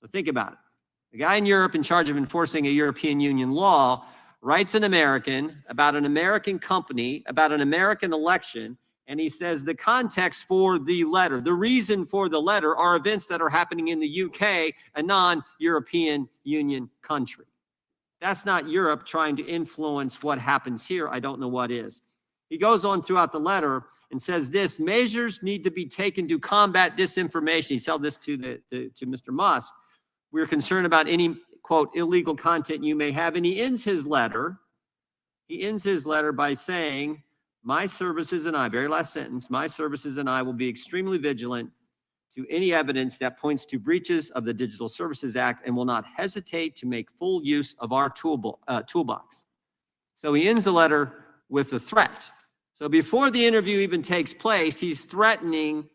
So think about it. The guy in Europe in charge of enforcing a European Union law writes an American about an American company, about an American election, and he says the context for the letter, the reason for the letter are events that are happening in the UK, a non-European Union country. That's not Europe trying to influence what happens here. I don't know what is. He goes on throughout the letter and says this: measures need to be taken to combat disinformation. He said this to Mr. Musk. We're concerned about any, quote, illegal content you may have. And he ends his letter by saying, my services and I, very last sentence, my services and I will be extremely vigilant to any evidence that points to breaches of the Digital Services Act and will not hesitate to make full use of our toolbox. So he ends the letter with a threat. So before the interview even takes place, he's threatening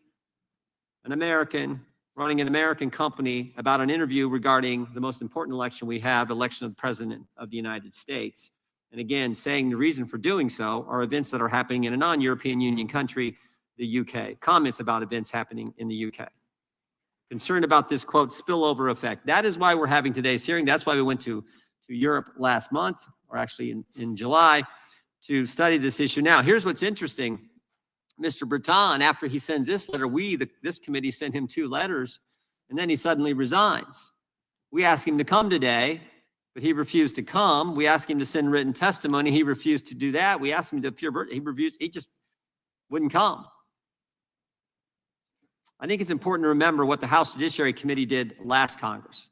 an American running an American company about an interview regarding the most important election we have, election of the President of the United States. And again, saying the reason for doing so are events that are happening in a non-European Union country, the UK. Comments about events happening in the UK. Concerned about this, quote, spillover effect. That is why we're having today's hearing. That's why we went to Europe last month, or actually in July, to study this issue. Now, here's what's interesting. Mr. Breton, after he sends this letter, this committee sent him 2 letters, and then he suddenly resigns. We asked him to come today, but he refused to come. We asked him to send written testimony. He refused to do that. We asked him to appear. He just wouldn't come. I think it's important to remember what the House Judiciary Committee did last Congress.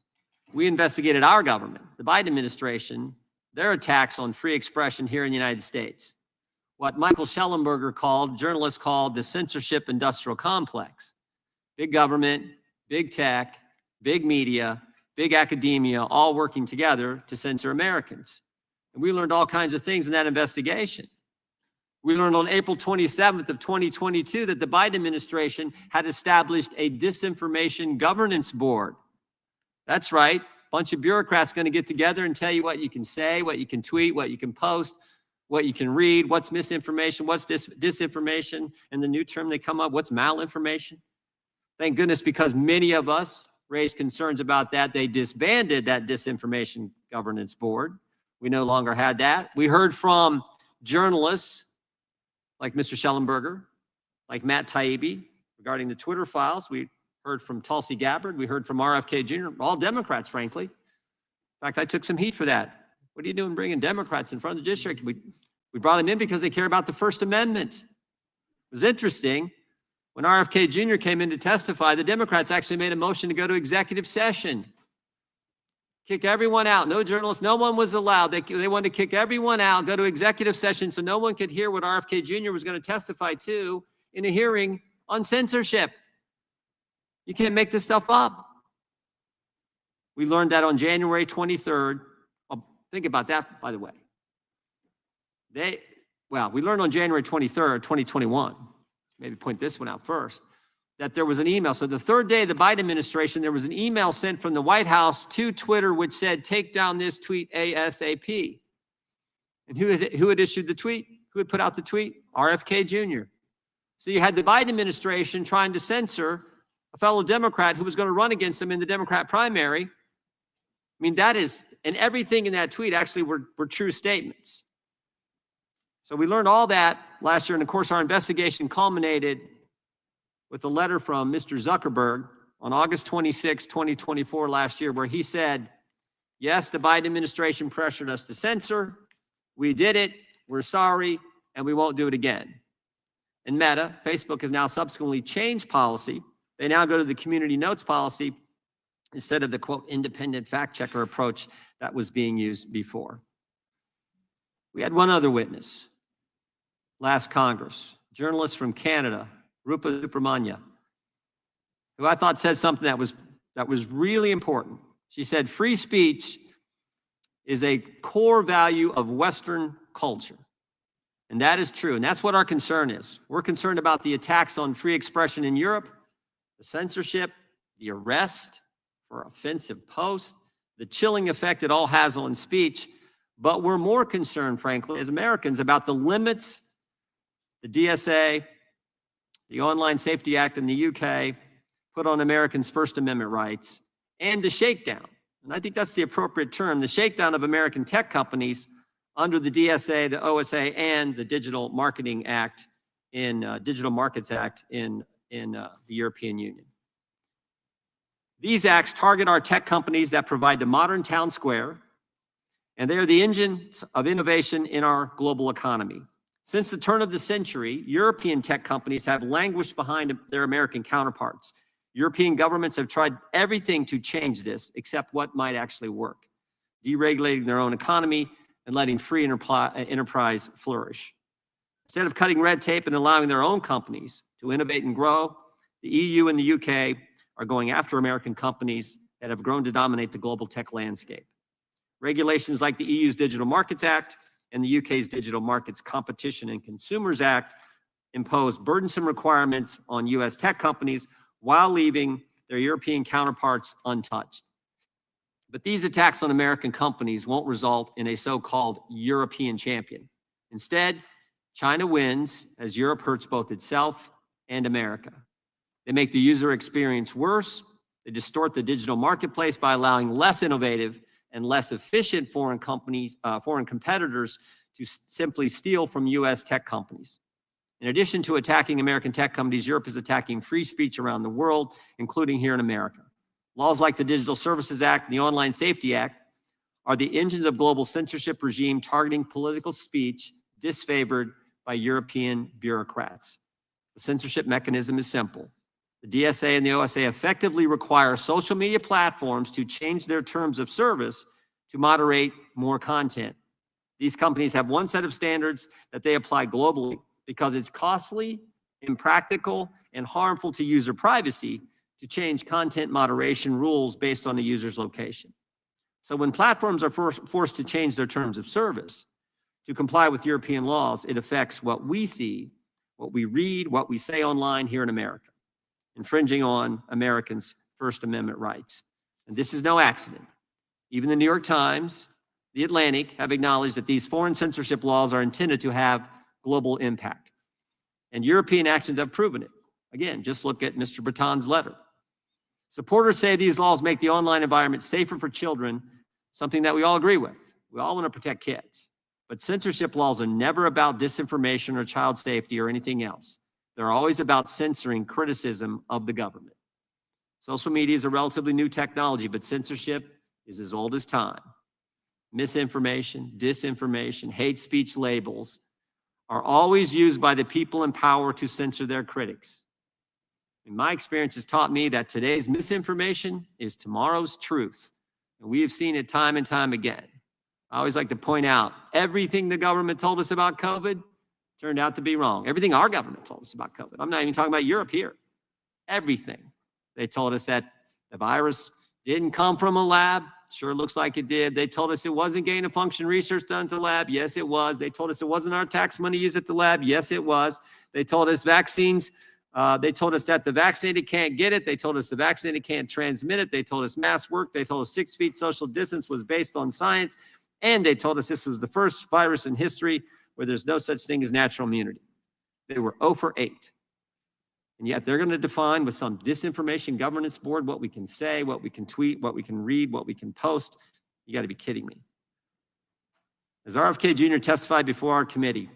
We investigated our government, the Biden administration, their attacks on free expression here in the United States. What Michael Schellenberger journalists called the censorship industrial complex. Big government, big tech, big media, big academia, all working together to censor Americans. And we learned all kinds of things in that investigation. We learned on April 27th of 2022 that the Biden administration had established a disinformation governance board. That's right, a bunch of bureaucrats going to get together and tell you what you can say, what you can tweet, what you can post, what you can read, what's misinformation, what's disinformation, and the new term they come up, what's malinformation. Thank goodness, because many of us raised concerns about that, they disbanded that disinformation governance board. We no longer had that. We heard from journalists like Mr. Schellenberger, like Matt Taibbi regarding the Twitter files. We heard from Tulsi Gabbard. We heard from RFK Jr., all Democrats, frankly. In fact, I took some heat for that. What are you doing bringing Democrats in front of the judiciary? We brought them in because they care about the First Amendment. It was interesting. When RFK Jr. came in to testify, the Democrats actually made a motion to go to executive session. Kick everyone out. No journalists, no one was allowed. They wanted to kick everyone out, go to executive session so no one could hear what RFK Jr. was going to testify to in a hearing on censorship. You can't make this stuff up. We learned that on January 23rd. Think about that, by the way. We learned on January 23rd, 2021, maybe point this one out first, that there was an email. So the third day of the Biden administration, there was an email sent from the White House to Twitter which said, take down this tweet ASAP. And who had issued the tweet? Who had put out the tweet? RFK Jr. So you had the Biden administration trying to censor a fellow Democrat who was going to run against him in the Democrat primary. I mean, that is, and everything in that tweet actually were true statements. So we learned all that last year, and of course our investigation culminated with a letter from Mr. Zuckerberg on August 26, 2024 last year, where he said, yes, the Biden administration pressured us to censor. We did it. We're sorry, and we won't do it again. And Meta, Facebook, has now subsequently changed policy. They now go to the community notes policy instead of the, quote, independent fact checker approach that was being used before. We had one other witness last Congress, journalist from Canada, Rupa Subramanya, who I thought said something that was really important. She said, free speech is a core value of Western culture. And that is true. And that's what our concern is. We're concerned about the attacks on free expression in Europe, the censorship, the arrest for offensive posts, the chilling effect it all has on speech. But we're more concerned, frankly, as Americans, about the limits the DSA, the Online Safety Act in the UK, put on Americans' First Amendment rights, and the shakedown, and I think that's the appropriate term, the shakedown of American tech companies under the DSA, the OSA, and the Digital Marketing Act Digital Markets Act in the European Union. These acts target our tech companies that provide the modern town square, and they are the engines of innovation in our global economy. Since the turn of the century, European tech companies have languished behind their American counterparts. European governments have tried everything to change this except what might actually work, deregulating their own economy and letting free enterprise flourish. Instead of cutting red tape and allowing their own companies to innovate and grow, the EU and the UK are going after American companies that have grown to dominate the global tech landscape. Regulations like the EU's Digital Markets Act and the UK's Digital Markets Competition and Consumers Act impose burdensome requirements on US tech companies while leaving their European counterparts untouched. But these attacks on American companies won't result in a so-called European champion. Instead, China wins as Europe hurts both itself and America. They make the user experience worse. They distort the digital marketplace by allowing less innovative and less efficient foreign competitors to simply steal from US tech companies. In addition to attacking American tech companies, Europe is attacking free speech around the world, including here in America. Laws like the Digital Services Act and the Online Safety Act are the engines of global censorship regime targeting political speech disfavored by European bureaucrats. The censorship mechanism is simple. The DSA and the OSA effectively require social media platforms to change their terms of service to moderate more content. These companies have one set of standards that they apply globally because it's costly, impractical, and harmful to user privacy to change content moderation rules based on the user's location. So when platforms are forced to change their terms of service to comply with European laws, it affects what we see, what we read, what we say online here in America, infringing on Americans' First Amendment rights. And this is no accident. Even the New York Times, The Atlantic have acknowledged that these foreign censorship laws are intended to have global impact. And European actions have proven it. Again, just look at Mr. Breton's letter. Supporters say these laws make the online environment safer for children, something that we all agree with. We all want to protect kids. But censorship laws are never about disinformation or child safety or anything else. They're always about censoring criticism of the government. Social media is a relatively new technology, but censorship is as old as time. Misinformation, disinformation, hate speech labels are always used by the people in power to censor their critics. And my experience has taught me that today's misinformation is tomorrow's truth. And we have seen it time and time again. I always like to point out, everything the government told us about COVID turned out to be wrong. Everything our government told us about COVID. I'm not even talking about Europe here. Everything. They told us that the virus didn't come from a lab. Sure looks like it did. They told us it wasn't gain of function research done at the lab. Yes, it was. They told us it wasn't our tax money used at the lab. Yes, it was. They told us vaccines. They told us that the vaccinated can't get it. They told us the vaccinated can't transmit it. They told us mask work. They told us 6 feet social distance was based on science. And they told us this was the first virus in history where there's no such thing as natural immunity. They were 0 for 8. And yet they're going to define with some disinformation governance board what we can say, what we can tweet, what we can read, what we can post. You got to be kidding me. As RFK Jr. testified before our committee,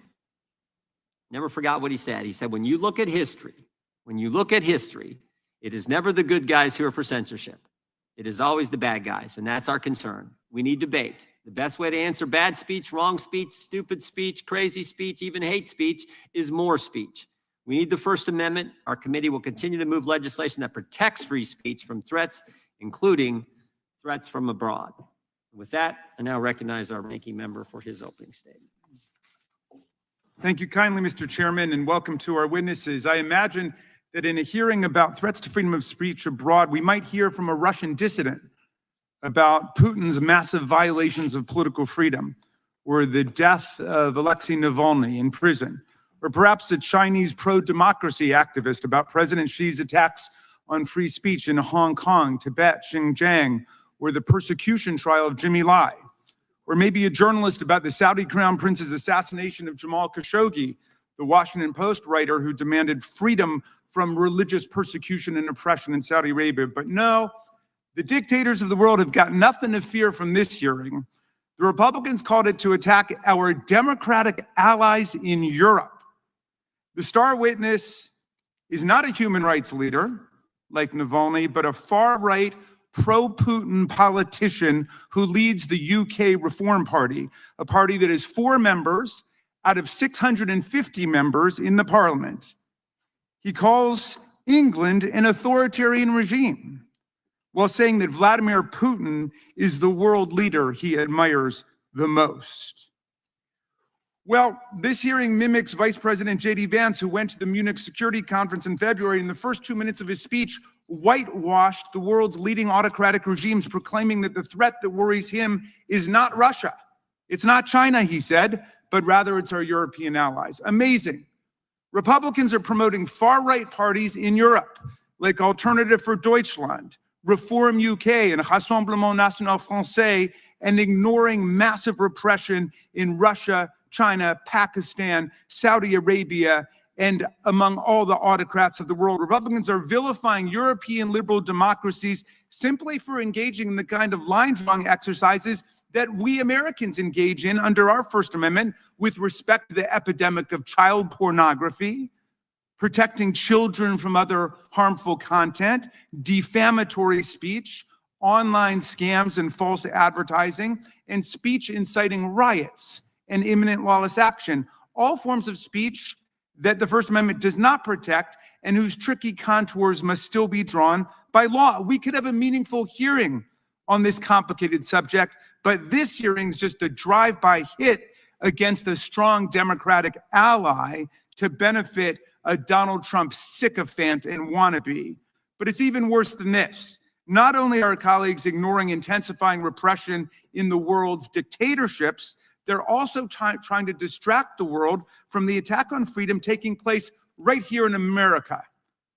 never forgot what he said. He said, when you look at history, it is never the good guys who are for censorship. It is always the bad guys, and that's our concern. We need debate. The best way to answer bad speech, wrong speech, stupid speech, crazy speech, even hate speech is more speech. We need the First Amendment. Our committee will continue to move legislation that protects free speech from threats, including threats from abroad. With that, I now recognize our ranking member for his opening statement. Thank you kindly, Mr. Chairman, and welcome to our witnesses. I imagine that in a hearing about threats to freedom of speech abroad, we might hear from a Russian dissident about Putin's massive violations of political freedom, or the death of Alexei Navalny in prison, or perhaps a Chinese pro-democracy activist about President Xi's attacks on free speech in Hong Kong, Tibet, Xinjiang, or the persecution trial of Jimmy Lai, or maybe a journalist about the Saudi Crown Prince's assassination of Jamal Khashoggi, the Washington Post writer who demanded freedom from religious persecution and oppression in Saudi Arabia. But no, The dictators of the world have got nothing to fear from this hearing. The Republicans called it to attack our democratic allies in Europe. The star witness is not a human rights leader like Navalny, but a far-right, pro-Putin politician who leads the UK Reform Party, a party that has 4 members out of 650 members in the parliament. He calls England an authoritarian regime, while saying that Vladimir Putin is the world leader he admires the most. Well, this hearing mimics Vice President J.D. Vance, who went to the Munich Security Conference in February. In the first 2 minutes of his speech, whitewashed the world's leading autocratic regimes, proclaiming that the threat that worries him is not Russia. It's not China, he said, but rather it's our European allies. Amazing. Republicans are promoting far-right parties in Europe, like Alternative for Deutschland, Reform UK, and Rassemblement National Français, and ignoring massive repression in Russia, China, Pakistan, Saudi Arabia, and among all the autocrats of the world. Republicans are vilifying European liberal democracies simply for engaging in the kind of line-drawing exercises that we Americans engage in under our First Amendment with respect to the epidemic of child pornography, protecting children from other harmful content, defamatory speech, online scams and false advertising, and speech inciting riots and imminent lawless action, all forms of speech that the First Amendment does not protect and whose tricky contours must still be drawn by law. We could have a meaningful hearing on this complicated subject, but this hearing is just a drive-by hit against a strong Democratic ally to benefit a Donald Trump sycophant and wannabe. But it's even worse than this. Not only are colleagues ignoring intensifying repression in the world's dictatorships, they're also trying to distract the world from the attack on freedom taking place right here in America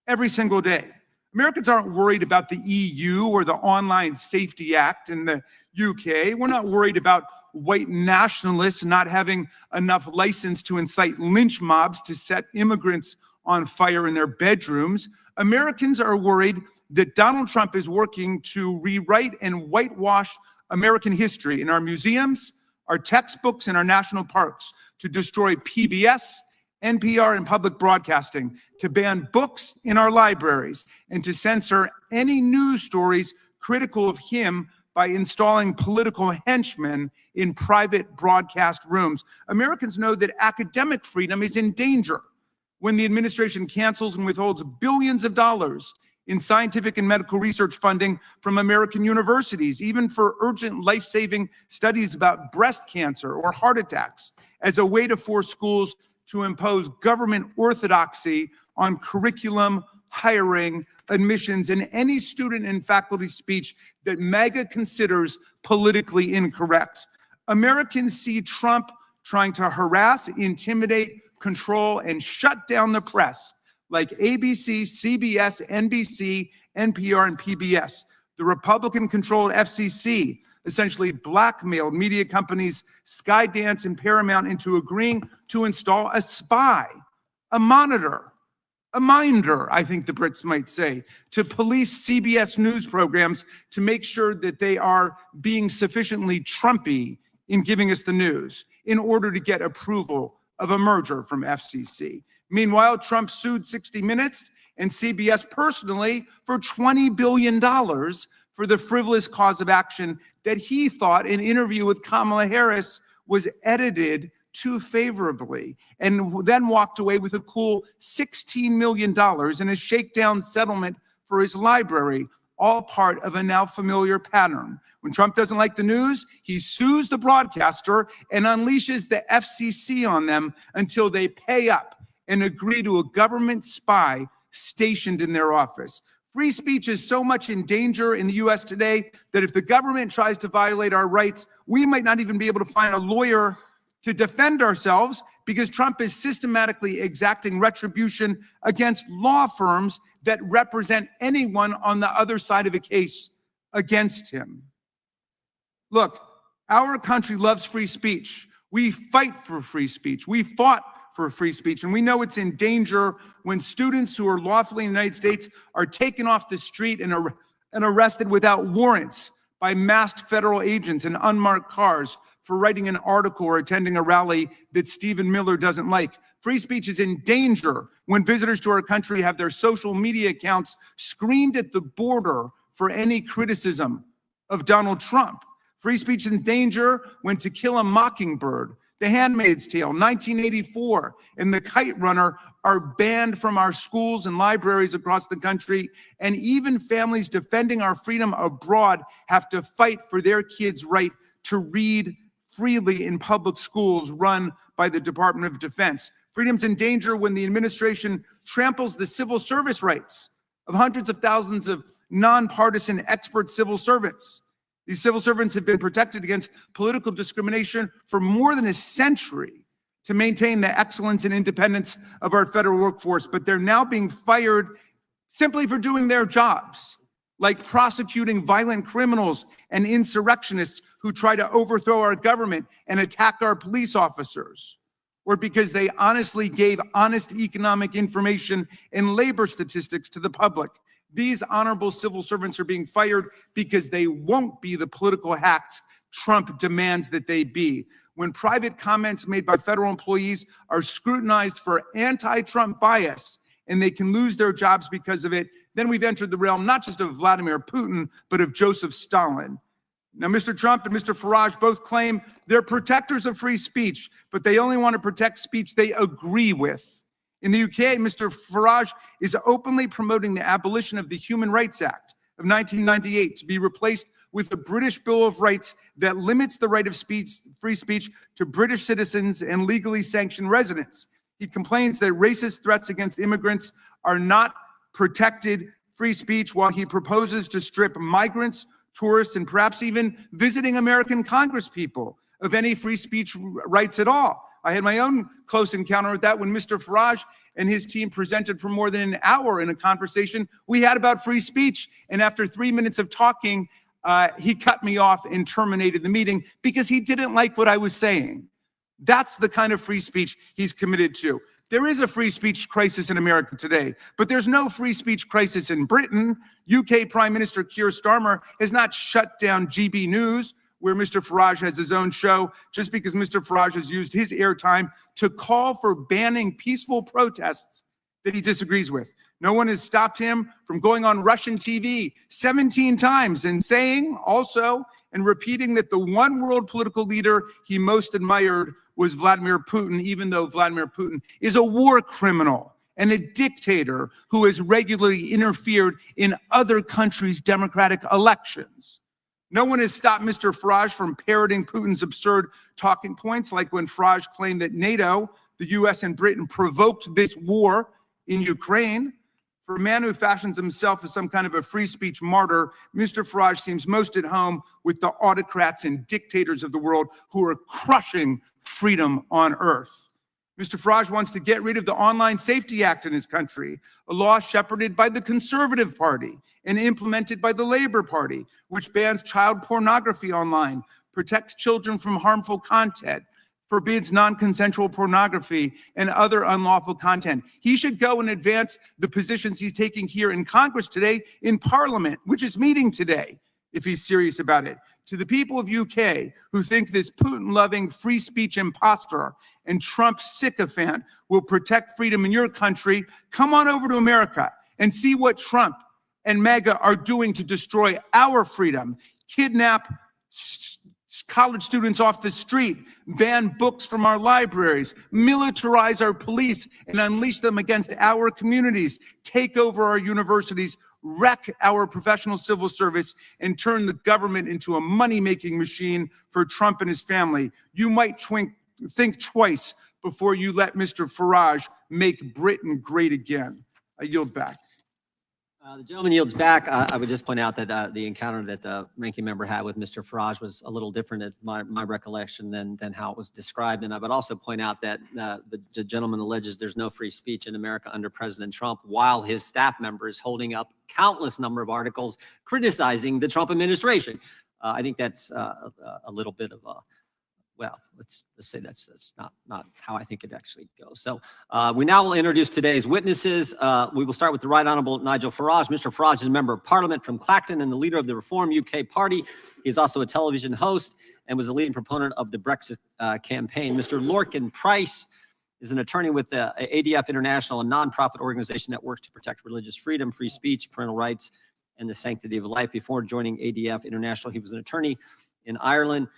every single day. Americans aren't worried about the EU or the Online Safety Act in the UK. We're not worried about white nationalists not having enough license to incite lynch mobs to set immigrants on fire in their bedrooms. Americans are worried that Donald Trump is working to rewrite and whitewash American history in our museums, our textbooks, and our national parks, to destroy PBS, NPR, and public broadcasting, to ban books in our libraries, and to censor any news stories critical of him by installing political henchmen in private broadcast rooms. Americans know that academic freedom is in danger when the administration cancels and withholds billions of dollars in scientific and medical research funding from American universities, even for urgent life-saving studies about breast cancer or heart attacks, as a way to force schools to impose government orthodoxy on curriculum, hiring, admissions, and any student and faculty speech that MAGA considers politically incorrect. Americans see Trump trying to harass, intimidate, control, and shut down the press, like ABC, CBS, NBC, NPR, and PBS. The Republican-controlled FCC essentially blackmailed media companies Skydance and Paramount into agreeing to install a spy, a monitor, a minder, I think the Brits might say, to police CBS news programs to make sure that they are being sufficiently Trumpy in giving us the news in order to get approval of a merger from FCC. Meanwhile, Trump sued 60 Minutes and CBS personally for $20 billion for the frivolous cause of action that he thought an interview with Kamala Harris was edited too favorably, and then walked away with a cool $16 million in a shakedown settlement for his library, all part of a now familiar pattern. When Trump doesn't like the news, he sues the broadcaster and unleashes the FCC on them until they pay up and agree to a government spy stationed in their office. Free speech is so much in danger in the US today that if the government tries to violate our rights, we might not even be able to find a lawyer to defend ourselves because Trump is systematically exacting retribution against law firms that represent anyone on the other side of a case against him. Look, our country loves free speech. We fight for free speech. We fought for free speech, and we know it's in danger when students who are lawfully in the United States are taken off the street and and arrested without warrants by masked federal agents in unmarked cars for writing an article or attending a rally that Stephen Miller doesn't like. Free speech is in danger when visitors to our country have their social media accounts screened at the border for any criticism of Donald Trump. Free speech is in danger when To Kill a Mockingbird, The Handmaid's Tale, 1984, and The Kite Runner are banned from our schools and libraries across the country, and even families defending our freedom abroad have to fight for their kids' right to read freely in public schools run by the Department of Defense. Freedom's in danger when the administration tramples the civil service rights of hundreds of thousands of nonpartisan expert civil servants. These civil servants have been protected against political discrimination for more than a century to maintain the excellence and independence of our federal workforce, but they're now being fired simply for doing their jobs, like prosecuting violent criminals and insurrectionists who try to overthrow our government and attack our police officers, or because they honestly gave honest economic information and labor statistics to the public. These honorable civil servants are being fired because they won't be the political hacks Trump demands that they be. When private comments made by federal employees are scrutinized for anti-Trump bias and they can lose their jobs because of it, then we've entered the realm not just of Vladimir Putin, but of Joseph Stalin. Now, Mr. Trump and Mr. Farage both claim they're protectors of free speech, but they only want to protect speech they agree with. In the UK, Mr. Farage is openly promoting the abolition of the Human Rights Act of 1998 to be replaced with the British Bill of Rights that limits the right of free speech to British citizens and legally sanctioned residents. He complains that racist threats against immigrants are not protected free speech, while he proposes to strip migrants, tourists, and perhaps even visiting American congresspeople of any free speech rights at all. I had my own close encounter with that when Mr. Farage and his team presented for more than an hour in a conversation we had about free speech. And after 3 minutes of talking, he cut me off and terminated the meeting because he didn't like what I was saying. That's the kind of free speech he's committed to. There is a free speech crisis in America today, but there's no free speech crisis in Britain. UK Prime Minister Keir Starmer has not shut down GB News, where Mr. Farage has his own show, just because Mr. Farage has used his airtime to call for banning peaceful protests that he disagrees with. No one has stopped him from going on Russian TV 17 times and saying also and repeating that the one world political leader he most admired was Vladimir Putin, even though Vladimir Putin is a war criminal and a dictator who has regularly interfered in other countries' democratic elections. No one has stopped Mr. Farage from parroting Putin's absurd talking points, like when Farage claimed that NATO, the US, and Britain provoked this war in Ukraine. For a man who fashions himself as some kind of a free speech martyr, Mr. Farage seems most at home with the autocrats and dictators of the world who are crushing freedom on earth. Mr. Farage wants to get rid of the Online Safety Act in his country, a law shepherded by the Conservative Party and implemented by the Labour Party, which bans child pornography online, protects children from harmful content, forbids non-consensual pornography and other unlawful content. He should go and advance the positions he's taking here in Congress today in Parliament, which is meeting today, if he's serious about it. To the people of UK who think this Putin-loving free speech imposter and Trump sycophant will protect freedom in your country, come on over to America and see what Trump and MAGA are doing to destroy our freedom, kidnap college students off the street, ban books from our libraries, militarize our police and unleash them against our communities, take over our universities, wreck our professional civil service, and turn the government into a money-making machine for Trump and his family. You might think twice before you let Mr. Farage make Britain great again. I yield back. The gentleman yields back. I would just point out that the encounter that the ranking member had with Mr. Farage was a little different at my recollection than how it was described. And I would also point out that the gentleman alleges there's no free speech in America under President Trump, while his staff member is holding up countless number of articles criticizing the Trump administration. I think that's a little bit of well, let's say that's not how I think it actually goes. So we now will introduce today's witnesses. We will start with the Right Honourable Nigel Farage. Mr. Farage is a member of Parliament from Clacton and the leader of the Reform UK Party. He is also a television host and was a leading proponent of the Brexit campaign. Mr. Lorcan Price is an attorney with ADF International, a nonprofit organization that works to protect religious freedom, free speech, parental rights, and the sanctity of life. Before joining ADF International, he was an attorney in Ireland.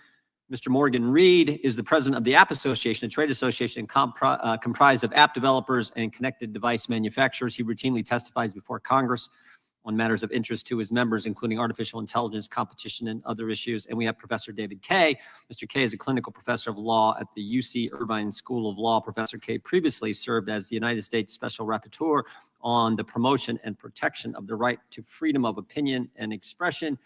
Mr. Morgan Reed is the president of the App Association, a trade association comprised of app developers and connected device manufacturers. He routinely testifies before Congress on matters of interest to his members, including artificial intelligence, competition, and other issues. And we have Professor David Kaye. Mr. Kaye is a clinical professor of law at the UC Irvine School of Law. Professor Kaye previously served as the United States Special Rapporteur on the promotion and protection of the right to freedom of opinion and expression.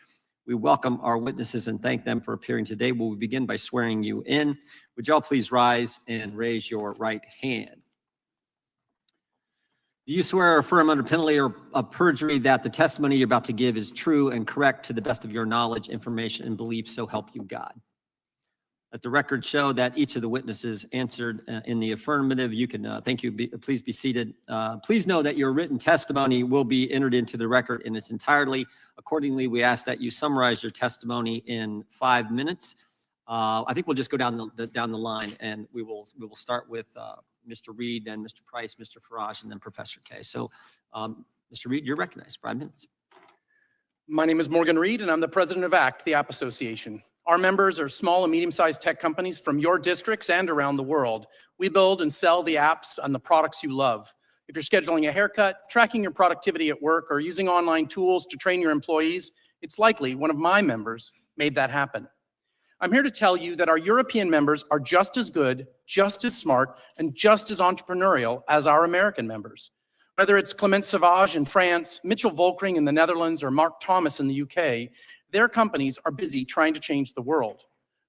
We welcome our witnesses and thank them for appearing today. We'll begin by swearing you in. Would y'all please rise and raise your right hand? Do you swear or affirm under penalty of perjury that the testimony you're about to give is true and correct to the best of your knowledge, information, and belief, so help you God? Let the record show that each of the witnesses answered in the affirmative. You can, thank you, please be seated. Please know that your written testimony will be entered into the record in its entirety. Accordingly, we ask that you summarize your testimony in 5 minutes. I think we'll just go down the line, and we will start with Mr. Reed, then Mr. Price, Mr. Farage, and then Professor Kaye. So, Mr. Reed, you're recognized. 5 minutes. My name is Morgan Reed, and I'm the president of ACT, the App Association. Our members are small and medium-sized tech companies from your districts and around the world. We build and sell the apps and the products you love. If you're scheduling a haircut, tracking your productivity at work, or using online tools to train your employees, it's likely one of my members made that happen. I'm here to tell you that our European members are just as good, just as smart, and just as entrepreneurial as our American members. Whether it's Clement Savage in France, Mitchell Volkring in the Netherlands, or Mark Thomas in the UK, their companies are busy trying to change the world.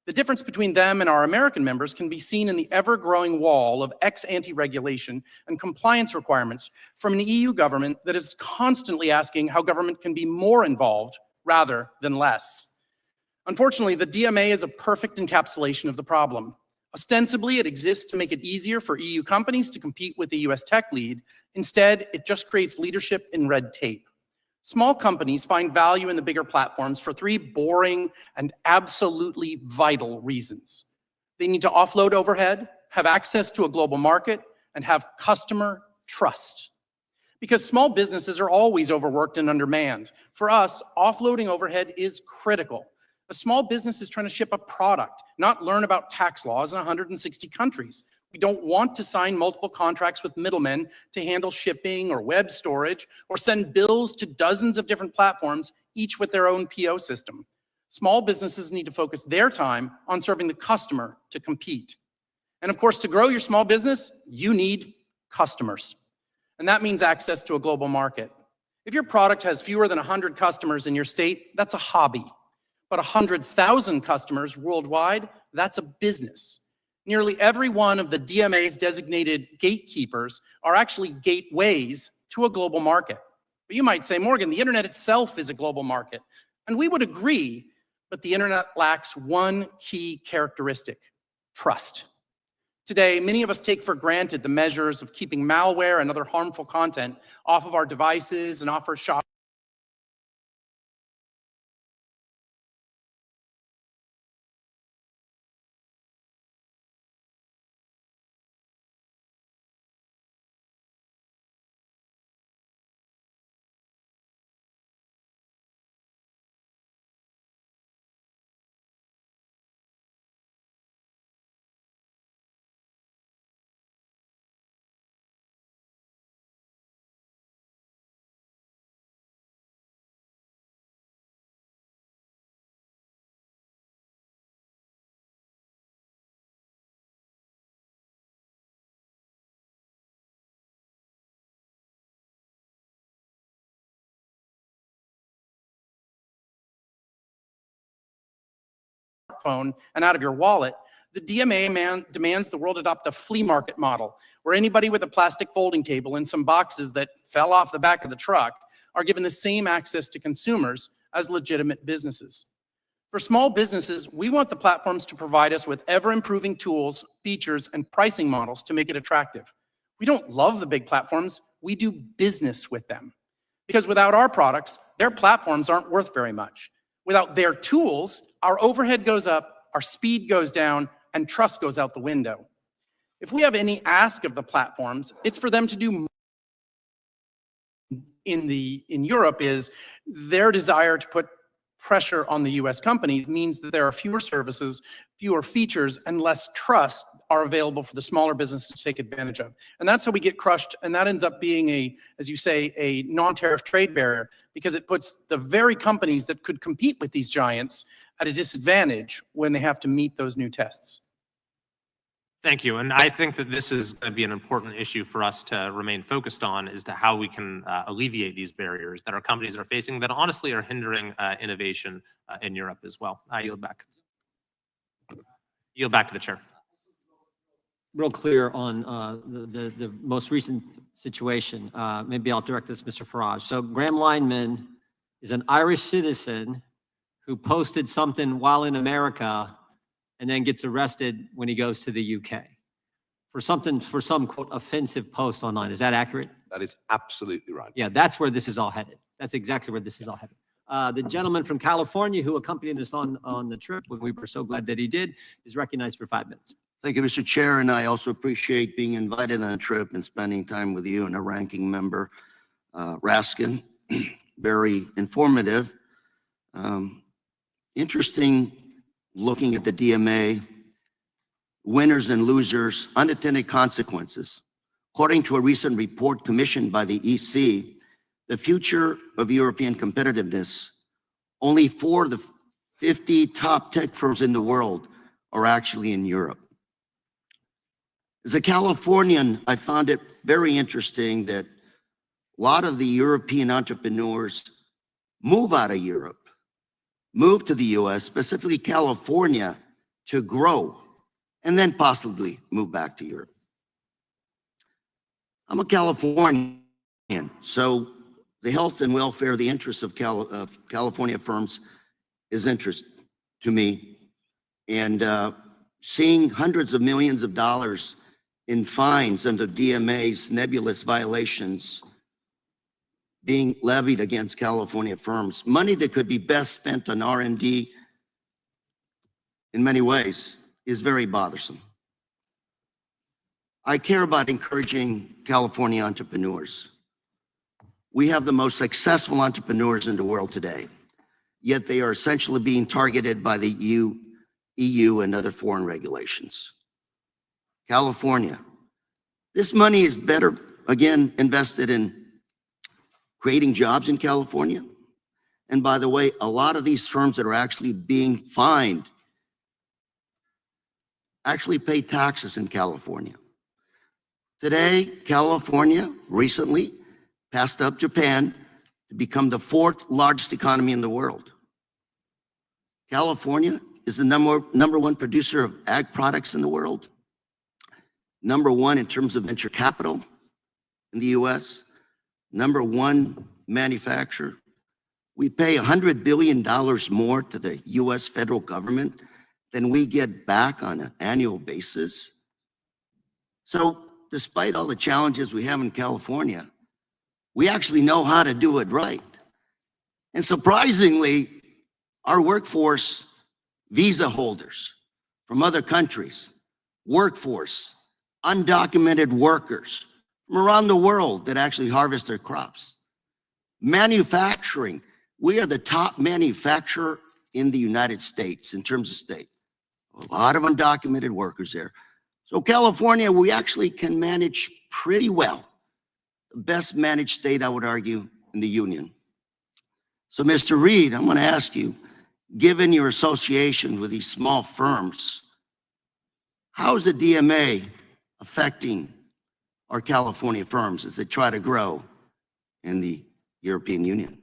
The difference between them and our American members can be seen in the ever-growing wall of ex-ante regulation and compliance requirements from an EU government that is constantly asking how government can be more involved rather than less. Unfortunately, the DMA is a perfect encapsulation of the problem. Ostensibly, it exists to make it easier for EU companies to compete with the US tech lead. Instead, it just creates leadership in red tape. Small companies find value in the bigger platforms for 3 boring and absolutely vital reasons. They need to offload overhead, have access to a global market, and have customer trust. Because small businesses are always overworked and undermanned. For us, offloading overhead is critical. A small business is trying to ship a product, not learn about tax laws in 160 countries. We don't want to sign multiple contracts with middlemen to handle shipping or web storage, or send bills to dozens of different platforms, each with their own PO system. Small businesses need to focus their time on serving the customer to compete. And of course, to grow your small business, you need customers. And that means access to a global market. If your product has fewer than 100 customers in your state, that's a hobby. But 100,000 customers worldwide, that's a business. Nearly every one of the DMA's designated gatekeepers are actually gateways to a global market. But you might say, Morgan, the internet itself is a global market. And we would agree, but the internet lacks one key characteristic: trust. Today, many of us take for granted the measures of keeping malware and other harmful content off of our devices and off our shop. Phone and out of your wallet, the DMA demands the world adopt a flea market model where anybody with a plastic folding table and some boxes that fell off the back of the truck are given the same access to consumers as legitimate businesses. For small businesses, we want the platforms to provide us with ever-improving tools, features, and pricing models to make it attractive. We don't love the big platforms, we do business with them. Because without our products, their platforms aren't worth very much. Without their tools, our overhead goes up, our speed goes down, and trust goes out the window. If we have any ask of the platforms, it's for them to do more. In Europe is their desire to put pressure on the US companies means that there are fewer services, fewer features, and less trust are available for the smaller businesses to take advantage of. And that's how we get crushed, and that ends up being a, as you say, a non-tariff trade barrier, because it puts the very companies that could compete with these giants at a disadvantage when they have to meet those new tests. Thank you. And I think that this is going to be an important issue for us to remain focused on, as to how we can alleviate these barriers that our companies are facing that honestly are hindering innovation in Europe as well. I yield back. Yield back to the chair. Real clear on the most recent situation. Maybe I'll direct this, Mr. Farage. So Graham Lineman is an Irish citizen who posted something while in America and then gets arrested when he goes to the UK for some quote offensive post online. Is that accurate? That is absolutely right. Yeah, that's where this is all headed. That's exactly where this is all headed. The gentleman from California who accompanied us on the trip, we were so glad that he did, is recognized for 5 minutes. Thank you, Mr. Chair, and I also appreciate being invited on a trip and spending time with you and our ranking member, Raskin. Very informative. Interesting looking at the DMA, winners and losers, unintended consequences. According to a recent report commissioned by the EC, the future of European competitiveness, only 4 of the 50 top tech firms in the world are actually in Europe. As a Californian, I found it very interesting that a lot of the European entrepreneurs move out of Europe, move to the US, specifically California, to grow, and then possibly move back to Europe. I'm a Californian, so the health and welfare, the interests of California firms is interest to me. And seeing hundreds of millions of dollars in fines under DMA's nebulous violations being levied against California firms, money that could be best spent on R&D in many ways, is very bothersome. I care about encouraging California entrepreneurs. We have the most successful entrepreneurs in the world today, yet they are essentially being targeted by the EU and other foreign regulations. California, this money is better, again, invested in creating jobs in California. And by the way, a lot of these firms that are actually being fined actually pay taxes in California. Today, California recently passed up Japan to become the 4th largest economy in the world. California is the number 1 producer of ag products in the world, number 1 in terms of venture capital in the US, number 1 manufacturer. We pay $100 billion more to the US federal government than we get back on an annual basis. So despite all the challenges we have in California, we actually know how to do it right. And surprisingly, our workforce, visa holders from other countries, workforce, undocumented workers from around the world that actually harvest their crops. Manufacturing, we are the top manufacturer in the United States in terms of state. A lot of undocumented workers there. So California, we actually can manage pretty well. The best managed state, I would argue, in the union. So Mr. Reed, I'm gonna ask you, given your association with these small firms, how is the DMA affecting our California firms as they try to grow in the European Union?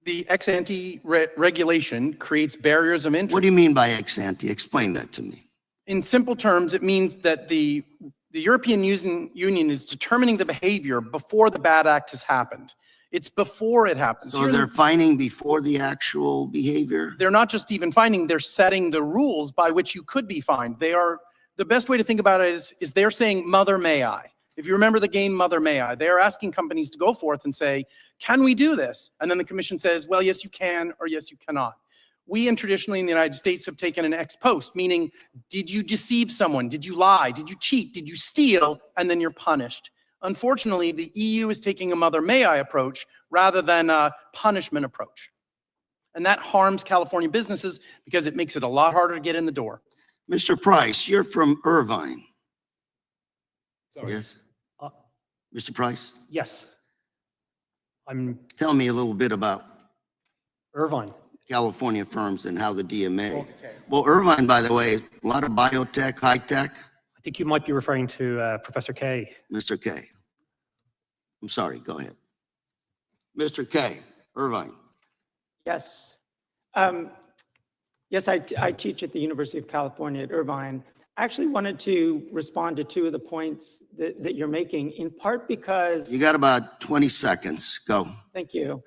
The ex-ante regulation creates barriers of entry. What do you mean by ex-ante? Explain that to me. In simple terms, it means that the European Union is determining the behavior before the bad act has happened. It's before it happens. So Here in they're fining before the actual behavior? they're not just even finding, they're setting the rules by which you could be fined. They are, the best way to think about it is they're saying, Mother, may I? If you remember the game Mother, may I? They are asking companies to go forth and say, can we do this? And then the commission says, well, yes, you can, or yes, you cannot. We traditionally in the United States have taken an ex post, meaning, did you deceive someone? Did you lie? Did you cheat? Did you steal? And then you're punished. Unfortunately, the EU is taking a Mother, may I approach rather than a punishment approach. And that harms California businesses because it makes it a lot harder to get in the door. Mr. Price, you're from Irvine. Yes? Mr. Price, Yes. I'm tell me a little bit about Irvine. California firms and how the DMA. Well, Irvine, by the way, a lot of biotech, high tech. I think you might be referring to Professor K. Mr. K. I'm sorry, go ahead. Mr. K, Irvine. Yes. Yes, I teach at the University of California at Irvine. I actually wanted to respond to two of the points that you're making, in part because... You got about 20 seconds. Go. Thank you.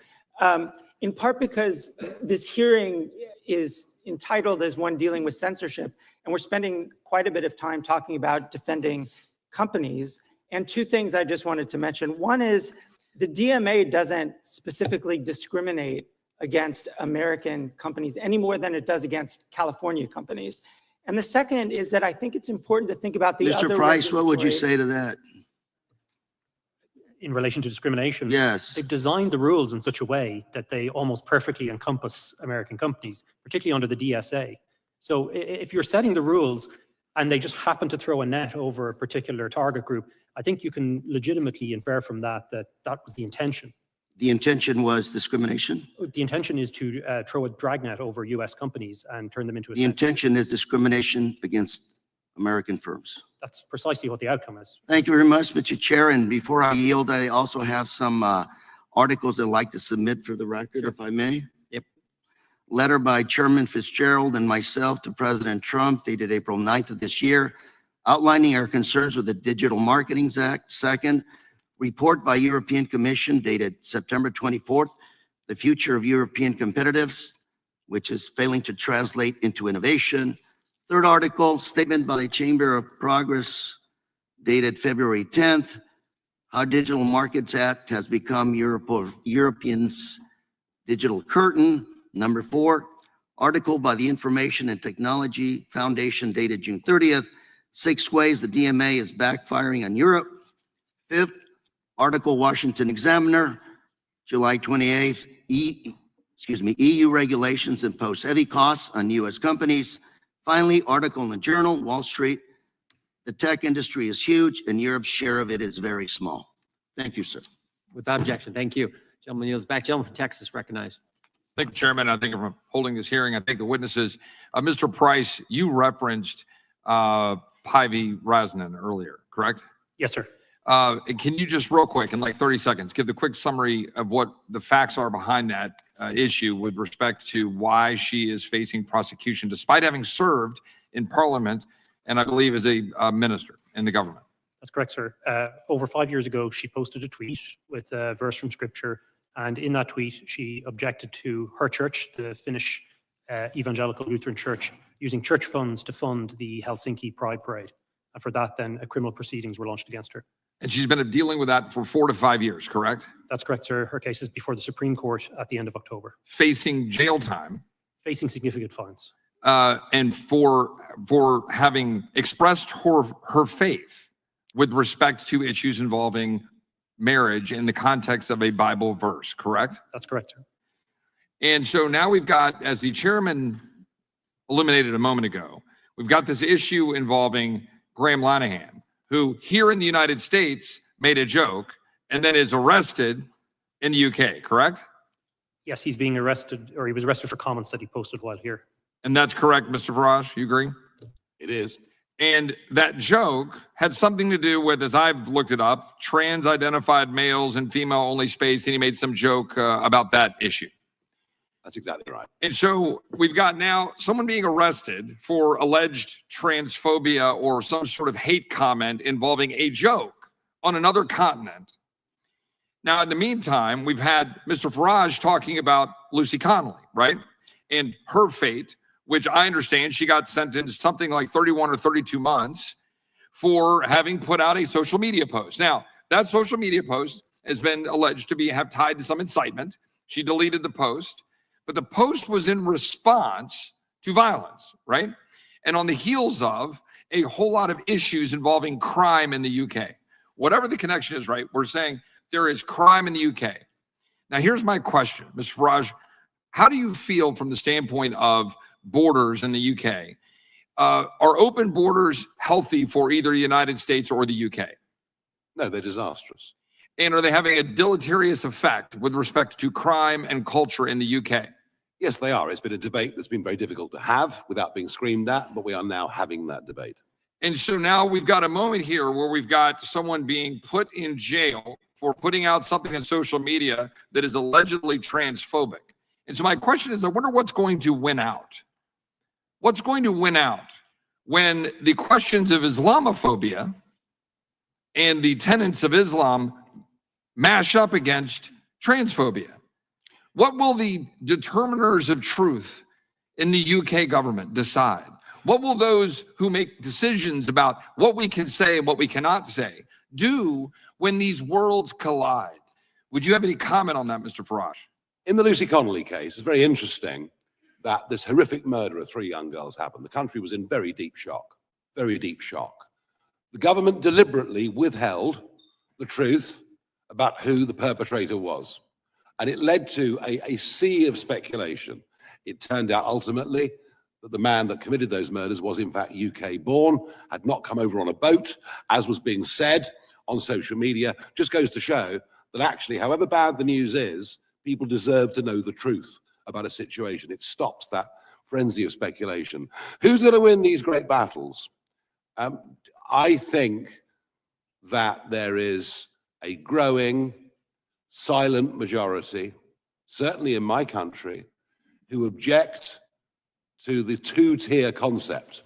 In part because this hearing is entitled as one dealing with censorship, and we're spending quite a bit of time talking about defending companies. And two things I just wanted to mention. One is the DMA doesn't specifically discriminate against American companies any more than it does against California companies. And the second is that I think it's important to think about the other Mr. Price, what would you regulatory- say to that? In relation to discrimination, Yes. they've designed the rules in such a way that they almost perfectly encompass American companies, particularly under the DSA. So if you're setting the rules and they just happen to throw a net over a particular target group, I think you can legitimately infer from that that was the intention. The intention was discrimination? The intention is to throw a dragnet over US companies and turn them into a The censor. intention is discrimination against American firms. That's precisely what the outcome is. Thank you very much, Mr. Chair. And before I yield, I also have some articles I'd like to submit for the record, if I may. Yep. Letter by Chairman Fitzgerald and myself to President Trump dated April 9th of this year, outlining our concerns with the Digital Marketing Act. Second, report by European Commission dated September 24th, the future of European competitiveness, which is failing to translate into innovation. Third article, statement by the Chamber of Progress dated February 10th, how Digital Markets Act has become Europeans' digital curtain. Number 4, article by the Information and Technology Foundation dated June 30th, 6 ways the DMA is backfiring on Europe. 5th, article Washington Examiner, July 28th, EU regulations impose heavy costs on US companies. Finally, article in the Journal, Wall Street, the tech industry is huge and Europe's share of it is very small. Thank you, sir. Without objection, thank you. Gentleman yields back. Gentleman from Texas recognized. Thank you, Chairman. I think I'm holding this hearing. I thank the witnesses. Mr. Price, you referenced Päivi Räsänen earlier, correct? Yes, sir. Can you just real quick, in like 30 seconds, give the quick summary of what the facts are behind that issue with respect to why she is facing prosecution despite having served in Parliament and I believe as a minister in the government? That's correct, sir. Over 5 years ago, she posted a tweet with a verse from scripture. And in that tweet, she objected to her church, the Finnish Evangelical Lutheran Church, using church funds to fund the Helsinki Pride Parade. And for that, then criminal proceedings were launched against her. And she's been dealing with that for 4 to 5 years, correct? That's correct, sir. Her case is before the Supreme Court at the end of October, Facing jail time. facing significant fines. And for having expressed her faith with respect to issues involving marriage in the context of a Bible verse, correct? That's correct, sir. And so now we've got, as the chairman illuminated a moment ago, we've got this issue involving Graham Lanahan, who here in the United States made a joke and then is arrested in the UK, correct? Yes, he's being arrested, or he was arrested for comments that he posted while here. And that's correct, Mr. Farage, you agree? It is. And that joke had something to do with, as I've looked it up, trans-identified males and female-only space, and he made some joke about that issue. That's exactly right. And so we've got now someone being arrested for alleged transphobia or some sort of hate comment involving a joke on another continent. Now, in the meantime, we've had Mr. Farage talking about Lucy Connolly, right? And her fate, which I understand she got sentenced something like 31 or 32 months for having put out a social media post. Now, that social media post has been alleged to have tied to some incitement. She deleted the post, but the post was in response to violence, right? And on the heels of a whole lot of issues involving crime in the UK. Whatever the connection is, right? We're saying there is crime in the UK. Now, here's my question, Mr. Farage. How do you feel from the standpoint of borders in the UK? Are open borders healthy for either the United States or the UK? No, they're disastrous. And are they having a deleterious effect with respect to crime and culture in the UK? Yes, they are. It's been a debate that's been very difficult to have without being screamed at, but we are now having that debate. And so now we've got a moment here where we've got someone being put in jail for putting out something on social media that is allegedly transphobic. And so my question is, I wonder what's going to win out? What's going to win out when the questions of Islamophobia and the tenets of Islam mash up against transphobia? What will the determiners of truth in the UK government decide? What will those who make decisions about what we can say and what we cannot say do when these worlds collide? Would you have any comment on that, Mr. Farage? In the Lucy Connolly case, it's very interesting that this horrific murder of 3 young girls happened. The country was in very deep shock, very deep shock. The government deliberately withheld the truth about who the perpetrator was. And it led to a sea of speculation. It turned out ultimately that the man that committed those murders was in fact UK born, had not come over on a boat, as was being said on social media. Just goes to show that actually, however bad the news is, people deserve to know the truth about a situation. It stops that frenzy of speculation. Who's going to win these great battles? I think that there is a growing silent majority, certainly in my country, who object to the 2-tier concept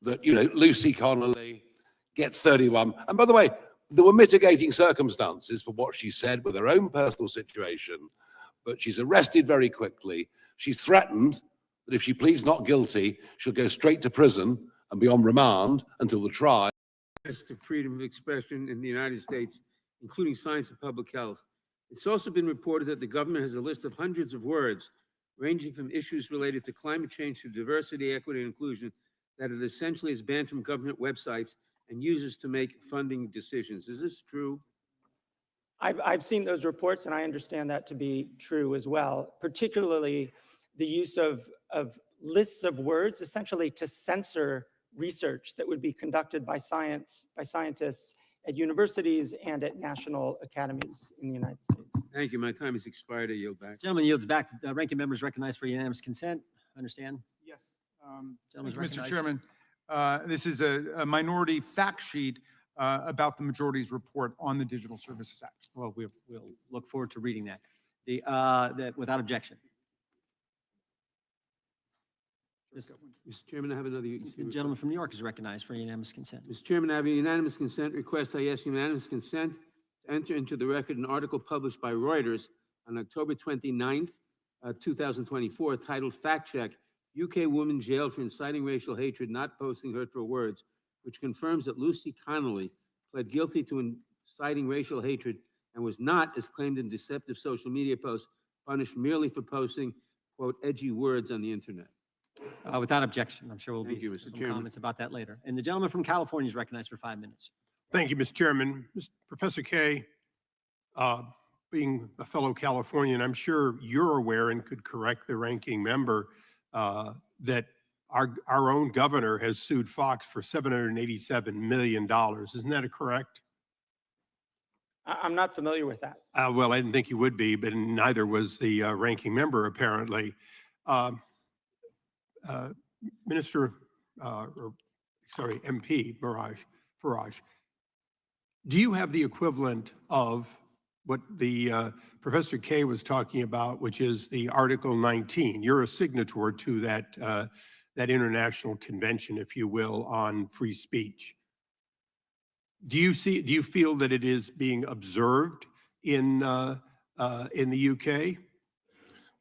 that, you know, Lucy Connolly gets 31. And by the way, there were mitigating circumstances for what she said with her own personal situation, but she's arrested very quickly. She's threatened that if she pleads not guilty, she'll go straight to prison and be on remand until the trial. As to freedom of expression in the United States, including science and public health. It's also been reported that the government has a list of hundreds of words, ranging from issues related to climate change to diversity, equity, and inclusion, that it essentially is banned from government websites and uses to make funding decisions. Is this true? I've seen those reports, and I understand that to be true as well, particularly the use of lists of words, essentially to censor research that would be conducted by scientists at universities and at national academies in the United States. Thank you. My time has expired. I yield back. Gentleman yields back. Ranking member is recognized for unanimous consent. Understand? Yes. Gentleman's Thank you, Mr. recognized. Chairman. This is a minority fact sheet about the majority's report on the Digital Services Act. Well, we'll look forward to reading that. Without objection. Mr. Chairman, I have another. The gentleman from New York is recognized for unanimous consent. Mr. Chairman, I have a unanimous consent request. I ask unanimous consent to enter into the record an article published by Reuters on October 29th, 2024, titled Fact Check, UK Woman Jailed for Inciting Racial Hatred, Not Posting Hurtful Words, which confirms that Lucy Connolly pled guilty to inciting racial hatred and was not, as claimed in deceptive social media posts, punished merely for posting, quote, edgy words on the internet. Without objection, I'm sure we'll Thank be you, Mr. some Chairman. comments about that later. And the gentleman from California is recognized for 5 minutes. Thank you, Mr. Chairman. Professor Kay, being a fellow Californian, I'm sure you're aware and could correct the ranking member that our own governor has sued Fox for $787 million. Isn't that correct? I'm not familiar with that. Well, I didn't think you would be, but neither was the ranking member, apparently. MP Farage, do you have the equivalent of what the Professor Kay was talking about, which is the Article 19? You're a signatory to that international convention, if you will, on free speech. Do you feel that it is being observed in the UK?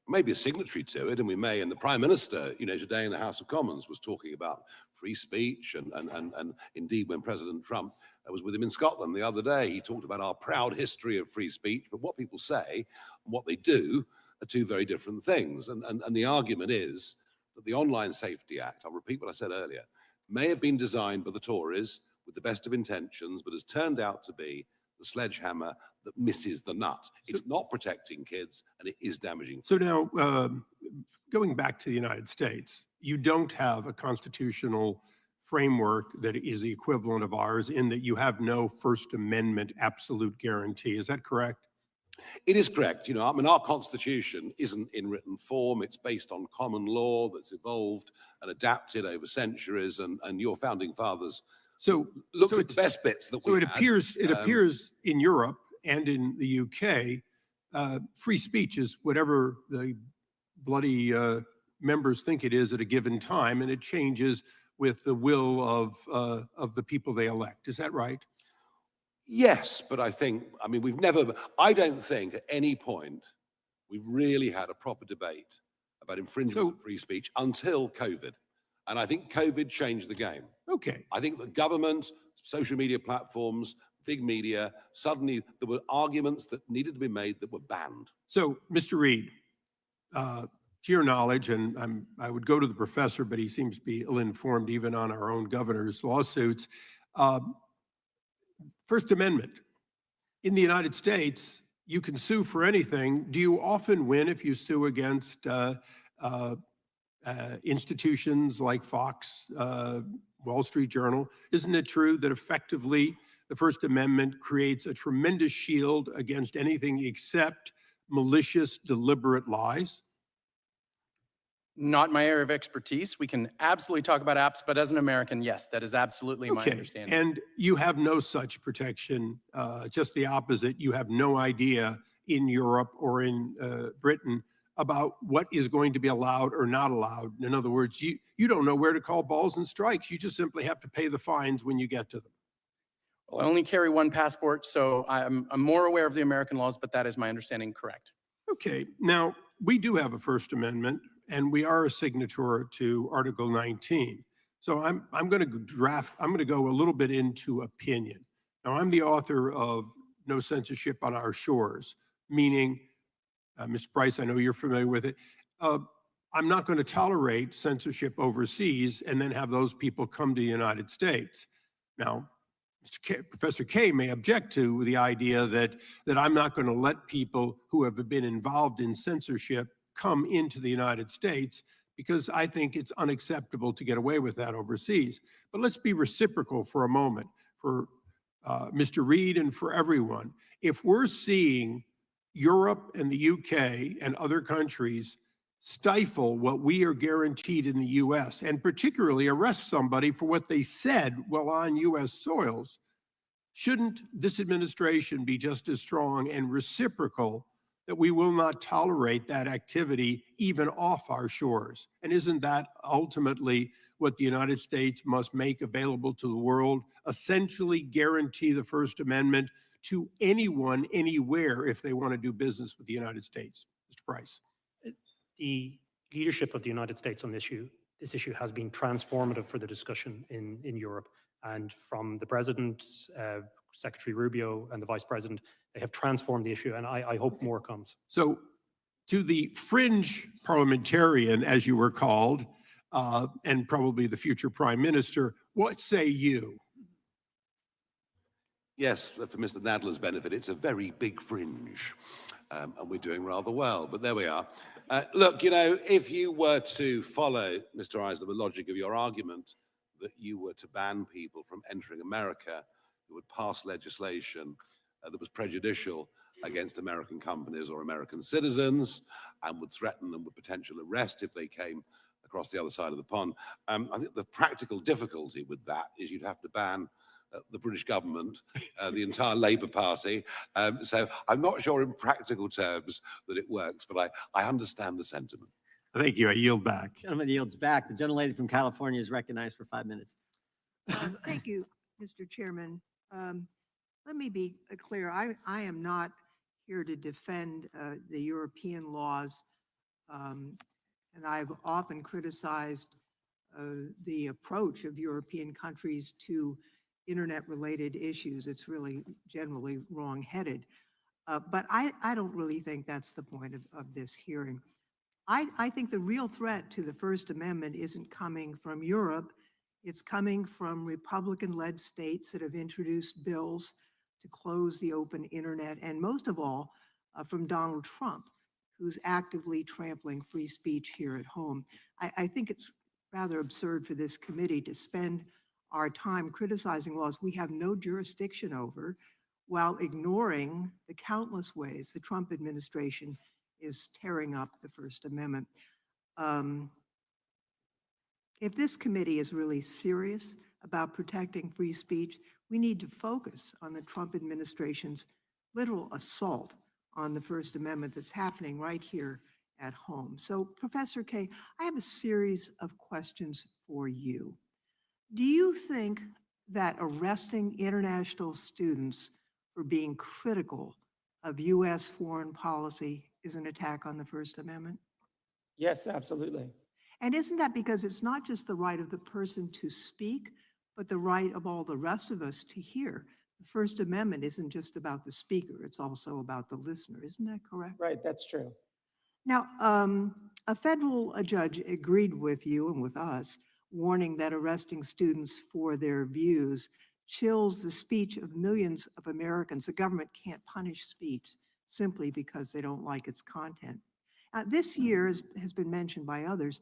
Maybe a signatory to it, and we may. And the Prime Minister, you know, today in the House of Commons was talking about free speech, and indeed when President Trump was with him in Scotland the other day, he talked about our proud history of free speech. But what people say and what they do are two very different things. And the argument is that the Online Safety Act, I'll repeat what I said earlier, may have been designed by the Tories with the best of intentions, but has turned out to be the sledgehammer that misses the nut. It's not protecting kids, and it is damaging. So now, going back to the United States, you don't have a constitutional framework that is the equivalent of ours in that you have no First Amendment absolute guarantee. Is that correct? It is correct. You know, I mean, our Constitution isn't in written form. It's based on common law that's evolved and adapted over centuries, and your founding fathers looked at the best bits that we had. It appears in Europe and in the UK, free speech is whatever the bloody members think it is at a given time, and it changes with the will of the people they elect. Is that right? Yes, but I mean, I don't think at any point we've really had a proper debate about infringement of free speech until COVID. And I think COVID changed the game. Okay. I think the government, social media platforms, big media, suddenly there were arguments that needed to be made that were banned. So, Mr. Reed, to your knowledge, and I would go to the professor, but he seems to be ill-informed even on our own governor's lawsuits. First Amendment. In the United States, you can sue for anything. Do you often win if you sue against institutions like Fox, Wall Street Journal? Isn't it true that effectively the First Amendment creates a tremendous shield against anything except malicious, deliberate lies? Not my area of expertise. We can absolutely talk about apps, but as an American, yes, that is absolutely my understanding. And you have no such protection, just the opposite. You have no idea in Europe or in Britain about what is going to be allowed or not allowed. In other words, you don't know where to call balls and strikes. You just simply have to pay the fines when you get to them. Well, I only carry one passport, so I'm more aware of the American laws, but that is my understanding correct. Okay, now we do have a First Amendment, and we are a signatory to Article 19. So I'm going to go a little bit into opinion. Now, I'm the author of No Censorship on Our Shores, meaning, Mr. Price, I know you're familiar with it. I'm not going to tolerate censorship overseas and then have those people come to the United States. Now, Professor K may object to the idea that I'm not going to let people who have been involved in censorship come into the United States because I think it's unacceptable to get away with that overseas. But let's be reciprocal for a moment for Mr. Reed and for everyone. If we're seeing Europe and the UK and other countries stifle what we are guaranteed in the US, and particularly arrest somebody for what they said while on US soils, shouldn't this administration be just as strong and reciprocal that we will not tolerate that activity even off our shores? And isn't that ultimately what the United States must make available to the world, essentially guarantee the First Amendment to anyone, anywhere, if they want to do business with the United States? Mr. Price. The leadership of the United States on this issue has been transformative for the discussion in Europe. And from the President, Secretary Rubio, and the Vice President, they have transformed the issue, and I hope more comes. So to the fringe parliamentarian, as you were called, and probably the future Prime Minister, what say you? Yes, for Mr. Nadler's benefit, it's a very big fringe, and we're doing rather well, but there we are. Look, you know, if you were to follow, Mr. Eisler, the logic of your argument, that you were to ban people from entering America who would pass legislation that was prejudicial against American companies or American citizens and would threaten them with potential arrest if they came across the other side of the pond. I think the practical difficulty with that is you'd have to ban the British government, the entire Labour Party. So I'm not sure in practical terms that it works, but I understand the sentiment. Thank you. I yield back. Gentleman yields back. The gentlelady from California is recognized for 5 minutes. Thank you, Mr. Chairman. Let me be clear. I am not here to defend the European laws. And I've often criticized the approach of European countries to internet-related issues. It's really generally wrong-headed. But I don't really think that's the point of this hearing. I think the real threat to the First Amendment isn't coming from Europe. It's coming from Republican-led states that have introduced bills to close the open internet, and most of all, from Donald Trump, who's actively trampling free speech here at home. I think it's rather absurd for this committee to spend our time criticizing laws we have no jurisdiction over while ignoring the countless ways the Trump administration is tearing up the First Amendment. If this committee is really serious about protecting free speech, we need to focus on the Trump administration's literal assault on the First Amendment that's happening right here at home. So, Professor Kaye, I have a series of questions for you. Do you think that arresting international students for being critical of U.S. foreign policy is an attack on the First Amendment? Yes, absolutely. And isn't that because it's not just the right of the person to speak, but the right of all the rest of us to hear? The First Amendment isn't just about the speaker, it's also about the listener. Isn't that correct? Right, that's true. Now, a federal judge agreed with you and with us, warning that arresting students for their views chills the speech of millions of Americans. The government can't punish speech simply because they don't like its content. This year, as has been mentioned by others,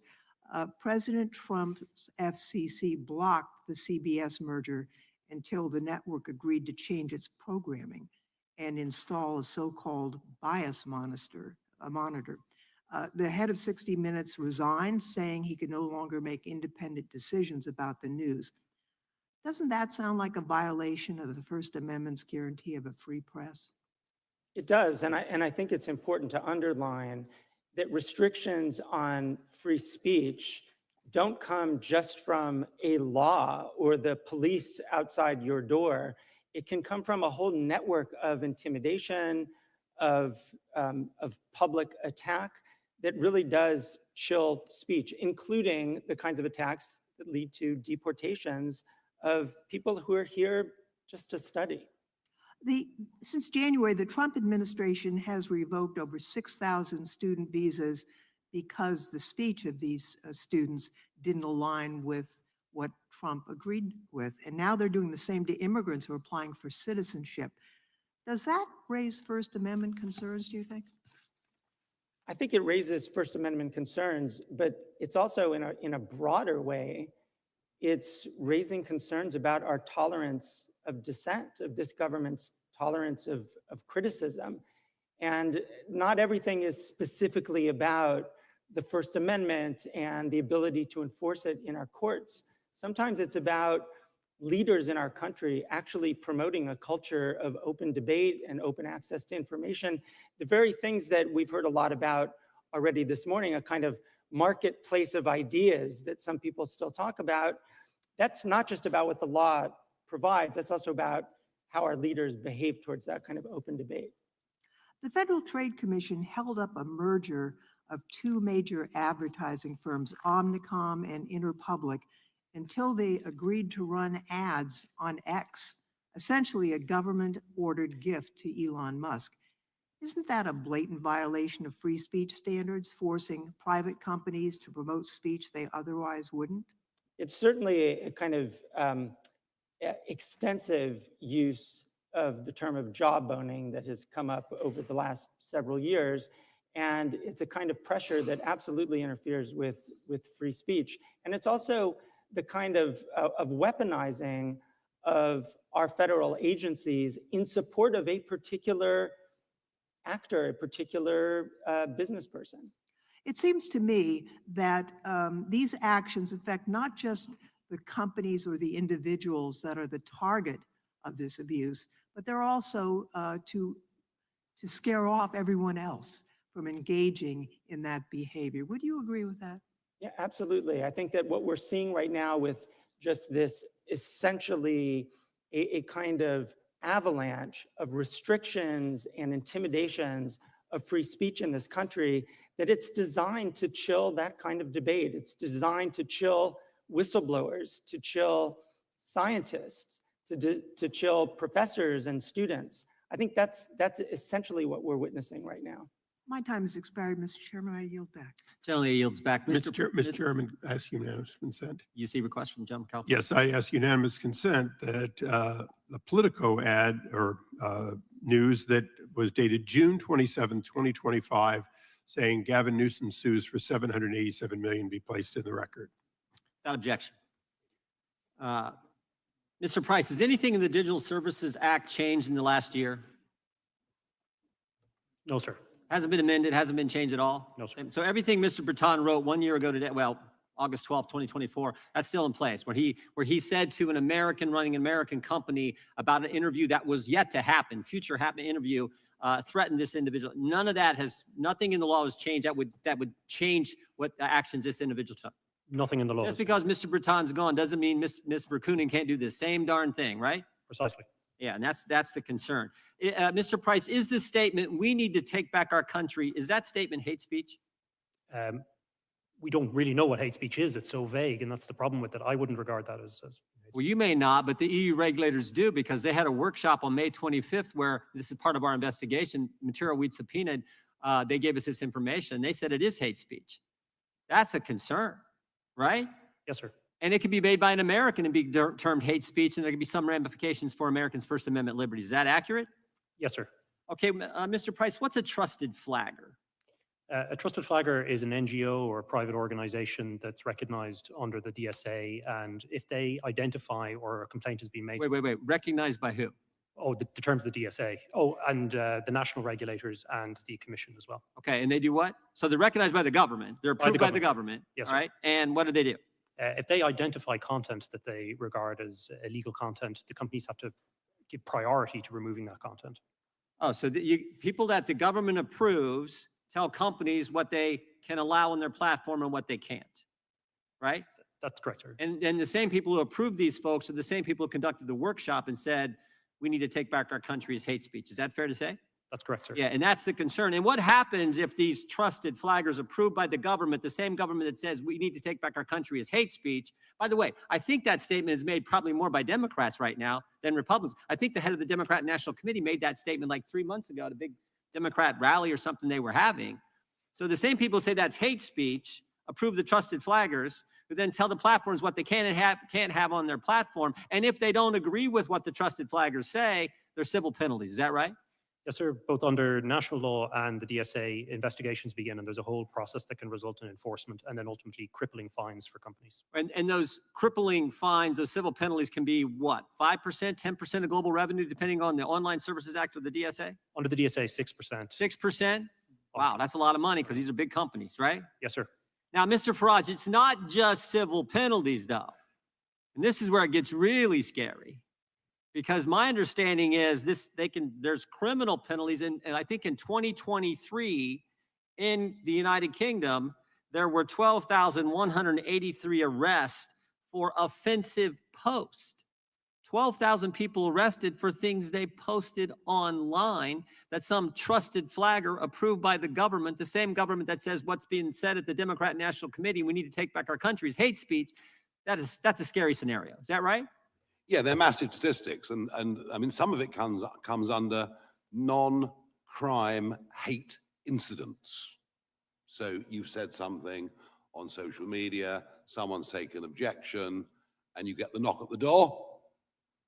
President Trump's FCC blocked the CBS merger until the network agreed to change its programming and install a so-called bias monitor. The head of 60 Minutes resigned, saying he could no longer make independent decisions about the news. Doesn't that sound like a violation of the First Amendment's guarantee of a free press? It does, and I think it's important to underline that restrictions on free speech don't come just from a law or the police outside your door. It can come from a whole network of intimidation, of public attack that really does chill speech, including the kinds of attacks that lead to deportations of people who are here just to study. Since January, the Trump administration has revoked over 6,000 student visas because the speech of these students didn't align with what Trump agreed with. And now they're doing the same to immigrants who are applying for citizenship. Does that raise First Amendment concerns, do you think? I think it raises First Amendment concerns, but it's also in a broader way, it's raising concerns about our tolerance of dissent, of this government's tolerance of criticism. And not everything is specifically about the First Amendment and the ability to enforce it in our courts. Sometimes it's about leaders in our country actually promoting a culture of open debate and open access to information. The very things that we've heard a lot about already this morning, a kind of marketplace of ideas that some people still talk about, that's not just about what the law provides, that's also about how our leaders behave towards that kind of open debate. The Federal Trade Commission held up a merger of two major advertising firms, Omnicom and Interpublic, until they agreed to run ads on X, essentially a government-ordered gift to Elon Musk. Isn't that a blatant violation of free speech standards, forcing private companies to promote speech they otherwise wouldn't? It's certainly a kind of extensive use of the term of jawboning that has come up over the last several years. And it's a kind of pressure that absolutely interferes with free speech. And it's also the kind of weaponizing of our federal agencies in support of a particular actor, a particular business person. It seems to me that these actions affect not just the companies or the individuals that are the target of this abuse, but they're also to scare off everyone else from engaging in that behavior. Would you agree with that? Yeah, absolutely. I think that what we're seeing right now with just this essentially a kind of avalanche of restrictions and intimidations of free speech in this country that it's designed to chill that kind of debate. It's designed to chill whistleblowers, to chill scientists, to chill professors and students. I think that's essentially what we're witnessing right now. My time has expired, Mr. Chairman. I yield back. Generally yields back. Mr. Chairman, I ask unanimous consent. You see request from General Counsel? Yes, I ask unanimous consent that the Politico ad or news that was dated June 27, 2025, saying Gavin Newsom sues for $787 million be placed in the record. Without objection. Mr. Price, has anything in the Digital Services Act changed in the last year? No, sir. Hasn't been amended, hasn't been changed at all? No, sir. So everything Mr. Breton wrote 1 year ago today, well, August 12th, 2024, that's still in place, where he said to an American running an American company about an interview that was yet to happen, future interview, threatened this individual. None of that nothing in the law has changed that would change what actions this individual took. Nothing in the law. Just because Mr. Breton's gone doesn't mean Ms. Verkunen can't do the same darn thing, right? Precisely. Yeah, and that's the concern. Mr. Price, is this statement, we need to take back our country, is that statement hate speech? We don't really know what hate speech is. It's so vague, and that's the problem with it. I wouldn't regard that as Well, you may not, but the EU regulators do, because they had a workshop on May 25th where this is part of our investigation, material we'd subpoenaed. They gave us this information. They said it is hate speech. That's a concern, right? Yes, sir. And it could be made by an American and be termed hate speech, and there could be some ramifications for Americans' First Amendment liberties. Is that accurate? Yes, sir. Okay, Mr. Price, what's a trusted flagger? A trusted flagger is an NGO or a private organization that's recognized under the DSA, and if they identify or a complaint has been made. Wait. Recognized by who? Oh, the terms of the DSA. Oh, and the national regulators and the commission as well. Okay, and they do what? So they're recognized by the government. They're approved by the government. Yes, all sir. right? And what do? If they identify content that they regard as illegal content, the companies have to give priority to removing that content. Oh, so people that the government approves tell companies what they can allow on their platform and what they can't, right? That's correct, sir. And the same people who approved these folks are the same people who conducted the workshop and said, we need to take back our country as hate speech. Is that fair to say? That's correct, sir. Yeah, and that's the concern. And what happens if these trusted flaggers approved by the government, the same government that says we need to take back our country as hate speech? By the way, I think that statement is made probably more by Democrats right now than Republicans. I think the head of the Democrat National Committee made that statement like 3 months ago at a big Democrat rally or something they were having. So the same people say that's hate speech, approve the trusted flaggers, who then tell the platforms what they can and can't have on their platform. And if they don't agree with what the trusted flaggers say, there's civil penalties. Is that right? Yes, sir. Both under national law and the DSA, investigations begin, and there's a whole process that can result in enforcement and then ultimately crippling fines for companies. And those crippling fines, those civil penalties can be what? 5%, 10% of global revenue, depending on the Online Services Act or the DSA? Under the DSA, 6%. 6%? Wow, that's a lot of money because these are big companies, right? Yes, sir. Now, Mr. Farage, it's not just civil penalties, though. And this is where it gets really scary. Because my understanding is there's criminal penalties, and I think in 2023 in the United Kingdom, there were 12,183 arrests for offensive posts. 12,000 people arrested for things they posted online that some trusted flagger approved by the government, the same government that says what's being said at the Democrat National Committee, we need to take back our country, is hate speech. That's a scary scenario. Is that right? Yeah, they're massive statistics. And I mean, some of it comes under non-crime hate incidents. So you've said something on social media, someone's taken objection, and you get the knock at the door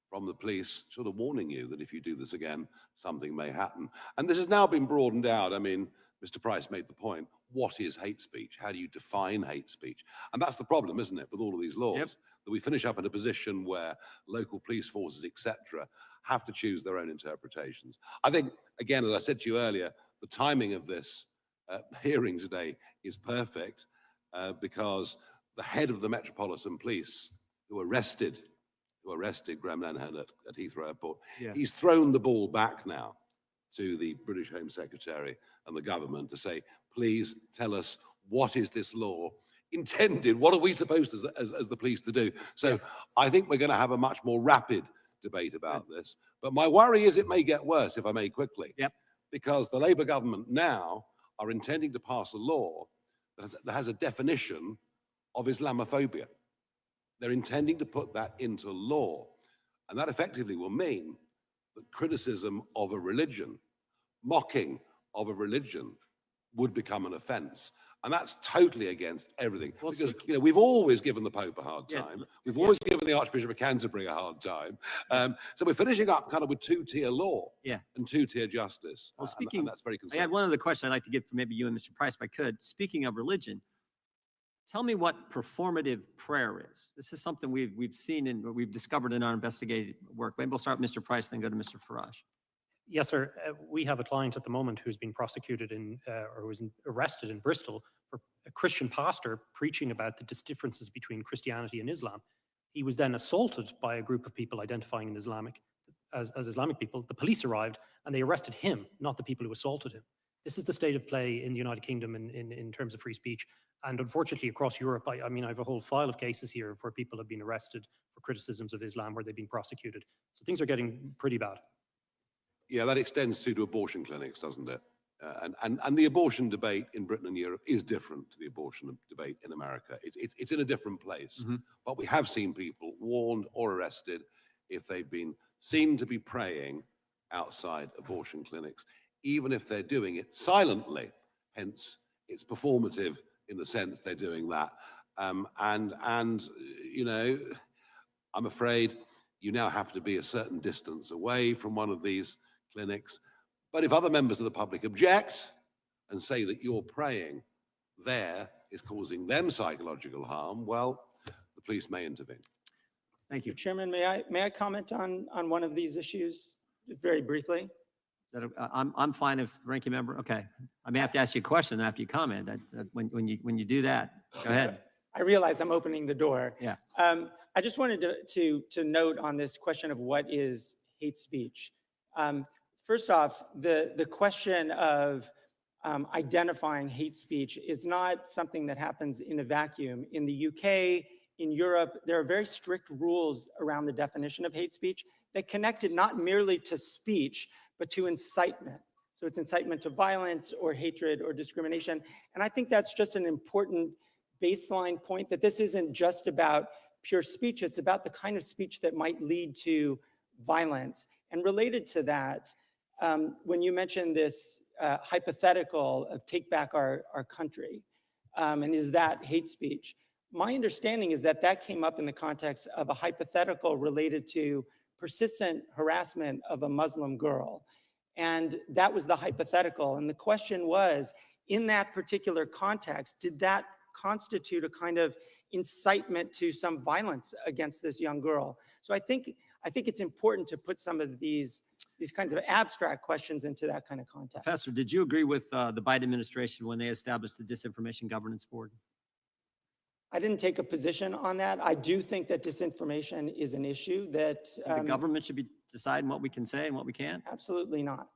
from the police sort of warning you that if you do this again, something may happen. And this has now been broadened out. I mean, Mr. Price made the point, what is hate speech? How do you define hate speech? And that's the problem, isn't it, with all of these laws, that we finish up in a position where local police forces, etc., have to choose their own interpretations. I think, again, as I said to you earlier, the timing of this hearing today is perfect because the head of the Metropolitan Police who arrested Graham Linehan at Heathrow Airport, he's thrown the ball back now to the British Home Secretary and the government to say, please tell us, what is this law intended? What are we supposed as the police to do? So I think we're going to have a much more rapid debate about this. But my worry is it may get worse, if I may quickly. Yep. Because the Labour government now are intending to pass a law that has a definition of Islamophobia. They're intending to put that into law. And that effectively will mean that criticism of a religion, mocking of a religion, would become an offense. And that's totally against everything. Well, Because, you know, we've always given the Pope a hard Yeah. time. We've always given the Archbishop of Canterbury a hard time. So we're finishing up kind of with two-tier law Yeah. and two-tier justice. Well, And speaking, that's very I concerning. had one other question I'd like to get from maybe you and Mr. Price, if I could. Speaking of religion, tell me what performative prayer is. This is something we've seen and we've discovered in our investigative work. Maybe we'll start with Mr. Price, then go to Mr. Farage. Yes, sir. We have a client at the moment who's been prosecuted or was arrested in Bristol for a Christian pastor preaching about the differences between Christianity and Islam. He was then assaulted by a group of people identifying as Islamic people. The police arrived and they arrested him, not the people who assaulted him. This is the state of play in the United Kingdom in terms of free speech. And unfortunately, across Europe, I mean, I have a whole file of cases here where people have been arrested for criticisms of Islam, where they've been prosecuted. So things are getting pretty bad. Yeah, that extends to abortion clinics, doesn't it? And the abortion debate in Britain and Europe is different to the abortion debate in America. It's in a different place. But we have seen people warned or arrested if they've been seen to be praying outside abortion clinics, even if they're doing it silently. Hence, it's performative in the sense they're doing that. And you know, I'm afraid you now have to be a certain distance away from one of these clinics. But if other members of the public object and say that your praying there is causing them psychological harm, well, the police may intervene. Thank you. Mr. Chairman, may I comment on one of these issues very briefly? I'm fine if the ranking member, okay. I may have to ask you a question after you comment. When you do that, go ahead. I realize I'm opening the door. Yeah. I just wanted to note on this question of what is hate speech. First off, the question of identifying hate speech is not something that happens in a vacuum. In the UK, in Europe, there are very strict rules around the definition of hate speech that connect it not merely to speech, but to incitement. So it's incitement to violence or hatred or discrimination. And I think that's just an important baseline point, that this isn't just about pure speech, it's about the kind of speech that might lead to violence. And related to that, when you mentioned this hypothetical of take back our country, and is that hate speech? My understanding is that that came up in the context of a hypothetical related to persistent harassment of a Muslim girl. And that was the hypothetical. And the question was, in that particular context, did that constitute a kind of incitement to some violence against this young girl? So I think it's important to put some of these kinds of abstract questions into that kind of context. Professor, did you agree with the Biden administration when they established the Disinformation Governance Board? I didn't take a position on that. I do think that disinformation is an issue that The government should be deciding what we can say and what we can't? absolutely not.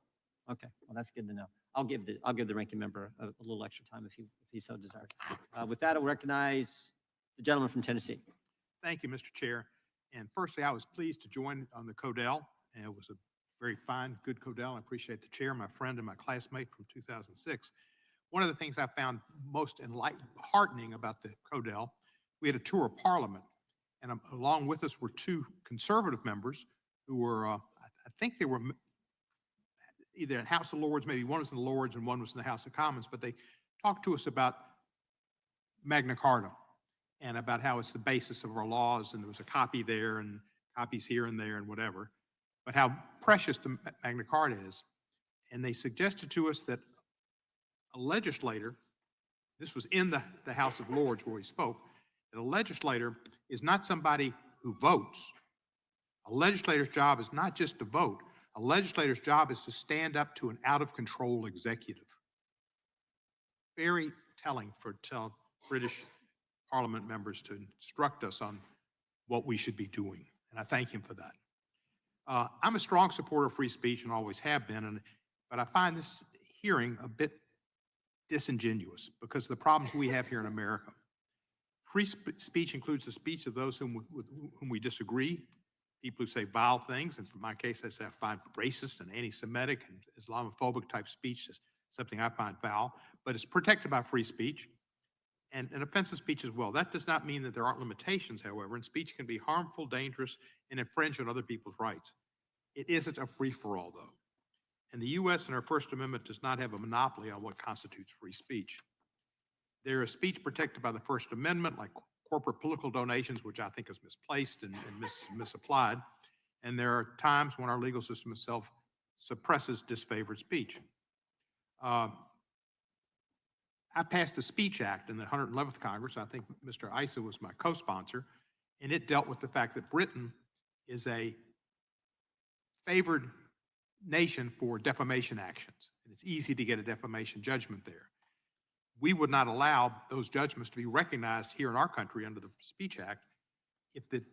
Okay, well, that's good to know. I'll give the ranking member a little extra time if he so desires. With that, I'll recognize the gentleman from Tennessee. Thank you, Mr. Chair. And firstly, I was pleased to join on the Codell, and it was a very fine, good Codell. I appreciate the chair, my friend and my classmate from 2006. One of the things I found most heartening about the Codell, we had a tour of Parliament, and along with us were two conservative members who were, I think they were either in House of Lords, maybe one was in the Lords and one was in the House of Commons, but they talked to us about Magna Carta and about how it's the basis of our laws, and there was a copy there and copies here and there and whatever, but how precious the Magna Carta is. And they suggested to us that a legislator, this was in the House of Lords where he spoke, that a legislator is not somebody who votes. A legislator's job is not just to vote. A legislator's job is to stand up to an out-of-control executive. Very telling for British Parliament members to instruct us on what we should be doing, and I thank him for that. I'm a strong supporter of free speech and always have been, but I find this hearing a bit disingenuous because of the problems we have here in America. Free speech includes the speech of those with whom we disagree, people who say vile things, and in my case, I say I find racist and anti-Semitic and Islamophobic type speech is something I find foul, but it's protected by free speech and offensive speech as well. That does not mean that there aren't limitations, however, and speech can be harmful, dangerous, and infringe on other people's rights. It isn't a free-for-all, though. And the U.S. in our First Amendment does not have a monopoly on what constitutes free speech. There is speech protected by the First Amendment, like corporate political donations, which I think is misplaced and misapplied. And there are times when our legal system itself suppresses disfavored speech. I passed the Speech Act in the 111th Congress. I think Mr. Issa was my co-sponsor, and it dealt with the fact that Britain is a favored nation for defamation actions, and it's easy to get a defamation judgment there. We would not allow those judgments to be recognized here in our country under the Speech Act if the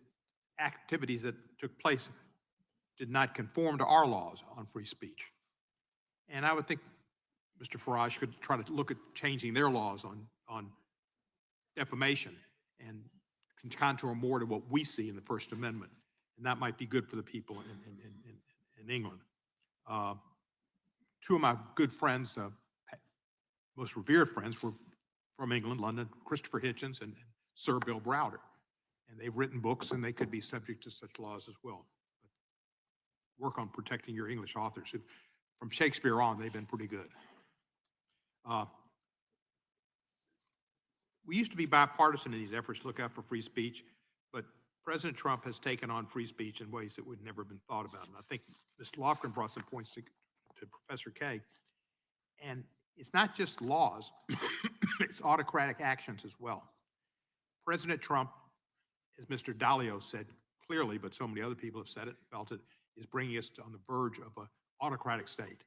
activities that took place did not conform to our laws on free speech. And I would think Mr. Farage could try to look at changing their laws on defamation and contour more to what we see in the First Amendment. And that might be good for the people in England. Two of my good friends, most revered friends, were from England, London, Christopher Hitchens and Sir Bill Browder. And they've written books, and they could be subject to such laws as well. But work on protecting your English authors. From Shakespeare on, they've been pretty good. We used to be bipartisan in these efforts to look out for free speech, but President Trump has taken on free speech in ways that would never have been thought about. And I think Mr. Lofgren brought some points to Professor Kay. And it's not just laws, it's autocratic actions as well. President Trump, as Mr. Dalio said clearly, but so many other people have said it, felt it, is bringing us on the verge of an autocratic state.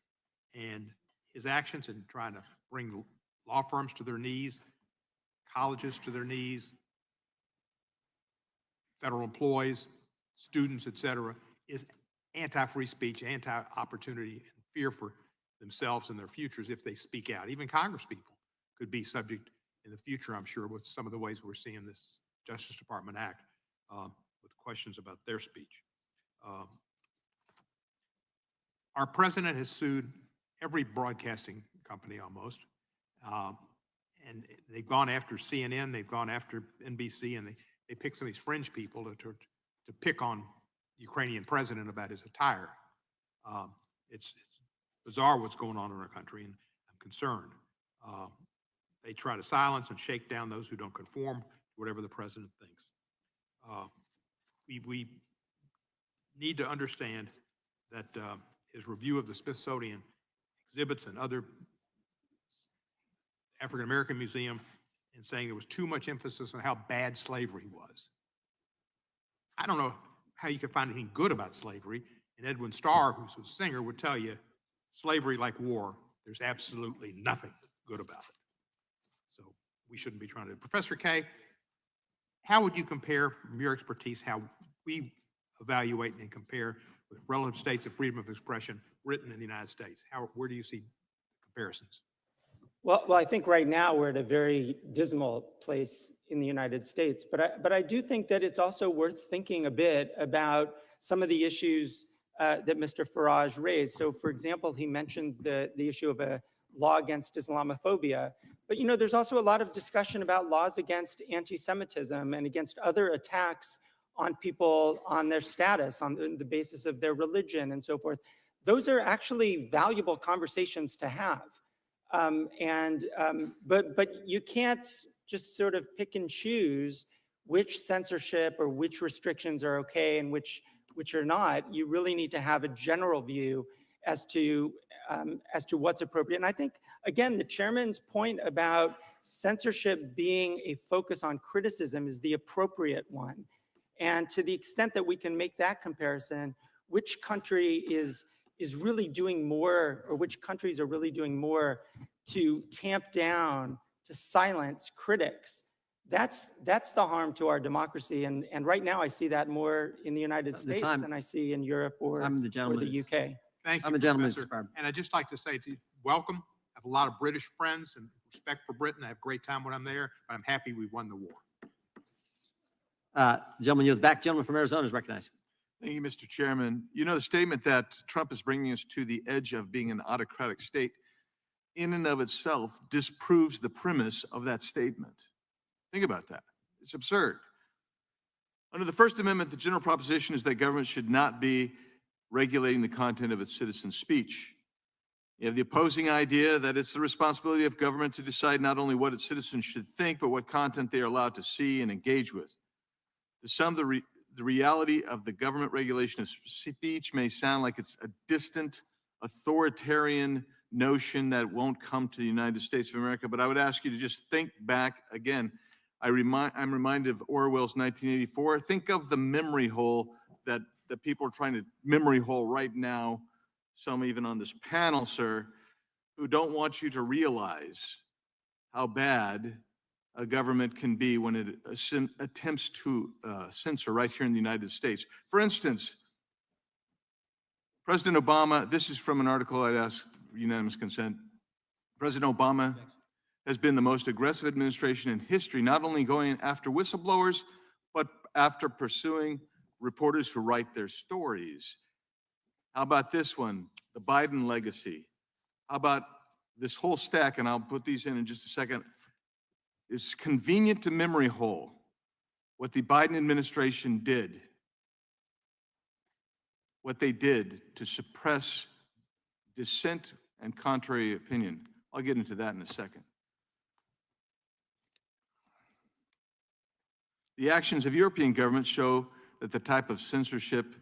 And his actions in trying to bring law firms to their knees, colleges to their knees, federal employees, students, et cetera, is anti-free speech, anti-opportunity, and fear for themselves and their futures if they speak out. Even Congress people could be subject in the future, I'm sure, with some of the ways we're seeing this Justice Department act with questions about their speech. Our president has sued every broadcasting company almost, and they've gone after CNN, they've gone after NBC, and they pick some of these fringe people to pick on the Ukrainian president about his attire. It's bizarre what's going on in our country, and I'm concerned. They try to silence and shake down those who don't conform to whatever the president thinks. We need to understand that his review of the Smithsonian exhibits and other African-American museum and saying there was too much emphasis on how bad slavery was. I don't know how you can find anything good about slavery, and Edwin Starr, who's a singer, would tell you slavery, like war, there's absolutely nothing good about it. So we shouldn't be trying to. Professor Kay, how would you compare, from your expertise, how we evaluate and compare with relative states of freedom of expression written in the United States? Where do you see comparisons? Well, I think right now we're at a very dismal place in the United States, but I do think that it's also worth thinking a bit about some of the issues that Mr. Farage raised. So, for example, he mentioned the issue of a law against Islamophobia, but there's also a lot of discussion about laws against anti-Semitism and against other attacks on people on their status, on the basis of their religion and so forth. Those are actually valuable conversations to have. But you can't just sort of pick and choose which censorship or which restrictions are okay and which are not. You really need to have a general view as to what's appropriate. And I think, again, the chairman's point about censorship being a focus on criticism is the appropriate one. And to the extent that we can make that comparison, which country is really doing more, or which countries are really doing more to tamp down, to silence critics, that's the harm to our democracy. And right now I see that more in the United States than I see in Europe or the UK. Thank you, I'm a gentleman. Professor. And I'd just like to say to you, welcome. I have a lot of British friends and respect for Britain. I have a great time when I'm there, but I'm happy we won the war. Gentleman yields back. Gentleman from Arizona is recognized. Thank you, Mr. Chairman. You know, the statement that Trump is bringing us to the edge of being an autocratic state in and of itself disproves the premise of that statement. Think about that. It's absurd. Under the First Amendment, the general proposition is that government should not be regulating the content of its citizens' speech. You have the opposing idea that it's the responsibility of government to decide not only what its citizens should think, but what content they are allowed to see and engage with. To some, the reality of the government regulation of speech may sound like it's a distant, authoritarian notion that won't come to the United States of America, but I would ask you to just think back again. I'm reminded of Orwell's 1984. Think of the memory hole that people are trying to memory hole right now, some even on this panel, sir, who don't want you to realize how bad a government can be when it attempts to censor right here in the United States. For instance, President Obama, this is from an article I'd asked unanimous consent. President Obama has been the most aggressive administration in history, not only going after whistleblowers, but after pursuing reporters who write their stories. How about this one, the Biden legacy? How about this whole stack, and I'll put these in just a second. It's convenient to memory hole what the Biden administration did, what they did to suppress dissent and contrary opinion. I'll get into that in a second. The actions of European governments show that the type of censorship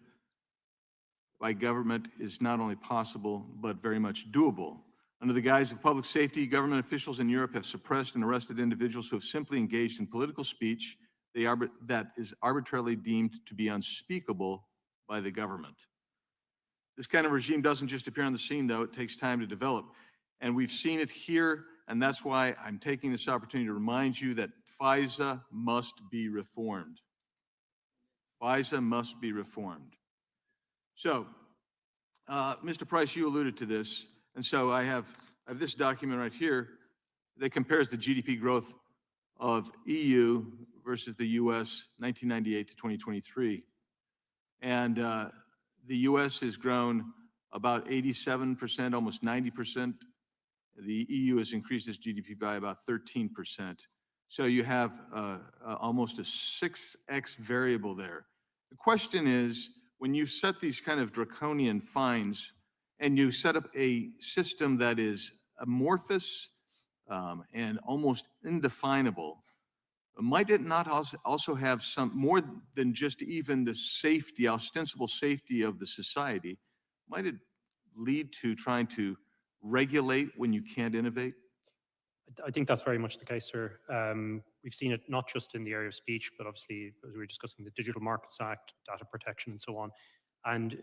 by government is not only possible, but very much doable. Under the guise of public safety, government officials in Europe have suppressed and arrested individuals who have simply engaged in political speech that is arbitrarily deemed to be unspeakable by the government. This kind of regime doesn't just appear on the scene, though. It takes time to develop. And we've seen it here, and that's why I'm taking this opportunity to remind you that FISA must be reformed. FISA must be reformed. So, Mr. Price, you alluded to this, and so I have this document right here that compares the GDP growth of EU versus the US 1998 to 2023. And the US has grown about 87%, almost 90%. The EU has increased its GDP by about 13%. So you have almost a 6x variable there. The question is, when you set these kind of draconian fines and you set up a system that is amorphous and almost indefinable, might it not also have some more than just even the safety, ostensible safety of the society? Might it lead to trying to regulate when you can't innovate? I think that's very much the case, sir. We've seen it not just in the area of speech, but obviously, as we were discussing, the Digital Markets Act, data protection, and so on. And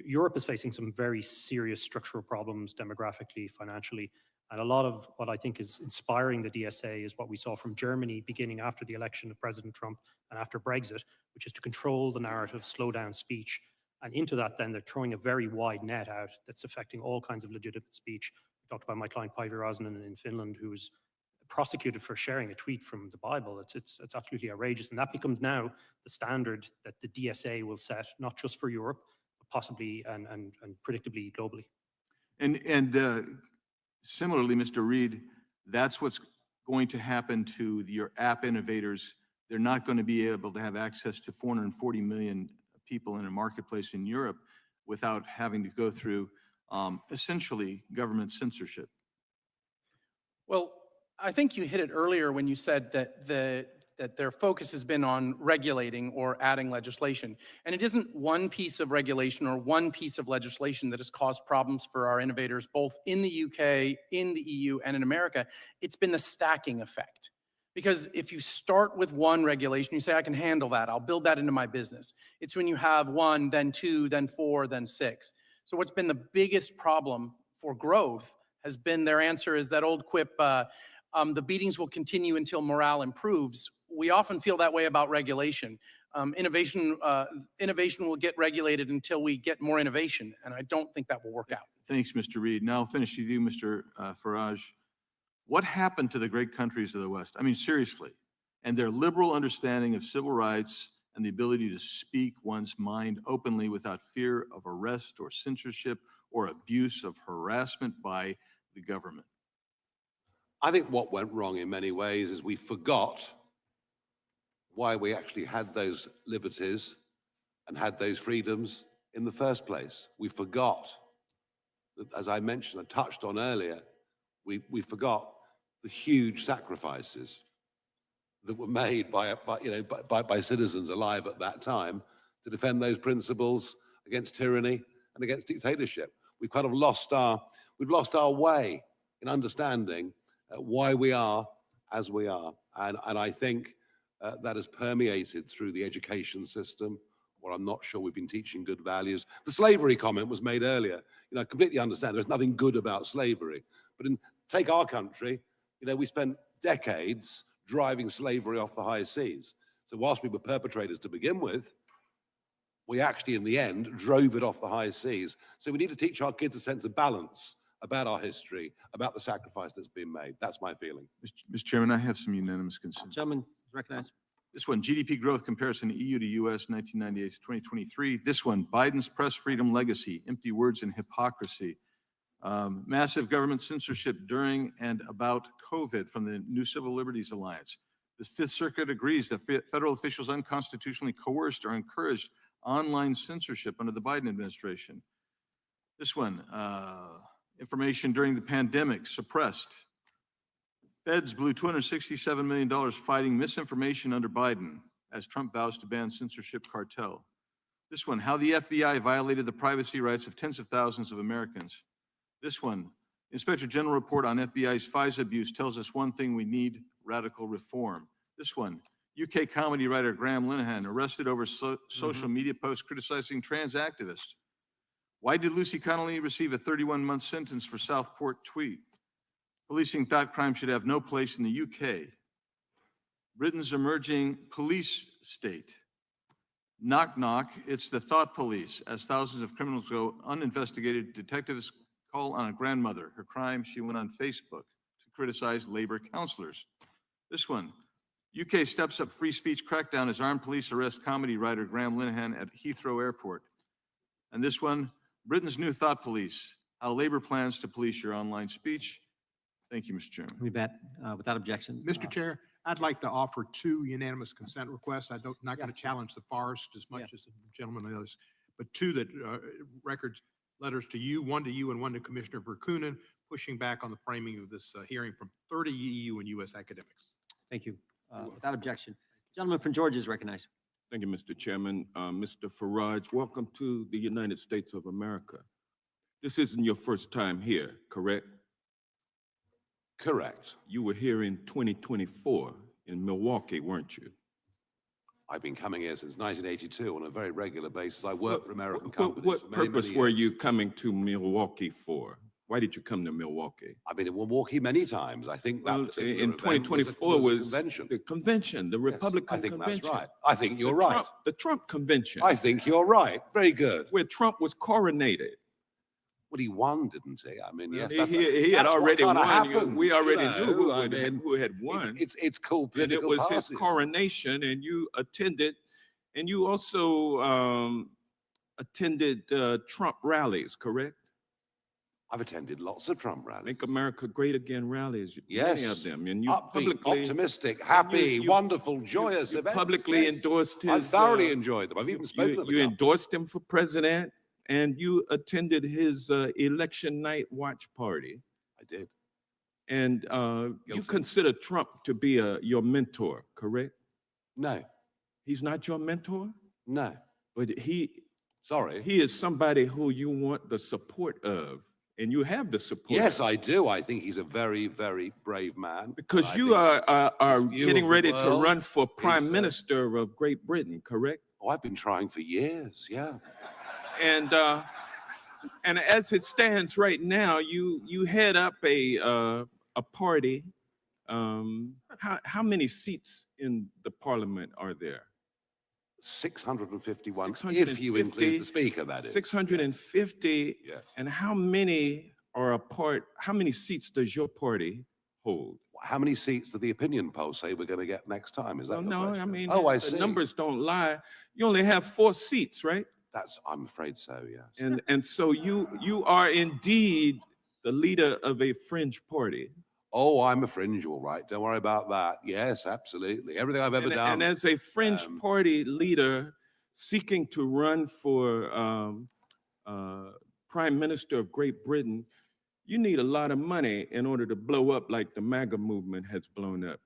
Europe is facing some very serious structural problems demographically, financially. And a lot of what I think is inspiring the DSA is what we saw from Germany beginning after the election of President Trump and after Brexit, which is to control the narrative, slow down speech. And into that, then, they're throwing a very wide net out that's affecting all kinds of legitimate speech. We talked about my client, Päivi Räsänen, in Finland, who's prosecuted for sharing a tweet from the Bible. It's absolutely outrageous. And that becomes now the standard that the DSA will set, not just for Europe, but possibly and predictably globally. And similarly, Mr. Reed, that's what's going to happen to your app innovators. They're not going to be able to have access to 440 million people in a marketplace in Europe without having to go through essentially government censorship. Well, I think you hit it earlier when you said that their focus has been on regulating or adding legislation. And it isn't one piece of regulation or one piece of legislation that has caused problems for our innovators, both in the UK, in the EU, and in America. It's been the stacking effect. Because if you start with one regulation, you say, I can handle that, I'll build that into my business. It's when you have one, then two, then four, then six. So what's been the biggest problem for growth has been their answer is that old quip, the beatings will continue until morale improves. We often feel that way about regulation. Innovation will get regulated until we get more innovation, and I don't think that will work out. Thanks, Mr. Reed. Now I'll finish with you, Mr. Farage. What happened to the great countries of the West? I mean, seriously, and their liberal understanding of civil rights and the ability to speak one's mind openly without fear of arrest or censorship or abuse of harassment by the government. I think what went wrong in many ways is we forgot why we actually had those liberties and had those freedoms in the first place. We forgot that, as I mentioned, I touched on earlier, we forgot the huge sacrifices that were made by citizens alive at that time to defend those principles against tyranny and against dictatorship. We've kind of lost our way in understanding why we are as we are. And I think that has permeated through the education system, where I'm not sure we've been teaching good values. The slavery comment was made earlier. You know, I completely understand there's nothing good about slavery. But take our country, you know, we spent decades driving slavery off the high seas. So whilst we were perpetrators to begin with, we actually, in the end, drove it off the high seas. So we need to teach our kids a sense of balance about our history, about the sacrifice that's been made. That's my feeling. Mr. Chairman, I have some unanimous consent. Gentleman, recognized. This one, GDP growth comparison, EU to US, 1998 to 2023. This one, Biden's press freedom legacy, empty words and hypocrisy. Massive government censorship during and about COVID from the New Civil Liberties Alliance. The Fifth Circuit agrees that federal officials unconstitutionally coerced or encouraged online censorship under the Biden administration. This one, information during the pandemic suppressed. Feds blew $267 million fighting misinformation under Biden as Trump vows to ban censorship cartel. This one, how the FBI violated the privacy rights of tens of thousands of Americans. This one, Inspector General report on FBI's FISA abuse tells us one thing: we need radical reform. This one, UK comedy writer Graham Linehan arrested over social media posts criticizing trans activists. Why did Lucy Connolly receive a 31-month sentence for Southport tweet? Policing thought crime should have no place in the UK. Britain's emerging police state. Knock, knock, it's the thought police. As thousands of criminals go uninvestigated, detectives call on a grandmother. Her crime, she went on Facebook to criticize labor counselors. This one, UK steps up free speech crackdown as armed police arrest comedy writer Graham Linehan at Heathrow Airport. And this one, Britain's new thought police, how labor plans to police your online speech. Thank you, Mr. Chairman. We bet, without objection. Mr. Chair, I'd like to offer two unanimous consent requests. I'm not going to challenge the farce as much as the gentleman and others, but two that record letters to you, one to you and one to Commissioner Verkunen, pushing back on the framing of this hearing from 30 EU and US academics. Thank you. Without objection. Gentleman from Georgia is recognized. Thank you, Mr. Chairman. Mr. Farage, welcome to the United States of America. This isn't your first time here, correct? Correct. You were here in 2024 in Milwaukee, weren't you? I've been coming here since 1982 on a very regular basis. I work for American companies. What for many, purpose many were years. you coming to Milwaukee for? Why did you come to Milwaukee? I've been in Milwaukee many times. I think that Well, particular in event 2024 was a was convention. the convention, the Yes, Republican I think convention. that's right. I think you're right. The Trump convention, I think you're right. Very good. where Trump was coronated. Well, he won, didn't he? I mean, yes, He that's had what already kinda won. happens, We already you knew know, who had won. It's called And it political was parties. his coronation, and you attended, and you also attended Trump rallies, correct? I've attended lots of Trump rallies. Make America Great Again rallies, many Yes. of them, and you Upbeat, publicly, optimistic, happy, you- wonderful, joyous you events. publicly yes. endorsed his. I thoroughly enjoyed them. I've even spoken at the You couple. endorsed him for president, and you attended his election night watch party. I did. And you Guilty. consider Trump to be your mentor, correct? No, He's not your mentor, no. but Sorry. he is somebody who you want the support of, and you have the support. Yes, of. I do. I think he's a very, very brave man. Because And I you think are his view getting of the ready to world run for prime is, minister of Great Britain, correct? Oh, I've been trying for years. Yeah. And as it stands right now, you head up a party. How many seats in the parliament are there? 651, if 650, you include the speaker, that is. 650. Yes. And how many are a part? How many seats does your party hold? how many seats do the opinion polls say we're going to get next time? Is that your No, I question? mean, Oh, I the see. numbers don't lie. You only have 4 seats, right? I'm afraid so, yes. And so you are indeed the leader of a fringe party. Oh, I'm a fringe, all right. Don't worry about that. Yes, absolutely. Everything I've ever done. And as a fringe party leader seeking to run for Prime Minister of Great Britain, you need a lot of money in order to blow up like the MAGA movement has blown up.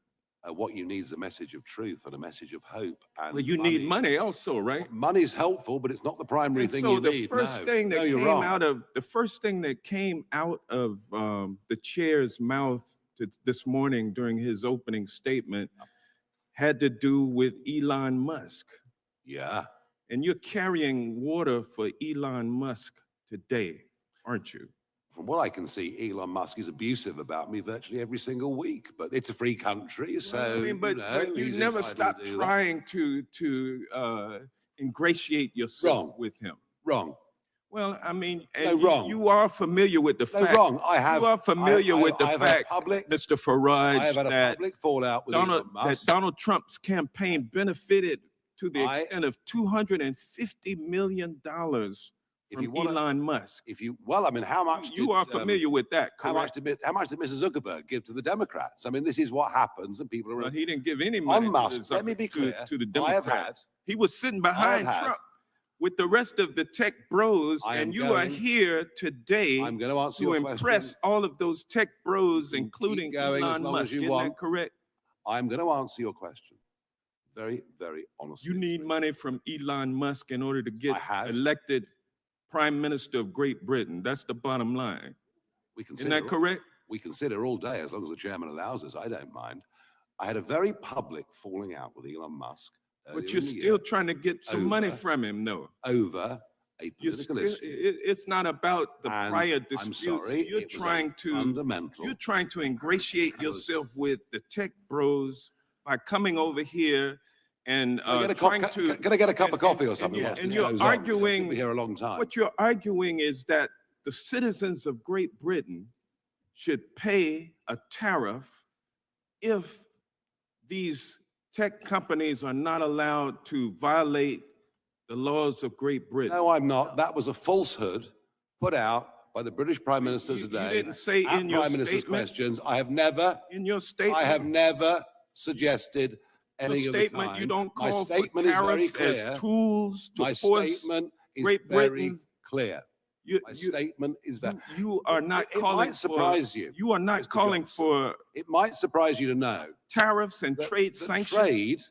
What you need is a message of truth and a message of hope. And Well, you need money also, right? Money's helpful, but it's not the primary And thing so you the need. first No. thing that No, you're came wrong. out of the first thing that came out of the chair's mouth this morning during his opening statement had to do with Elon Musk. Yeah. And you're carrying water for Elon Musk today, aren't you? From what I can see, Elon Musk is abusive about me virtually every single week, but it's a free country, so I mean, but you he's never entitled to stop do that. trying to ingratiate yourself with him. Wrong. Well, I mean, No, and wrong. you are familiar with the No, fact. wrong. I have. You are familiar with the I've had fact, public. Mr. Farage, I have had a that public fallout with Donald, Elon that Musk. Donald Trump's campaign benefited to the I- extent of $250 million If you from wanna- Elon Musk. Well, I mean, how much? You are familiar with that, How much correct? how much did Mrs. Zuckerberg give to the Democrats? I mean, this is what happens, and people are Well, he didn't give any money on Musk. to, Let me be clear. to the I have had. Democrats. He was sitting behind had- Trump with the rest of the tech bros, I am and you are going- here today I'm going to answer to your impress question. all of those tech bros, can keep including going as Elon long as Musk. you Isn't want. that correct? I'm going to answer your question very, very honestly. You need money from Elon Musk in order to get I have. elected Prime Minister of Great Britain. That's the bottom line. We Isn't consider that correct? We consider all day, as long as the chairman allows us. I don't mind. I had a very public falling out with Elon Musk. But earlier you're in the still year trying to get some money over- from him, though. over a You're political still, issue. it's not about the And prior I'm disputes. sorry, You're it was a trying to fundamental. You're trying to ingratiate yourself with the tech bros by coming over here and Can I get a trying cup- to. can I get a cup of coffee or and something? you're- whilst And this you're goes on? Because I've arguing. been here a long time. What you're arguing is that the citizens of Great Britain should pay a tariff if these tech companies are not allowed to violate the laws of Great Britain. No, I'm not. That was a falsehood put out by the British Prime Minister You today. didn't say at in your Prime Minister's statement. questions. I have never In your statement. I have never suggested Your any of the statement, kind. you don't My call for statement is very tariffs clear. as tools to My force statement is Great very Britain's. clear. You, My you, statement is very. you are not It calling might surprise for. you, You are not Mr. calling Johnson. for It might surprise you to know tariffs and that, trade that sanctions. trade,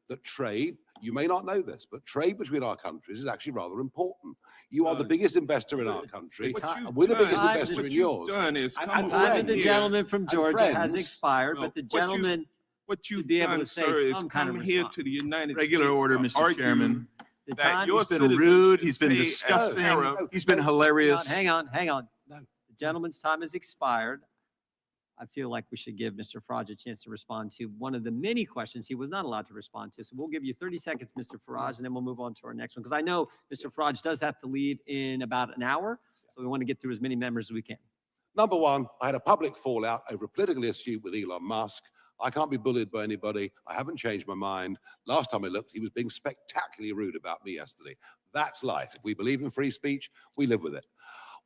that trade, you may not know this, but trade between our countries is actually rather important. You are the biggest investor in our country, What you've and we're the done- biggest Time- investor what in you've yours. done is And- come and over Time of friends. the here. gentleman from And Georgia has friends. expired, No, but the what you- gentleman, What you've be able done, to say sir, is some kind come of here response. to the United Regular States order, to Mr. argue Chairman. the that time. your He's been citizens rude, should he's been pay a disgusting, tariff. he's been hilarious. Hang on. No. The gentleman's time has expired. I feel like we should give Mr. Farage a chance to respond to one of the many questions he was not allowed to respond to. So we'll give you 30 seconds, Mr. Farage, and then we'll move on to our next one. Because I know Mr. Farage does have to leave in about an hour. So we want to get through as many members as we can. Number one, I had a public fallout over a political issue with Elon Musk. I can't be bullied by anybody. I haven't changed my mind. Last time I looked, he was being spectacularly rude about me yesterday. That's life. If we believe in free speech, we live with it.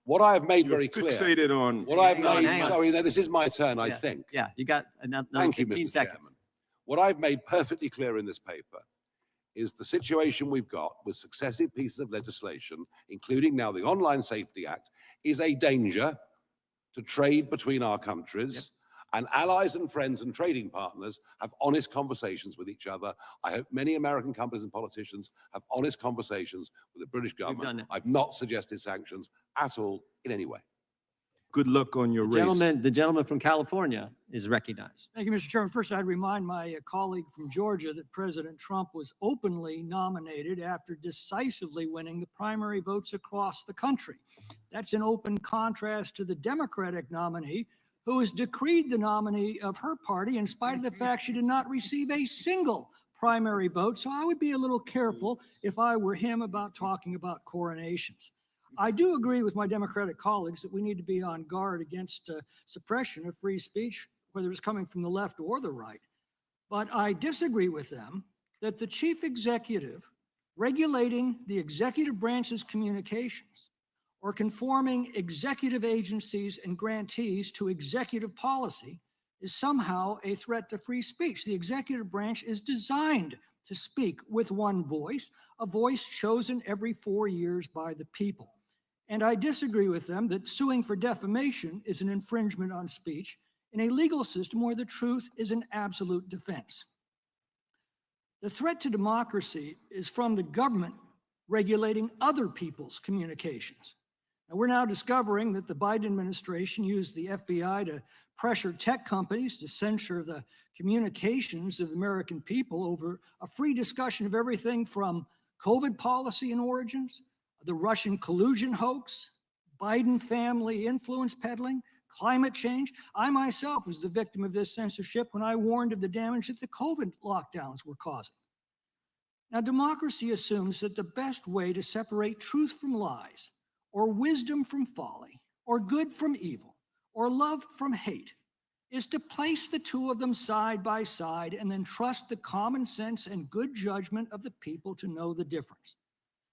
What I have made You're very clear. fixated on. What I've Hang on, made, hang on. sorry, no, this is my turn, I Yeah, think. Yeah, you got another Thank you, 15 Mr. seconds. Chairman. What I've made perfectly clear in this paper is the situation we've got with successive pieces of legislation, including now the Online Safety Act, is a danger to trade between our countries. And allies and friends and trading partners have honest conversations with each other. I hope many American companies and politicians have honest conversations with the British done government. it. I've not suggested sanctions at all in any way. Good luck on your race. The gentleman from California is recognized. Thank you, Mr. Chairman. First, I'd remind my colleague from Georgia that President Trump was openly nominated after decisively winning the primary votes across the country. That's in open contrast to the Democratic nominee, who has decreed the nominee of her party in spite of the fact she did not receive a single primary vote. So I would be a little careful if I were him about talking about coronations. I do agree with my Democratic colleagues that we need to be on guard against suppression of free speech whether it's coming from the left or the right. But I disagree with them that the chief executive regulating the executive branch's communications or conforming executive agencies and grantees to executive policy is somehow a threat to free speech. The executive branch is designed to speak with one voice, a voice chosen every 4 years by the people. And I disagree with them that suing for defamation is an infringement on speech in a legal system where the truth is an absolute defense. The threat to democracy is from the government regulating other people's communications. And we're now discovering that the Biden administration used the FBI to pressure tech companies to censor the communications of the American people over a free discussion of everything from COVID policy and origins, the Russian collusion hoax, Biden family influence peddling, climate change. I myself was the victim of this censorship when I warned of the damage that the COVID lockdowns were causing. Now, democracy assumes that the best way to separate truth from lies, or wisdom from folly, or good from evil, or love from hate, is to place the two of them side by side and then trust the common sense and good judgment of the people to know the difference.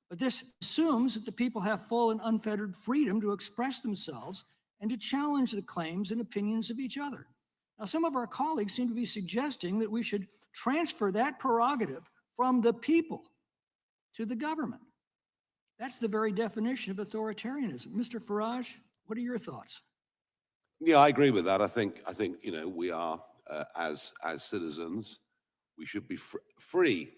But this assumes that the people have full and unfettered freedom to express themselves and to challenge the claims and opinions of each other. Now, some of our colleagues seem to be suggesting that we should transfer that prerogative from the people to the government. That's the very definition of authoritarianism. Mr. Farage, what are your thoughts? Yeah, I agree with that. I think you know, we are as citizens, we should be free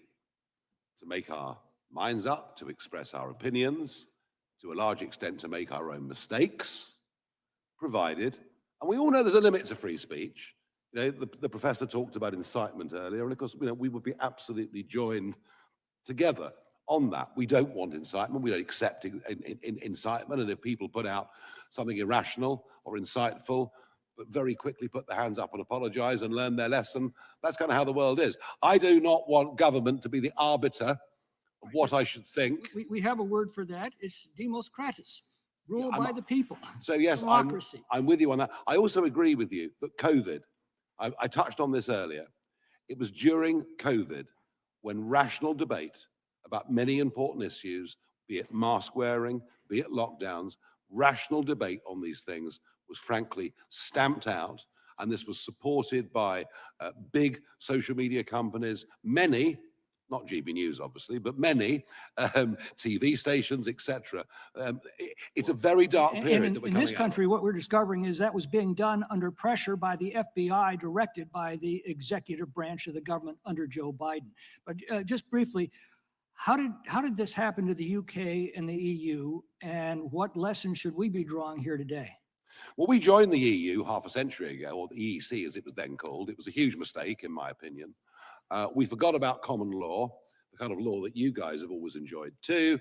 to make our minds up, to express our opinions, to a large extent to make our own mistakes, provided, and we all know there's a limit to free speech. You know, the professor talked about incitement earlier, and of course, you know, we would be absolutely joined together on that. We don't want incitement. We don't accept incitement. And if people put out something irrational or insightful, but very quickly put their hands up and apologize and learn their lesson, that's kind of how the world is. I do not want government to be the arbiter of what I should think. We have a word for that. It's democratis, rule by the people. So yes, democracy. I'm with you on that. I also agree with you that COVID, I touched on this earlier. It was during COVID when rational debate about many important issues, be it mask wearing, be it lockdowns, rational debate on these things was frankly stamped out. And this was supported by big social media companies, many, not GB News obviously, but many TV stations, etc. It's a very dark period that we're in coming this country, what we're discovering is that was being done under pressure by the FBI, directed by the executive branch of the government under Joe Biden. But just briefly, how did this happen to the UK and the EU, and what lessons should we be drawing here today? Well, we joined the EU half a century ago, or the EEC as it was then called. It was a huge mistake, in my opinion. We forgot about common law, the kind of law that you guys have always enjoyed too.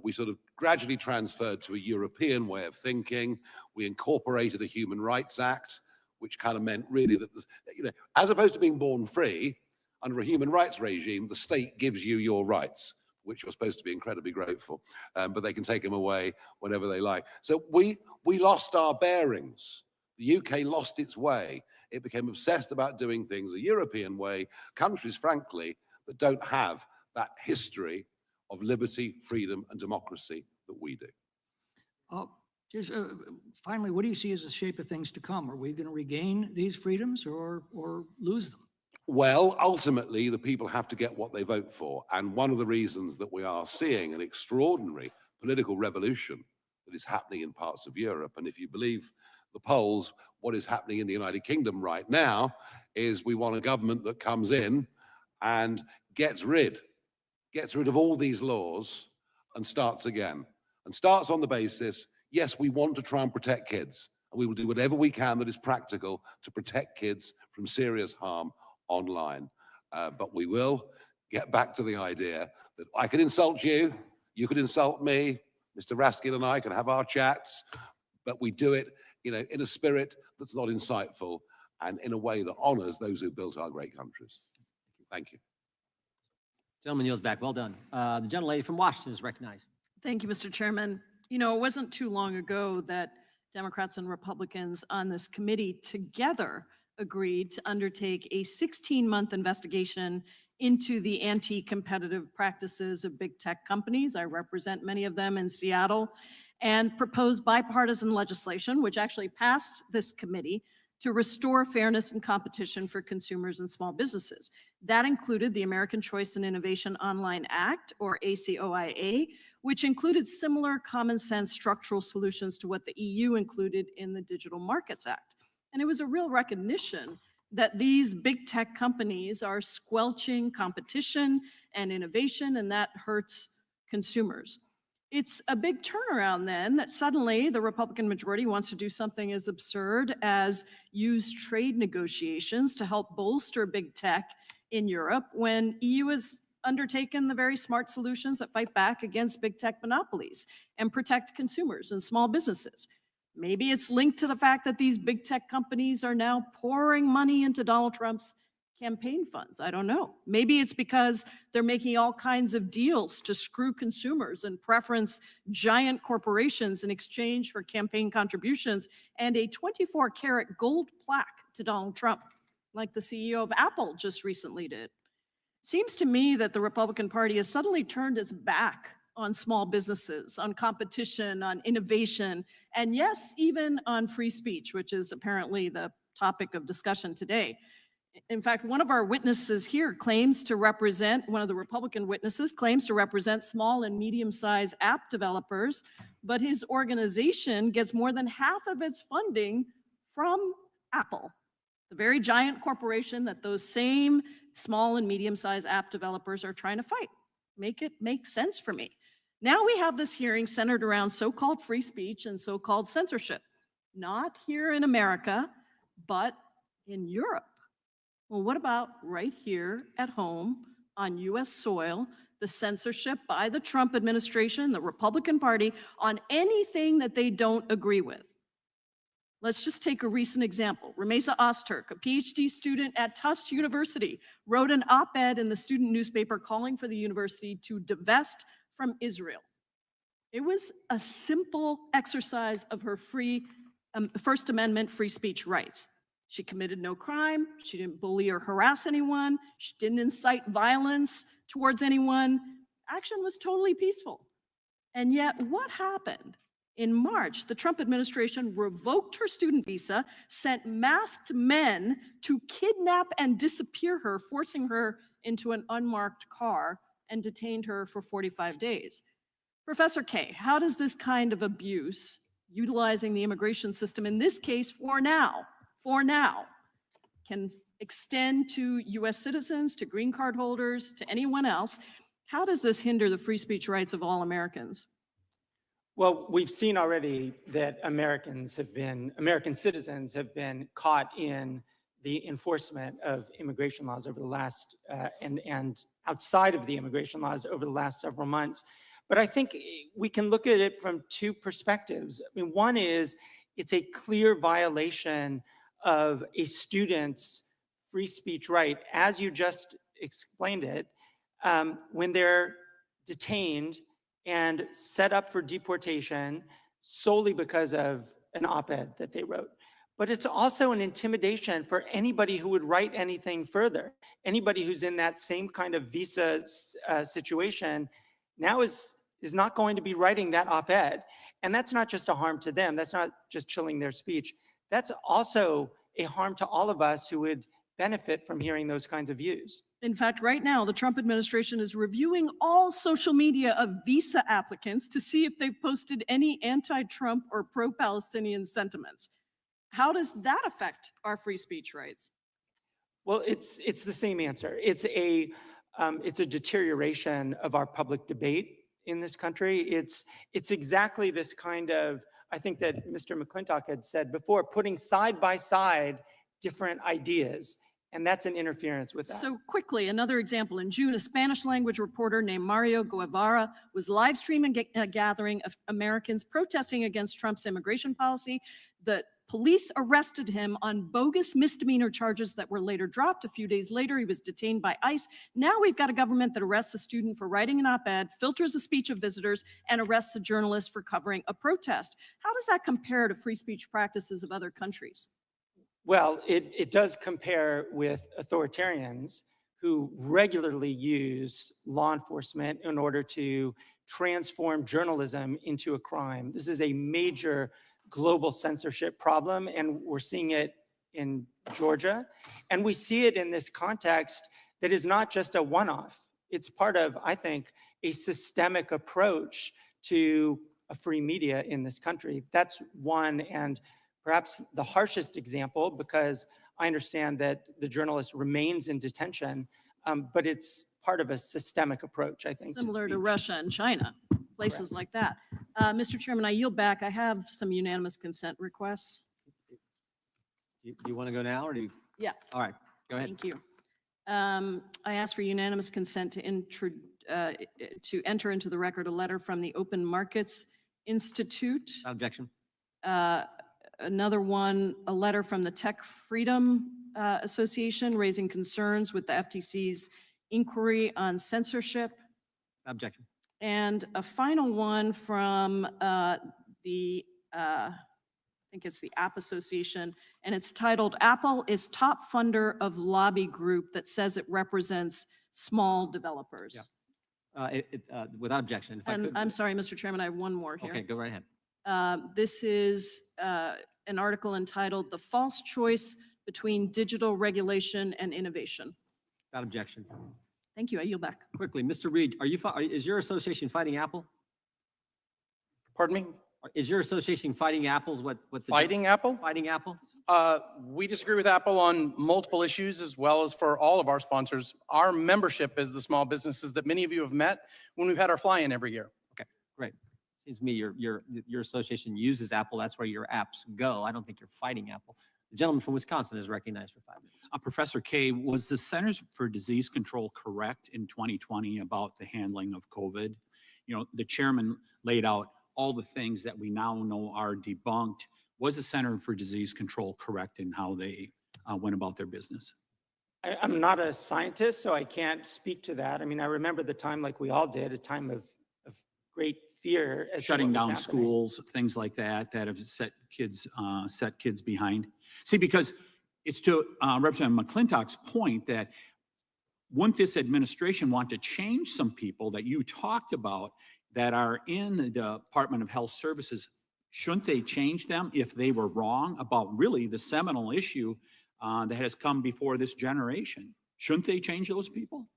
We sort of gradually transferred to a European way of thinking. We incorporated a Human Rights Act, which kind of meant really that, you know, as opposed to being born free, under a human rights regime, the state gives you your rights, which you're supposed to be incredibly grateful, but they can take them away whenever they like. So we lost our bearings. The UK lost its way. It became obsessed about doing things a European way, countries, frankly, that don't have that history of liberty, freedom, and democracy that we do. Just finally, what do you see as the shape of things to come? Are we going to regain these freedoms or lose them? Well, ultimately, the people have to get what they vote for. And one of the reasons that we are seeing an extraordinary political revolution that is happening in parts of Europe, and if you believe the polls, what is happening in the United Kingdom right now is we want a government that comes in and gets rid of all these laws and starts again. And starts on the basis, yes, we want to try and protect kids, and we will do whatever we can that is practical to protect kids from serious harm online. But we will get back to the idea that I could insult you, you could insult me, Mr. Raskin and I can have our chats, but we do it, you know, in a spirit that's not insightful and in a way that honors those who built our great countries. Thank you. Gentleman yields back. Well done. The gentlelady from Washington is recognized. Thank you, Mr. Chairman. You know, it wasn't too long ago that Democrats and Republicans on this committee together agreed to undertake a 16-month investigation into the anti-competitive practices of big tech companies. I represent many of them in Seattle, and proposed bipartisan legislation, which actually passed this committee, to restore fairness and competition for consumers and small businesses. That included the American Choice and Innovation Online Act, or ACOIA, which included similar common sense structural solutions to what the EU included in the Digital Markets Act. And it was a real recognition that these big tech companies are squelching competition and innovation, and that hurts consumers. It's a big turnaround then that suddenly the Republican majority wants to do something as absurd as use trade negotiations to help bolster big tech in Europe, when EU has undertaken the very smart solutions that fight back against big tech monopolies and protect consumers and small businesses. Maybe it's linked to the fact that these big tech companies are now pouring money into Donald Trump's campaign funds. I don't know. Maybe it's because they're making all kinds of deals to screw consumers and preference giant corporations in exchange for campaign contributions and a 24-karat gold plaque to Donald Trump, like the CEO of Apple just recently did. Seems to me that the Republican Party has suddenly turned its back on small businesses, on competition, on innovation, and yes, even on free speech, which is apparently the topic of discussion today. In fact, one of our witnesses here claims to represent, one of the Republican witnesses claims to represent small and medium-sized app developers, but his organization gets more than half of its funding from Apple, the very giant corporation that those same small and medium-sized app developers are trying to fight. Make it make sense for me. Now we have this hearing centered around so-called free speech and so-called censorship, not here in America, but in Europe. Well, what about right here at home on US soil, the censorship by the Trump administration, the Republican Party, on anything that they don't agree with? Let's just take a recent example. Ramesa Ozturk, a PhD student at Tufts University, wrote an op-ed in the student newspaper calling for the university to divest from Israel. It was a simple exercise of her First Amendment free speech rights. She committed no crime. She didn't bully or harass anyone. She didn't incite violence towards anyone. Action was totally peaceful. And yet, what happened? In March, the Trump administration revoked her student visa, sent masked men to kidnap and disappear her, forcing her into an unmarked car, and detained her for 45 days. Professor Kaye, how does this kind of abuse, utilizing the immigration system in this case for now, can extend to US citizens, to green card holders, to anyone else? How does this hinder the free speech rights of all Americans? Well, we've seen already that American citizens have been caught in the enforcement of immigration laws over the last, and outside of the immigration laws over the last several months. But I think we can look at it from two perspectives. I mean, one is it's a clear violation of a student's free speech right, as you just explained it, when they're detained and set up for deportation solely because of an op-ed that they wrote. But it's also an intimidation for anybody who would write anything further. Anybody who's in that same kind of visa situation now is not going to be writing that op-ed. And that's not just a harm to them. That's not just chilling their speech. That's also a harm to all of us who would benefit from hearing those kinds of views. In fact, right now, the Trump administration is reviewing all social media of visa applicants to see if they've posted any anti-Trump or pro-Palestinian sentiments. How does that affect our free speech rights? Well, it's the same answer. It's a deterioration of our public debate in this country. It's exactly this kind of, I think that Mr. McClintock had said before, putting side by side different ideas. And that's an interference with that. So quickly, another example. In June, a Spanish language reporter named Mario Guevara was live streaming a gathering of Americans protesting against Trump's immigration policy. The police arrested him on bogus misdemeanor charges that were later dropped. A few days later, he was detained by ICE. Now we've got a government that arrests a student for writing an op-ed, filters the speech of visitors, and arrests a journalist for covering a protest. How does that compare to free speech practices of other countries? Well, it does compare with authoritarians who regularly use law enforcement in order to transform journalism into a crime. This is a major global censorship problem, and we're seeing it in Georgia. And we see it in this context that is not just a one-off. It's part of, I think, a systemic approach to a free media in this country. That's one, and perhaps the harshest example, because I understand that the journalist remains in detention, but it's part of a systemic approach, I think. Similar to speech. Russia and China, places like that. Mr. Chairman, I yield back. I have some unanimous consent requests. Do you want to go now or do you? Yeah. All right, go ahead. Thank you. I ask for unanimous consent to enter into the record a letter from the Open Markets Institute. Without objection. Another one, a letter from the Tech Freedom Association raising concerns with the FTC's inquiry on censorship. Without objection. And a final one from I think it's the App Association, and it's titled, "Apple is top funder of lobby group that says it represents small developers." Yeah. Without objection. If I And could- I'm sorry, Mr. Chairman, I have one more here. Okay, go right ahead. This is an article entitled, "The False Choice Between Digital Regulation and Innovation." Without objection. Thank you. I yield back. Quickly, Mr. Reed, is your association fighting Apple? Pardon me? Is your association fighting Apple's Fighting Apple? Fighting Apple? We disagree with Apple on multiple issues, as well as for all of our sponsors. Our membership is the small businesses that many of you have met when we've had our fly-in every year. Okay, great. Seems to me your association uses Apple. That's where your apps go. I don't think you're fighting Apple. The gentleman from Wisconsin is recognized for 5 minutes. Professor Kay, was the Centers for Disease Control correct in 2020 about the handling of COVID? You know, the chairman laid out all the things that we now know are debunked. Was the Center for Disease Control correct in how they went about their business? I'm not a scientist, so I can't speak to that. I mean, I remember the time, like we all did, a time of great fear. As to Shutting what was down happening. schools, things like that, that have set kids behind. See, because it's to Representative McClintock's point that wouldn't this administration want to change some people that you talked about that are in the Department of Health Services? Shouldn't they change them if they were wrong about really the seminal issue that has come before this generation? Shouldn't they change those people?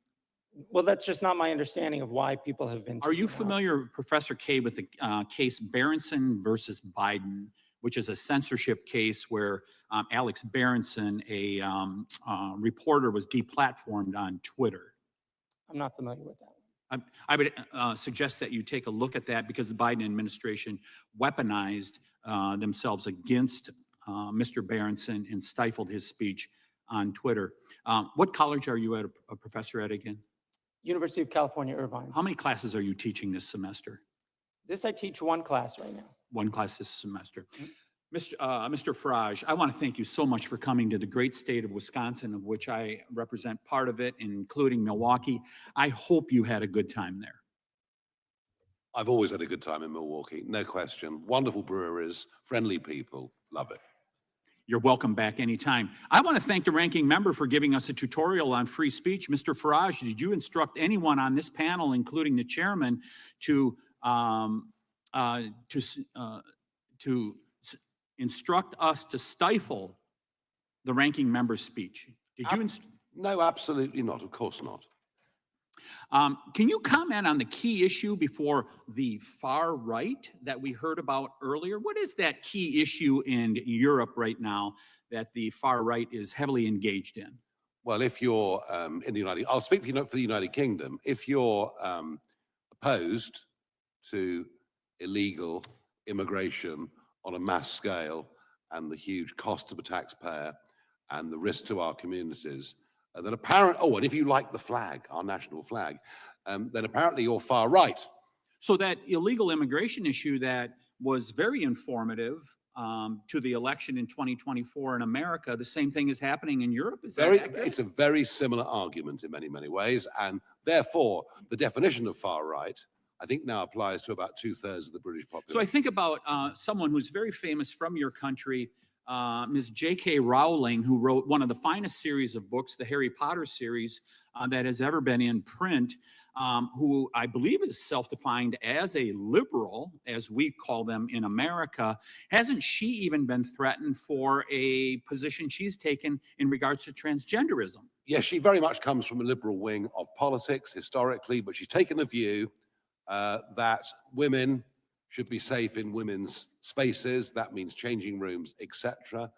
Well, that's just not my understanding of why people have been. Are you taken out. familiar, Professor Kay, with the case Berenson versus Biden, which is a censorship case where Alex Berenson, a reporter, was deplatformed on Twitter? I'm not familiar with that. I would suggest that you take a look at that because the Biden administration weaponized themselves against Mr. Berenson and stifled his speech on Twitter. What college are you a professor at again? University of California, Irvine. How many classes are you teaching this semester? This I teach one class right now. One class this semester. Mr. Farage, I want to thank you so much for coming to the great state of Wisconsin, of which I represent part of it, including Milwaukee. I hope you had a good time there. I've always had a good time in Milwaukee, no question. Wonderful breweries, friendly people, love it. You're welcome back anytime. I want to thank the ranking member for giving us a tutorial on free speech. Mr. Farage, did you instruct anyone on this panel, including the chairman, to instruct us to stifle the ranking member's speech? Did you? No, absolutely not. Of course not. Can you comment on the key issue before the far right that we heard about earlier? What is that key issue in Europe right now that the far right is heavily engaged in? Well, if you're in the I'll speak for the United Kingdom. If you're opposed to illegal immigration on a mass scale and the huge cost to the taxpayer and the risk to our communities, then and if you like the flag, our national flag, then apparently you're far right. So that illegal immigration issue that was very informative to the election in 2024 in America, the same thing is happening in Europe? Is that accurate? It's a very similar argument in many, many ways, and therefore the definition of far right, I think, now applies to about 2/3 of the British population. So I think about someone who's very famous from your country, Ms. J.K. Rowling, who wrote one of the finest series of books, the Harry Potter series, that has ever been in print, who I believe is self-defined as a liberal, as we call them in America. Hasn't she even been threatened for a position she's taken in regards to transgenderism? Yes, she very much comes from a liberal wing of politics historically, but she's taken a view that women should be safe in women's spaces. That means changing rooms, etc.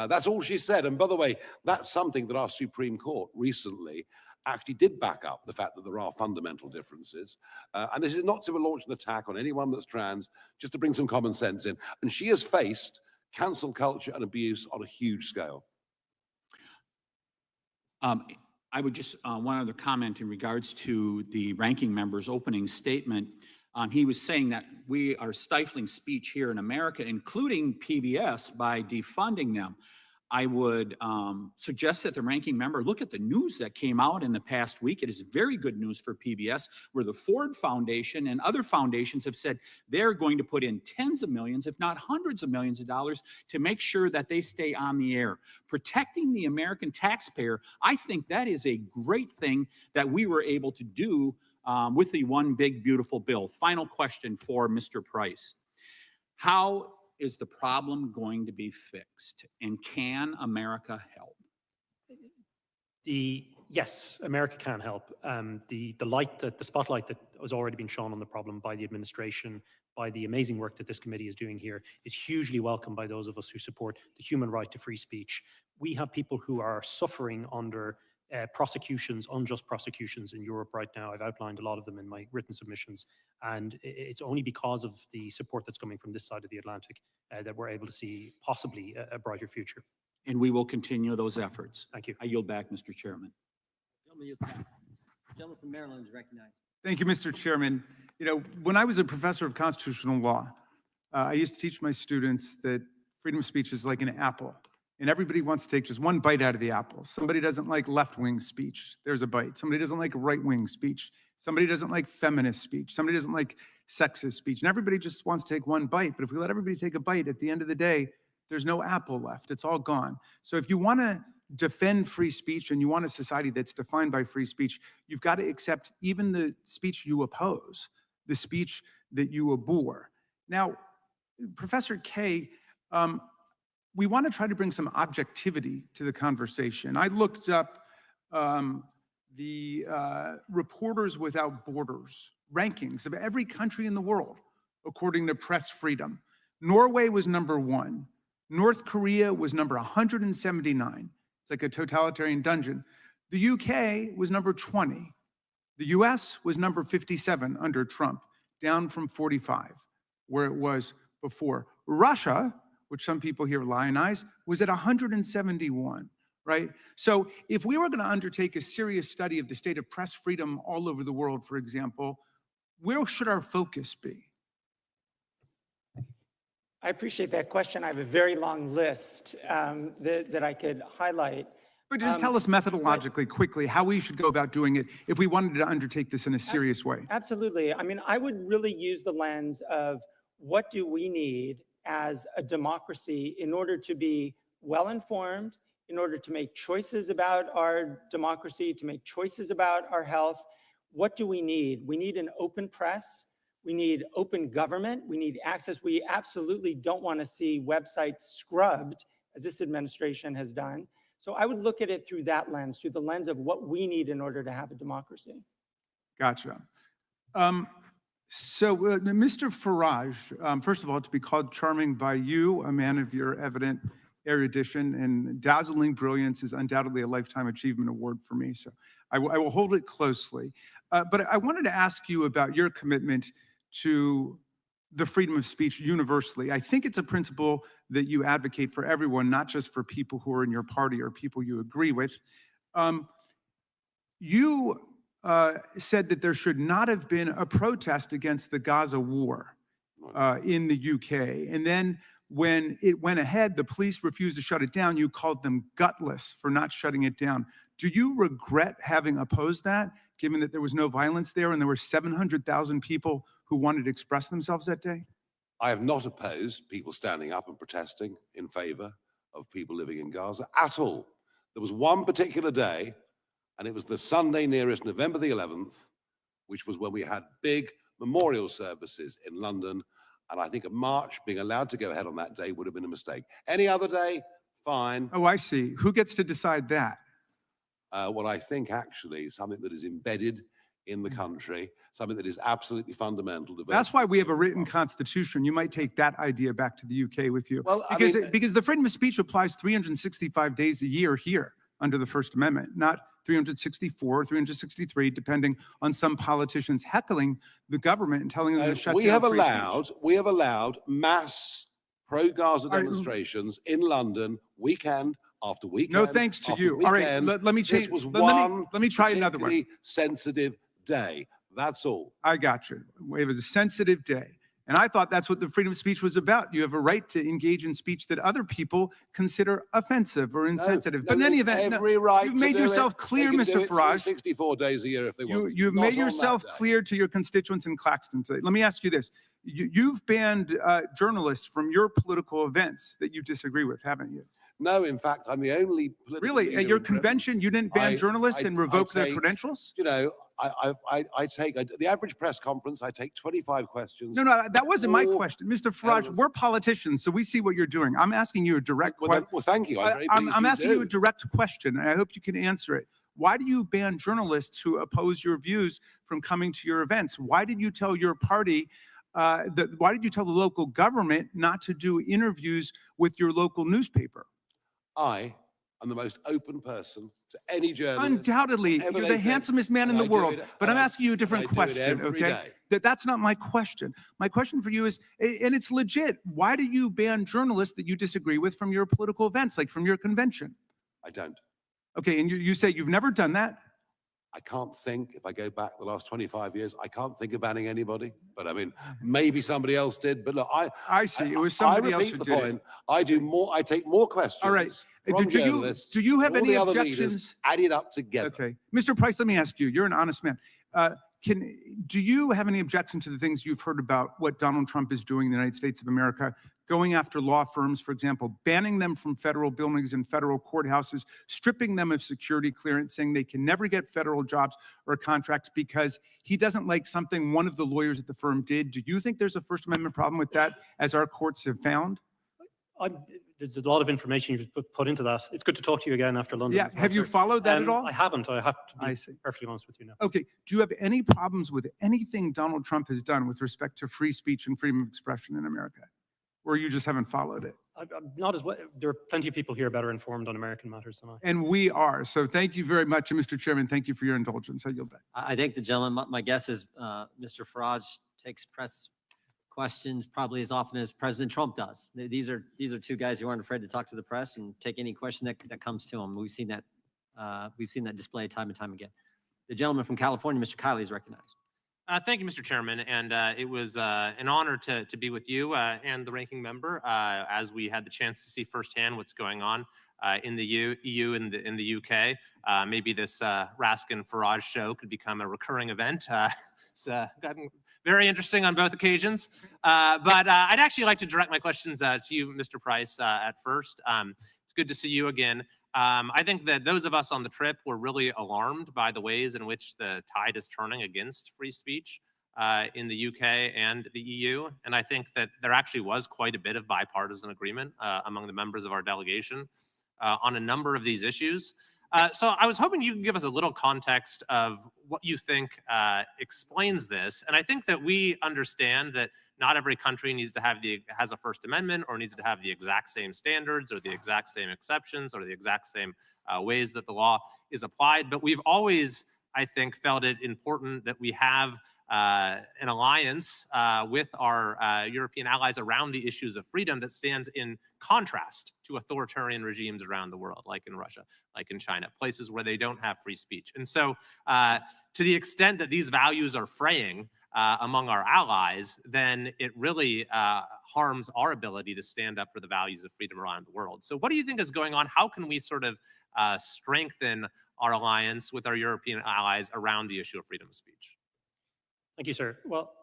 That's all she said. And by the way, that's something that our Supreme Court recently actually did back up, the fact that there are fundamental differences. And this is not to launch an attack on anyone that's trans, just to bring some common sense in. And she has faced cancel culture and abuse on a huge scale. I would just, one other comment in regards to the ranking member's opening statement. He was saying that we are stifling speech here in America, including PBS, by defunding them. I would suggest that the ranking member look at the news that came out in the past week. It is very good news for PBS, where the Ford Foundation and other foundations have said they're going to put in tens of millions, if not hundreds of millions of dollars, to make sure that they stay on the air. Protecting the American taxpayer, I think that is a great thing that we were able to do with the One Big Beautiful Bill. Final question for Mr. Price. How is the problem going to be fixed, and can America help? Yes, America can help. The spotlight that has already been shown on the problem by the administration, by the amazing work that this committee is doing here, is hugely welcome by those of us who support the human right to free speech. We have people who are suffering under prosecutions, unjust prosecutions in Europe right now. I've outlined a lot of them in my written submissions, and it's only because of the support that's coming from this side of the Atlantic that we're able to see possibly a brighter future. And we will continue those efforts. Thank you. I yield back, Mr. Chairman. Gentleman from Maryland is recognized. Thank you, Mr. Chairman. You know, when I was a professor of constitutional law, I used to teach my students that freedom of speech is like an apple. And everybody wants to take just one bite out of the apple. Somebody doesn't like left-wing speech. There's a bite. Somebody doesn't like right-wing speech. Somebody doesn't like feminist speech. Somebody doesn't like sexist speech. And everybody just wants to take one bite. But if we let everybody take a bite, at the end of the day, there's no apple left. It's all gone. So if you want to defend free speech and you want a society that's defined by free speech, you've got to accept even the speech you oppose, the speech that you abhor. Now, Professor Kaye, we want to try to bring some objectivity to the conversation. I looked up the Reporters Without Borders rankings of every country in the world, according to press freedom. Norway was #1. North Korea was number 179. It's like a totalitarian dungeon. The UK was number 20. The US was number 57 under Trump, down from 45, where it was before. Russia, which some people here lionize, was at 171, right? So if we were going to undertake a serious study of the state of press freedom all over the world, for example, where should our focus be? I appreciate that question. I have a very long list that I could highlight. But just tell us methodologically, quickly, how we should go about doing it if we wanted to undertake this in a serious way. Absolutely. I mean, I would really use the lens of what do we need as a democracy in order to be well-informed, in order to make choices about our democracy, to make choices about our health. What do we need? We need an open press. We need open government. We need access. We absolutely don't want to see websites scrubbed, as this administration has done. So I would look at it through that lens, through the lens of what we need in order to have a democracy. Gotcha. So, Mr. Farage, first of all, to be called charming by you, a man of your evident erudition and dazzling brilliance, is undoubtedly a Lifetime Achievement Award for me. So I will hold it closely. But I wanted to ask you about your commitment to the freedom of speech universally. I think it's a principle that you advocate for everyone, not just for people who are in your party or people you agree with. You said that there should not have been a protest against the Gaza war in the UK. And then when it went ahead, the police refused to shut it down. You called them gutless for not shutting it down. Do you regret having opposed that, given that there was no violence there and there were 700,000 people who wanted to express themselves that day? I have not opposed people standing up and protesting in favor of people living in Gaza at all. There was one particular day, and it was the Sunday nearest November the 11th, which was when we had big memorial services in London. And I think a march being allowed to go ahead on that day would have been a mistake. Any other day, fine. Oh, I see. Who gets to decide that? Well, I think actually something that is embedded in the country, something that is absolutely fundamental to. That's why we have a written constitution. You might take that idea back to the UK with you. Well, because the freedom of speech applies 365 days a year here under the First Amendment, not 364, 363, depending on some politicians heckling the government and telling them to shut down free speech. We have allowed mass pro-Gaza demonstrations in London weekend after weekend. No thanks to you. All right, let me change. This was let me try another one. particularly sensitive day. That's all. I got you. It was a sensitive day. And I thought that's what the freedom of speech was about. You have a right to engage in speech that other people consider offensive or insensitive. But in any event, you've made yourself clear, Mr. Farage. 64 days a year if they want. You've made yourself clear to your constituents in Claxton today. Let me ask you this. You've banned journalists from your political events that you disagree with, haven't you? No, in fact, I'm the only political leader Really? At your in Britain. convention, you didn't ban journalists and revoke their take, credentials? You know, I take the average press conference, I take 25 questions. No, that wasn't my question. Mr. Farage, we're politicians, so we see what you're doing. I'm asking you a direct question. Well, thank you. I'm asking you a direct question, and I hope you can answer it. Why do you ban journalists who oppose your views from coming to your events? Why did you tell your party, why did you tell the local government not to do interviews with your local newspaper? I am the most open person to any journalist. Undoubtedly, you're the handsomest man in the world, but I'm asking you a different question, okay? That's not my question. My question for you is, and it's legit, why do you ban journalists that you disagree with from your political events, like from your convention? I don't. Okay, and you say you've never done that? I can't think, if I go back the last 25 years, I can't think of banning anybody. But I mean, maybe somebody else did. But look, I see. It was somebody else who did it. I do more. I take more questions. All right. From journalists, do you have all any the other objections? leaders added up together. Okay, Mr. Price, let me ask you. You're an honest man. Do you have any objection to the things you've heard about what Donald Trump is doing in the United States of America, going after law firms, for example, banning them from federal buildings and federal courthouses, stripping them of security clearance, saying they can never get federal jobs or contracts because he doesn't like something one of the lawyers at the firm did? Do you think there's a First Amendment problem with that, as our courts have found? There's a lot of information you've put into that. It's good to talk to you again after London. Yeah, have you followed that at all? I haven't. I have to be perfectly honest with you now. Okay, do you have any problems with anything Donald Trump has done with respect to free speech and freedom of expression in America? Or you just haven't followed it? I'm not as well. There are plenty of people here better informed on American matters than I. And we are. So thank you very much. And Mr. Chairman, thank you for your indulgence. I yield back. I think the gentleman, my guess is Mr. Farage takes press questions probably as often as President Trump does. These are two guys who aren't afraid to talk to the press and take any question that comes to them. We've seen that display time and time again. The gentleman from California, Mr. Kiley, is recognized. Thank you, Mr. Chairman, and it was an honor to be with you and the ranking member as we had the chance to see firsthand what's going on in the EU and in the UK. Maybe this Raskin Farage show could become a recurring event. It's gotten very interesting on both occasions. But I'd actually like to direct my questions to you, Mr. Price, at first. It's good to see you again. I think that those of us on the trip were really alarmed by the ways in which the tide is turning against free speech in the UK and the EU. And I think that there actually was quite a bit of bipartisan agreement among the members of our delegation on a number of these issues. So I was hoping you could give us a little context of what you think explains this. And I think that we understand that not every country needs to have has a First Amendment or needs to have the exact same standards or the exact same exceptions or the exact same ways that the law is applied. But we've always, I think, felt it important that we have an alliance with our European allies around the issues of freedom that stands in contrast to authoritarian regimes around the world, like in Russia, like in China, places where they don't have free speech. And so to the extent that these values are fraying among our allies, then it really harms our ability to stand up for the values of freedom around the world. So what do you think is going on? How can we sort of strengthen our alliance with our European allies around the issue of freedom of speech? Thank you, sir. Well,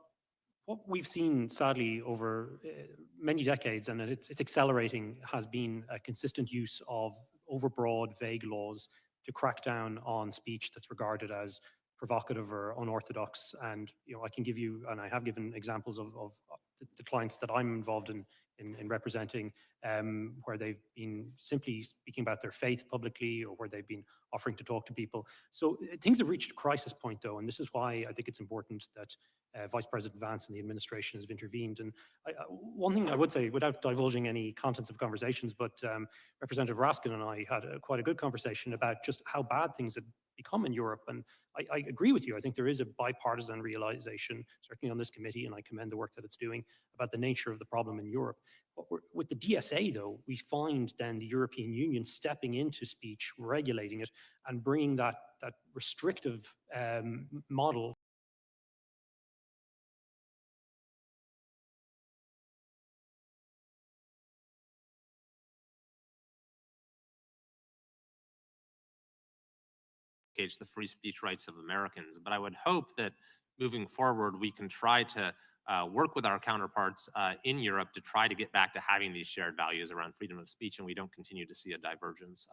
What we've seen, sadly, over many decades, and it's accelerating, has been a consistent use of overbroad, vague laws to crack down on speech that's regarded as provocative or unorthodox. And I can give you, and I have given examples of the clients that I'm involved in representing, where they've been simply speaking about their faith publicly, or where they've been offering to talk to people. So things have reached a crisis point, though, and this is why I think it's important that Vice President Vance and the administration have intervened. And one thing I would say, without divulging any contents of conversations, but Representative Raskin and I had quite a good conversation about just how bad things have become in Europe. And I agree with you. I think there is a bipartisan realization, certainly on this committee, and I commend the work that it's doing, about the nature of the problem in Europe. But with the DSA, though, we find then the European Union stepping into speech, regulating it, and bringing that restrictive model the free speech rights of Americans. But I would hope that moving forward, we can try to work with our counterparts in Europe to try to get back to having these shared values around freedom of speech, and we don't continue to see a divergence.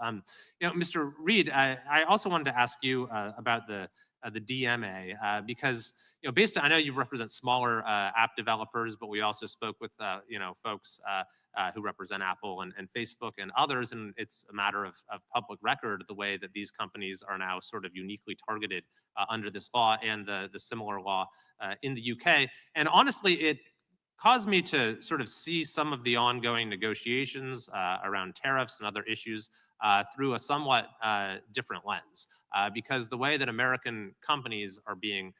Mr. Reid, I also wanted to ask you about the DMA, because I know you represent smaller app developers, but we also spoke with folks who represent Apple and Facebook and others, and it's a matter of public record the way that these companies are now sort of uniquely targeted under this law and the similar law in the UK. And honestly, it caused me to sort of see some of the ongoing negotiations around tariffs and other issues through a somewhat different lens, because the way that American companies are being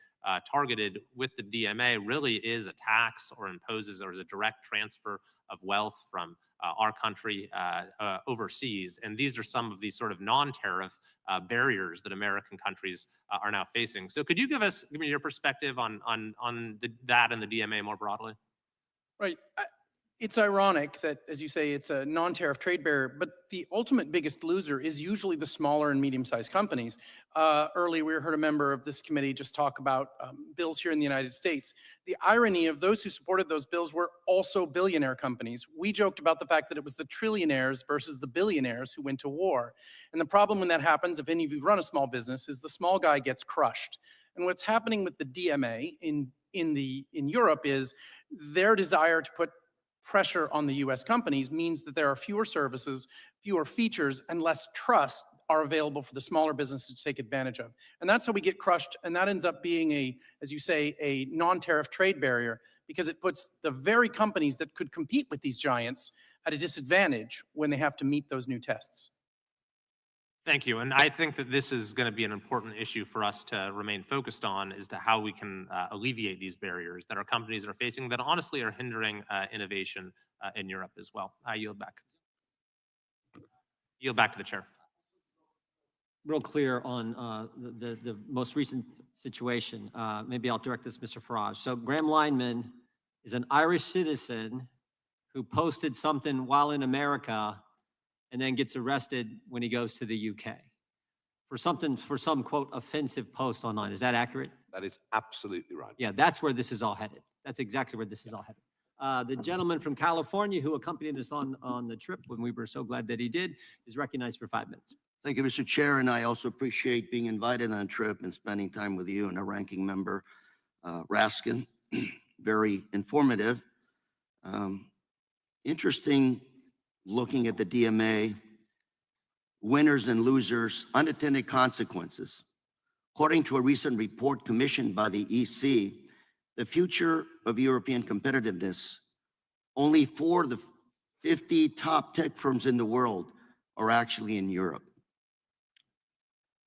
targeted with the DMA really is a tax or imposes or is a direct transfer of wealth from our country overseas. And these are some of these sort of non-tariff barriers that American countries are now facing. So could you give me your perspective on that and the DMA more broadly? Right. It's ironic that, as you say, it's a non-tariff trade barrier, but the ultimate biggest loser is usually the smaller and medium-sized companies. Earlier, we heard a member of this committee just talk about bills here in the United States. The irony of those who supported those bills were also billionaire companies. We joked about the fact that it was the trillionaires versus the billionaires who went to war. And the problem when that happens, if any of you run a small business, is the small guy gets crushed. And what's happening with the DMA in Europe is their desire to put pressure on the US companies means that there are fewer services, fewer features, and less trust are available for the smaller businesses to take advantage of. And that's how we get crushed. And that ends up being as you say, a non-tariff trade barrier, because it puts the very companies that could compete with these giants at a disadvantage when they have to meet those new tests. Thank you. And I think that this is going to be an important issue for us to remain focused on, as to how we can alleviate these barriers that our companies are facing that honestly are hindering innovation in Europe as well. I yield back. Yield back to the chair. Real clear on the most recent situation. Maybe I'll direct this, Mr. Farage. So Graham Lineman is an Irish citizen who posted something while in America and then gets arrested when he goes to the UK for some quote offensive post online. Is that accurate? That is absolutely right. Yeah, that's where this is all headed. That's exactly where this is all headed. The gentleman from California who accompanied us on the trip, when we were so glad that he did, is recognized for 5 minutes. Thank you, Mr. Chair, and I also appreciate being invited on a trip and spending time with you and our ranking member, Raskin. Very informative. Interesting looking at the DMA, winners and losers, unintended consequences. According to a recent report commissioned by the EC, the future of European competitiveness, only 4 of the 50 top tech firms in the world are actually in Europe.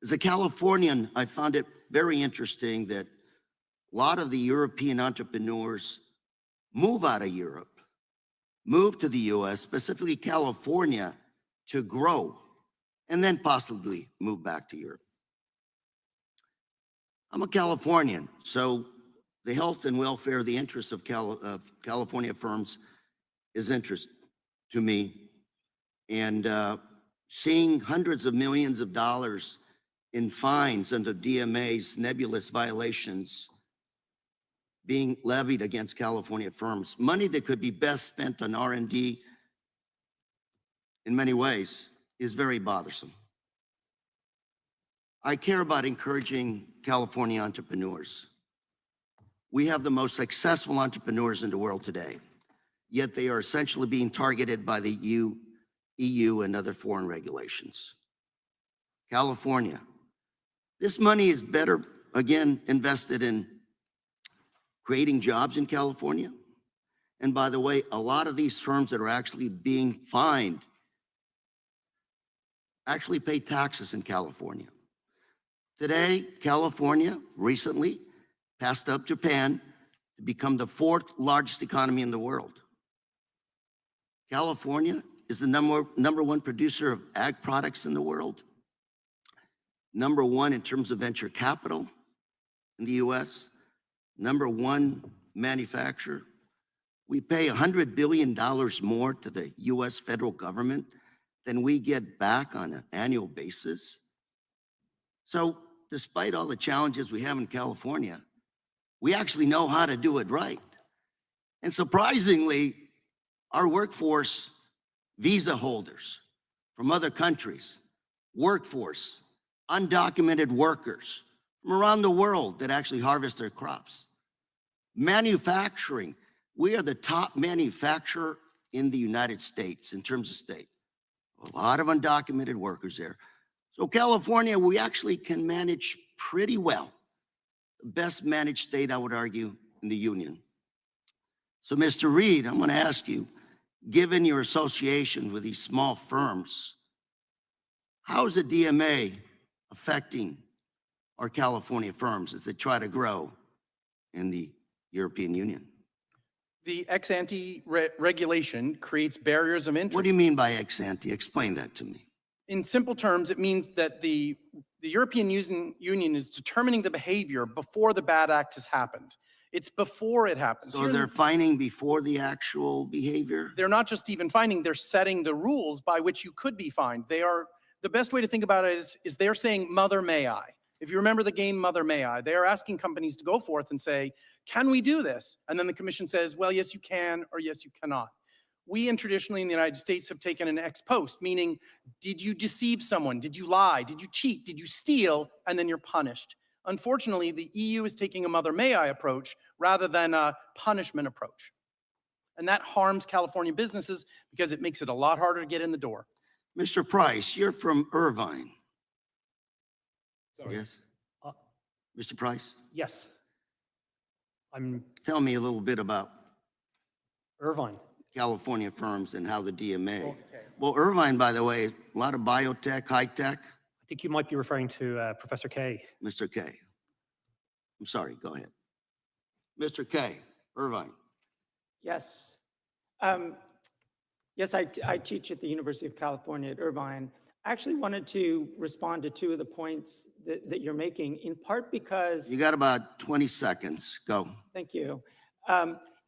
As a Californian, I found it very interesting that a lot of the European entrepreneurs move out of Europe, move to the US, specifically California, to grow, and then possibly move back to Europe. I'm a Californian, so the health and welfare, the interests of California firms is interest to me. And seeing hundreds of millions of dollars in fines under DMA's nebulous violations being levied against California firms, money that could be best spent on R&D in many ways, is very bothersome. I care about encouraging California entrepreneurs. We have the most successful entrepreneurs in the world today, yet they are essentially being targeted by the EU and other foreign regulations. California, this money is better, again, invested in creating jobs in California. And by the way, a lot of these firms that are actually being fined actually pay taxes in California. Today, California recently passed up Japan to become the 4th largest economy in the world. California is the number one producer of ag products in the world. Number 1 in terms of venture capital in the US. Number 1 manufacturer. We pay $100 billion more to the US federal government than we get back on an annual basis. So despite all the challenges we have in California, we actually know how to do it right. And surprisingly, our workforce, visa holders from other countries, workforce, undocumented workers from around the world that actually harvest their crops. Manufacturing, we are the top manufacturer in the United States in terms of state. A lot of undocumented workers there. So California, we actually can manage pretty well. The best managed state, I would argue, in the union. So Mr. Reed, I'm going to ask you, given your association with these small firms, how is the DMA affecting our California firms as they try to grow in the European Union? The ex-ante regulation creates barriers of entry. What do you mean by ex-ante? Explain that to me. In simple terms, it means that the European Union is determining the behavior before the bad act has happened. It's before it happens. So they're fining before the actual behavior? They're not just even fining, they're setting the rules by which you could be fined. The best way to think about it is they're saying, mother may I. If you remember the game Mother May I, they are asking companies to go forth and say, can we do this? And then the commission says, well, yes, you can, or yes, you cannot. We traditionally in the United States have taken an ex post, meaning, did you deceive someone? Did you lie? Did you cheat? Did you steal? And then you're punished. Unfortunately, the EU is taking a Mother May I approach rather than a punishment approach. And that harms California businesses because it makes it a lot harder to get in the door. Mr. Price, you're from Irvine. Sorry. Yes? Mr. Price? Yes. Tell me a little bit about Irvine. California firms and how the DMA. Well, Irvine, by the way, a lot of biotech, high tech. I think you might be referring to Professor K. Mr. K. I'm sorry, go ahead. Mr. K, Irvine. Yes. Yes, I teach at the University of California at Irvine. I actually wanted to respond to 2 of the points that you're making, in part because— You got about 20 seconds. Go. Thank you.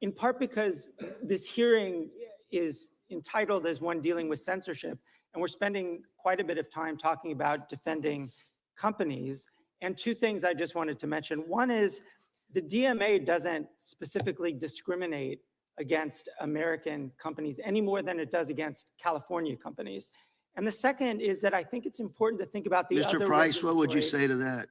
In part because this hearing is entitled as one dealing with censorship, and we're spending quite a bit of time talking about defending companies. And 2 things I just wanted to mention. One is the DMA doesn't specifically discriminate against American companies any more than it does against California companies. And the second is that I think it's important to think about the other— Mr. Price, what would you say to that?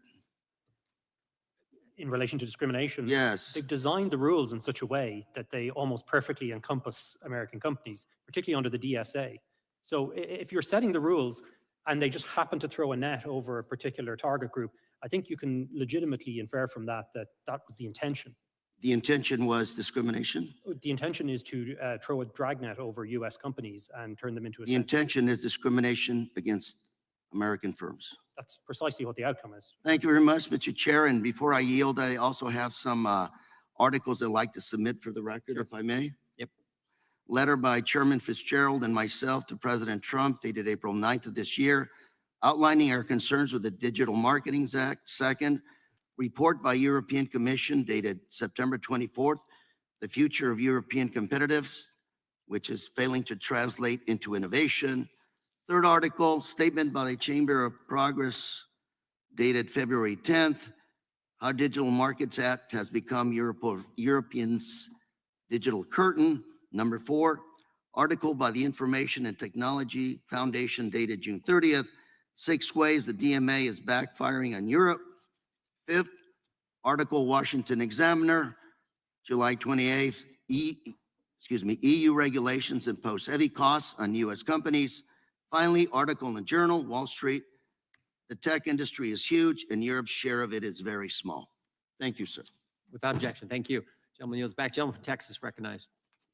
In relation to discrimination, yes, they've designed the rules in such a way that they almost perfectly encompass American companies, particularly under the DSA. So if you're setting the rules and they just happen to throw a net over a particular target group, I think you can legitimately infer from that that was the intention. The intention was discrimination? The intention is to throw a dragnet over US companies and turn them into a— The intention is discrimination against American firms. That's precisely what the outcome is. Thank you very much, Mr. Chair. And before I yield, I also have some articles I'd like to submit for the record, if I may. Yep. Letter by Chairman Fitzgerald and myself to President Trump dated April 9th of this year, outlining our concerns with the Digital Marketing Act. Second, report by European Commission dated September 24th, the future of European competitiveness, which is failing to translate into innovation. Third article, statement by the Chamber of Progress dated February 10th, How Digital Markets Act has become Europeans' digital curtain. Number 4, article by the Information and Technology Foundation dated June 30th, 6 ways the DMA is backfiring on Europe. 5th, article Washington Examiner, July 28th, EU regulations impose heavy costs on US companies. Finally, article in the journal, Wall Street, the tech industry is huge and Europe's share of it is very small. Thank you, sir. Without objection. Thank you. Gentleman yields back. Gentleman from Texas recognized.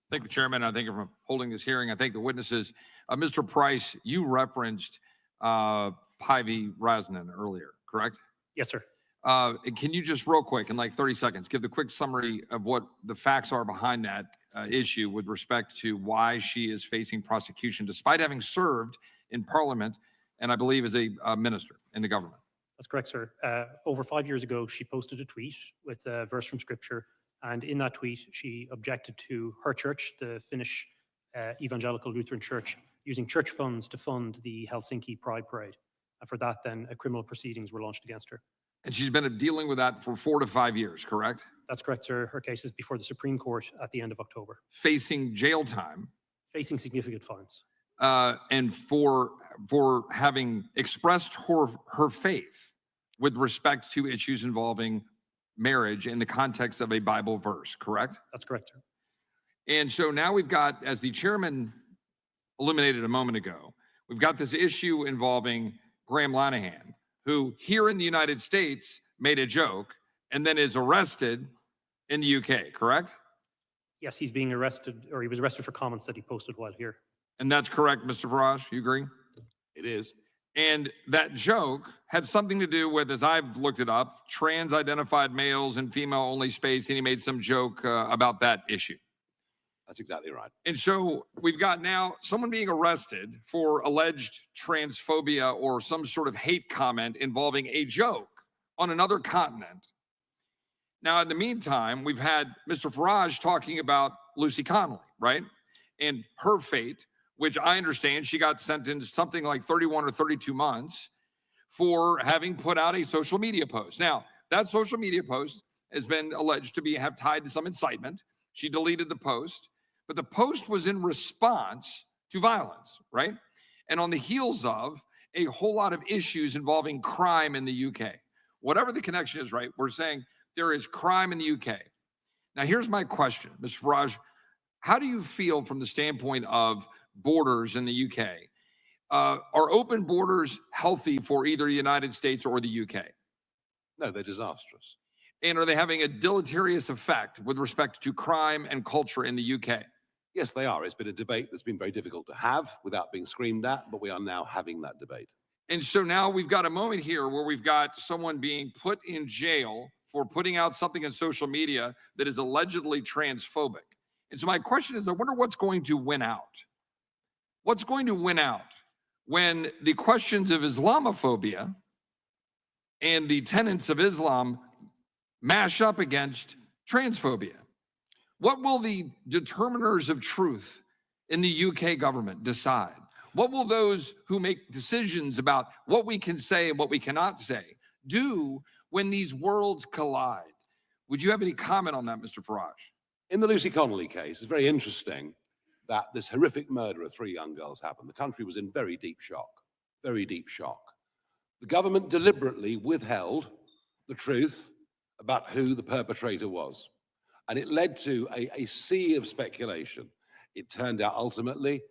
Thank the chairman. I thank you for holding this hearing. I thank the witnesses. Mr. Price, you referenced Päivi Räsänen earlier, correct? Yes, sir. Can you just real quick, in like 30 seconds, give the quick summary of what the facts are behind that issue with respect to why she is facing prosecution despite having served in Parliament and I believe as a minister in the government? That's correct, sir. Over 5 years ago, she posted a tweet with a verse from scripture. And in that tweet, she objected to her church, the Finnish Evangelical Lutheran Church, using church funds to fund the Helsinki Pride Parade. And for that, then criminal proceedings were launched against her. And she's been dealing with that for 4 to 5 years, correct? That's correct, sir. Her case is before the Supreme Court at the end of October. Facing jail time. Facing significant fines. And for having expressed her faith with respect to issues involving marriage in the context of a Bible verse, correct? That's correct, sir. And so now we've got, as the chairman illuminated a moment ago, we've got this issue involving Graham Linehan, who here in the United States made a joke and then is arrested in the UK, correct? Yes, he's being arrested, or he was arrested for comments that he posted while here. And that's correct, Mr. Farage, you agree? It is. And that joke had something to do with, as I've looked it up, trans-identified males and female-only space, and he made some joke about that issue. That's exactly right. And so we've got now someone being arrested for alleged transphobia or some sort of hate comment involving a joke on another continent. Now, in the meantime, we've had Mr. Farage talking about Lucy Connolly, right? And her fate, which I understand she got sentenced something like 31 or 32 months for having put out a social media post. Now, that social media post has been alleged to have tied to some incitement. She deleted the post, but the post was in response to violence, right? And on the heels of a whole lot of issues involving crime in the UK. Whatever the connection is, right? We're saying there is crime in the UK. Now, here's my question, Mr. Farage. How do you feel from the standpoint of borders in the UK? Are open borders healthy for either the United States or the UK? No, they're disastrous. And are they having a deleterious effect with respect to crime and culture in the UK? Yes, they are. It's been a debate that's been very difficult to have without being screamed at, but we are now having that debate. And so now we've got a moment here where we've got someone being put in jail for putting out something on social media that is allegedly transphobic. And so my question is, I wonder what's going to win out? What's going to win out when the questions of Islamophobia and the tenets of Islam mash up against transphobia? What will the determiners of truth in the UK government decide? What will those who make decisions about what we can say and what we cannot say do when these worlds collide? Would you have any comment on that, Mr. Farage? In the Lucy Connolly case, it's very interesting that this horrific murder of 3 young girls happened. The country was in very deep shock, very deep shock. The government deliberately withheld the truth about who the perpetrator was. And it led to a sea of speculation. It turned out ultimately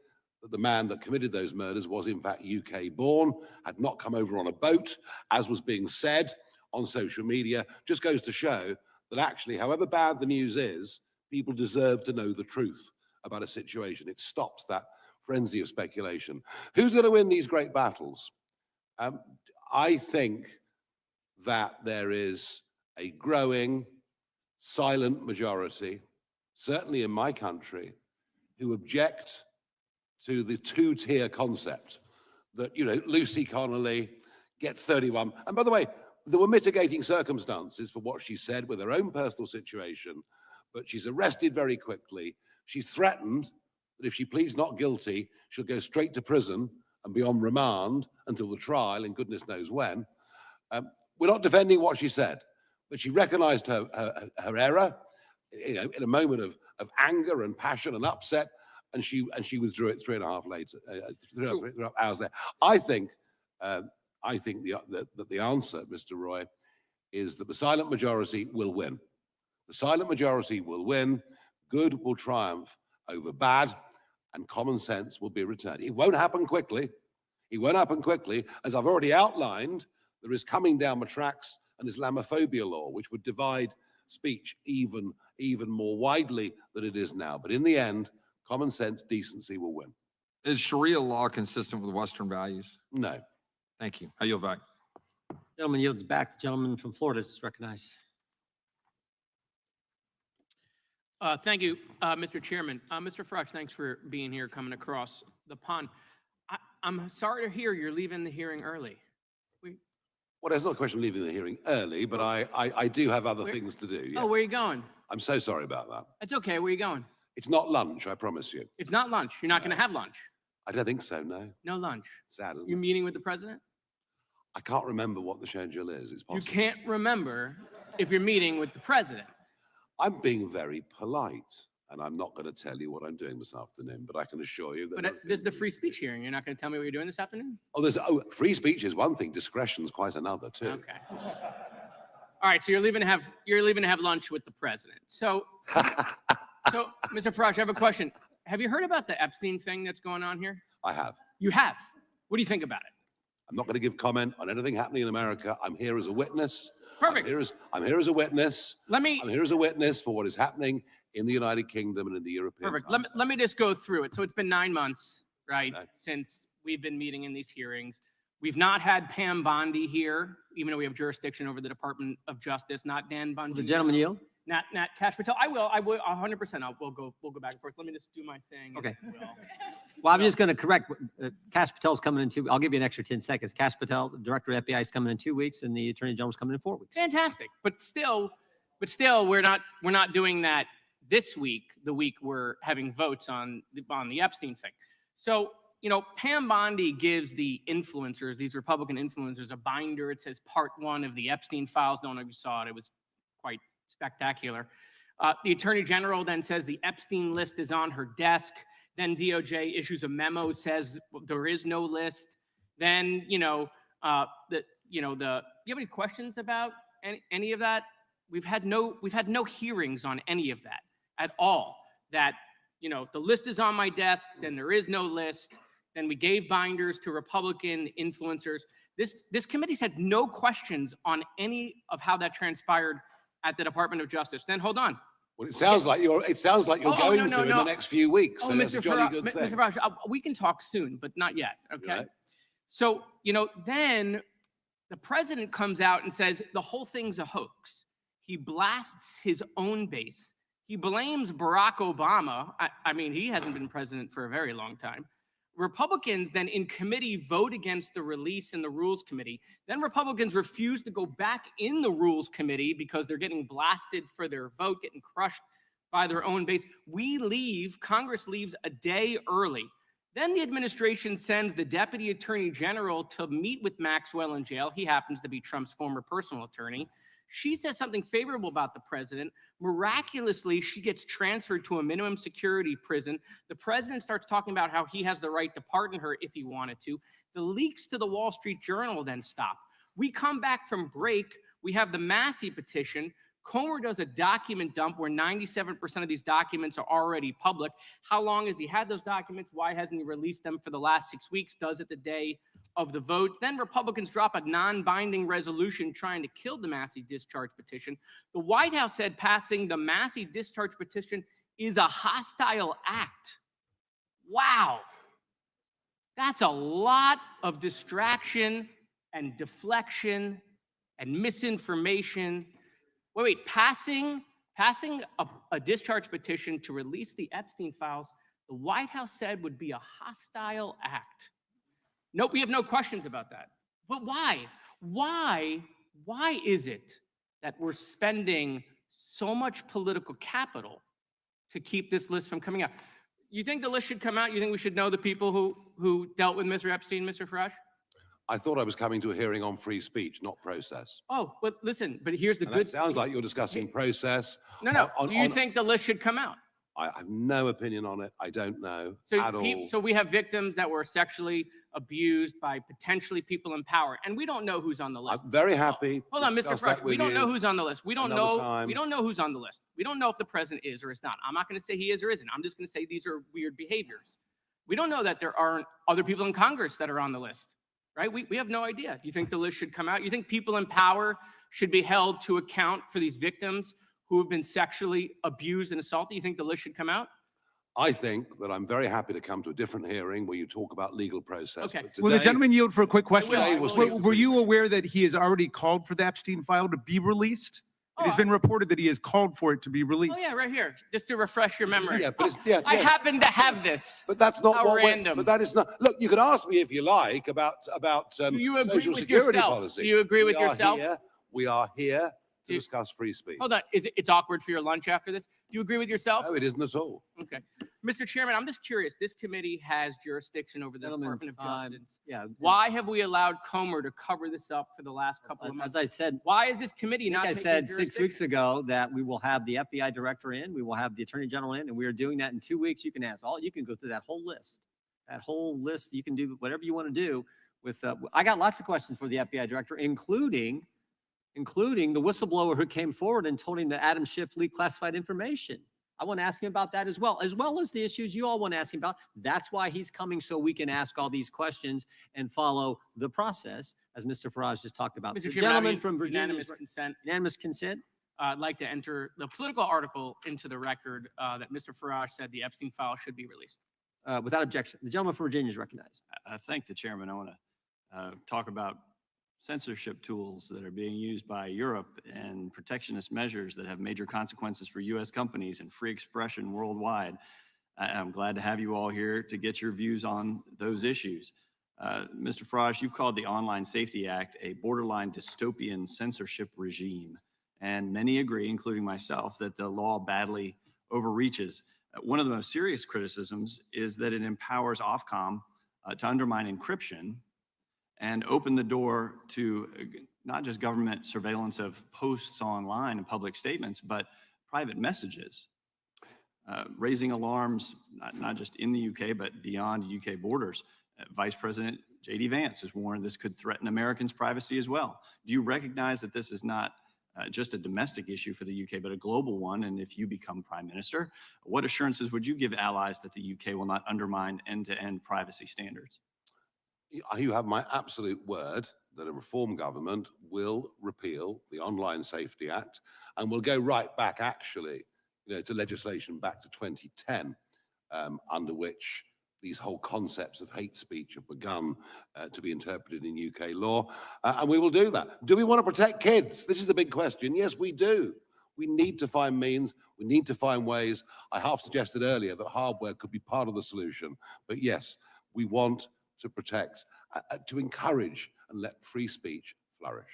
that the man that committed those murders was in fact UK born, had not come over on a boat, as was being said on social media. Just goes to show that actually, however bad the news is, people deserve to know the truth about a situation. It stops that frenzy of speculation. Who's going to win these great battles? I think that there is a growing silent majority, certainly in my country, who object to the 2-tier concept that, you know, Lucy Connolly gets 31. And by the way, there were mitigating circumstances for what she said with her own personal situation, but she's arrested very quickly. She's threatened that if she pleads not guilty, she'll go straight to prison and be on remand until the trial, and goodness knows when. We're not defending what she said. But she recognized her error, you know, in a moment of anger and passion and upset, and she withdrew it 3.5 hours later. I think that the answer, Mr. Roy, is that the silent majority will win. The silent majority will win. Good will triumph over bad, and common sense will be returned. It won't happen quickly. It won't happen quickly. As I've already outlined, there is coming down the tracks an Islamophobia law, which would divide speech even more widely than it is now. But in the end, common sense, decency will win. Is Sharia law consistent with Western values? No. Thank you. I yield back. Gentleman yields back. The gentleman from Florida is recognized. Thank you, Mr. Chairman. Mr. Farage, thanks for being here, coming across the pond. I'm sorry to hear you're leaving the hearing early. Well, it's not a question of leaving the hearing early, but I do have other things to do. Yes. Oh, where are you going? I'm so sorry about that. It's okay. Where are you going? It's not lunch, I promise you. It's not lunch. You're not going to have lunch. I don't think so, no. No lunch. Sad, isn't You're it? meeting with the president? I can't remember what the schedule is. It's possible. You can't remember if you're meeting with the president. I'm being very polite, and I'm not going to tell you what I'm doing this afternoon, but I can assure you that... But there's the free speech hearing. You're not going to tell me what you're doing this afternoon? Free speech is one thing, discretion's quite another, too. Okay. All right, so you're leaving to have lunch with the president. So, Mr. Farage, I have a question. Have you heard about the Epstein thing that's going on here? I have. You have? What do you think about it? I'm not going to give comment on anything happening in America. I'm here as a witness. Perfect. I'm here as a witness. I'm here as a witness for what is happening in the United Kingdom and in the European. Perfect. Let me just go through it. So it's been 9 months, right, since we've been meeting in these hearings. We've not had Pam Bondi here, even though we have jurisdiction over the Department of Justice, not Dan Bungie. The gentleman yield. Not Cash Patel. I will 100%. We'll go back and forth. Let me just do my thing. Okay. Well, I'm just going to correct. Cash Patel's coming in I'll give you an extra 10 seconds. Cash Patel, the director of FBI, is coming in 2 weeks, and the Attorney General's coming in 4 weeks. Fantastic. But still, we're not doing that this week. The week we're having votes on the Epstein thing. So, you know, Pam Bondi gives the influencers, these Republican influencers, a binder. It says Part 1 of the Epstein files. Don't know if you saw it. It was quite spectacular. The Attorney General then says the Epstein list is on her desk. Then DOJ issues a memo, says there is no list. Then, you have any questions about any of that? We've had no hearings on any of that at all. That, the list is on my desk, then there is no list. Then we gave binders to Republican influencers. This committee's had no questions on any of how that transpired at the Department of Justice. Then hold on. Well, it sounds like you're going to in the next few weeks. So that's a jolly good thing. Mr. Farage, we can talk soon, but not yet. Okay. Right. So, then the president comes out and says the whole thing's a hoax. He blasts his own base. He blames Barack Obama. I mean, he hasn't been president for a very long time. Republicans then in committee vote against the release in the Rules Committee. Then Republicans refuse to go back in the Rules Committee because they're getting blasted for their vote, getting crushed by their own base. Congress leaves a day early. Then the administration sends the Deputy Attorney General to meet with Maxwell in jail. He happens to be Trump's former personal attorney. She says something favorable about the president. Miraculously, she gets transferred to a minimum security prison. The president starts talking about how he has the right to pardon her if he wanted to. The leaks to the Wall Street Journal then stop. We come back from break. We have the Massey petition. Comer does a document dump where 97% of these documents are already public. How long has he had those documents? Why hasn't he released them for the last 6 weeks? Does it the day of the vote. Then Republicans drop a non-binding resolution trying to kill the Massey discharge petition. The White House said passing the Massey discharge petition is a hostile act. Wow. That's a lot of distraction and deflection and misinformation. Wait, passing a discharge petition to release the Epstein files, the White House said would be a hostile act. Nope, we have no questions about that. But why? Why is it that we're spending so much political capital to keep this list from coming out? You think the list should come out? You think we should know the people who dealt with Mr. Epstein, Mr. Farage? I thought I was coming to a hearing on free speech, not process. Oh, but listen, but here's the And good. that sounds like you're discussing process. No. on- Do you on- think the list should come out? I have no opinion on it. I don't know So, at all. so we have victims that were sexually abused by potentially people in power, and we don't know who's on the list. I'm very happy. Hold to on, Mr. discuss that Fresh. We with don't know you who's on the list. We don't another know. time. We don't know who's on the list. We don't know if the president is or is not. I'm not going to say he is or isn't. I'm just going to say these are weird behaviors. We don't know that there aren't other people in Congress that are on the list, right? We have no idea. Do you think the list should come out? You think people in power should be held to account for these victims who have been sexually abused and assaulted? You think the list should come out? I think that I'm very happy to come to a different hearing where you talk about legal process. Okay. But Will the today- gentleman yield for a quick question? Today we'll stick to Were you free speech. aware that he has already called for the Epstein file to be released? It has Oh, been reported that he has called for it to be released. Oh yeah, right here, just to refresh your memory. Yeah, but it's, yeah, I yes. happen to have this. But that's not How what we're- random. But that is not. Look, you can ask me if you like about Do you agree social with security yourself? policy. Do you agree with We are yourself? we are here to Do- discuss free speech. Hold on, it's awkward for your lunch after this? Do you agree with yourself? No, it isn't at all. Okay. Mr. Chairman, I'm just curious, this committee has jurisdiction over the Gentleman's Department of time. Justice. Yeah. Why have we allowed Comer to cover this up for the last couple of months? As I said, Why is this committee I not think I taking said 6 jurisdiction? weeks ago that we will have the FBI director in, we will have the attorney general in, and we are doing that in 2 weeks. You can ask you can go through that whole list. That whole list, you can do whatever you want to do with, I got lots of questions for the FBI director, including the whistleblower who came forward and told him that Adam Schiff leaked classified information. I want to ask him about that as well as the issues you all want to ask him about. That's why he's coming, so we can ask all these questions and follow the process, as Mr. Farage just talked about. Mr. The Chairman, I gentleman mean, from Virginia. unanimous consent. Unanimous consent? I'd like to enter the political article into the record that Mr. Farage said the Epstein file should be released. Without objection. The gentleman from Virginia is recognized. I thank the chairman. I want to talk about censorship tools that are being used by Europe and protectionist measures that have major consequences for U.S. companies and free expression worldwide. I'm glad to have you all here to get your views on those issues. Mr. Farage, you've called the Online Safety Act a borderline dystopian censorship regime, and many agree, including myself, that the law badly overreaches. One of the most serious criticisms is that it empowers Ofcom to undermine encryption and open the door to not just government surveillance of posts online and public statements, but private messages, raising alarms, not just in the UK, but beyond UK borders. Vice President J.D. Vance has warned this could threaten Americans' privacy as well. Do you recognize that this is not just a domestic issue for the UK, but a global one? And if you become prime minister, what assurances would you give allies that the UK will not undermine end-to-end privacy standards? You have my absolute word that a reform government will repeal the Online Safety Act and will go right back, actually, to legislation back to 2010, under which these whole concepts of hate speech have begun to be interpreted in UK law, and we will do that. Do we want to protect kids? This is the big question. Yes, we do. We need to find means. We need to find ways. I half suggested earlier that hardware could be part of the solution, but yes, we want to protect, to encourage and let free speech flourish.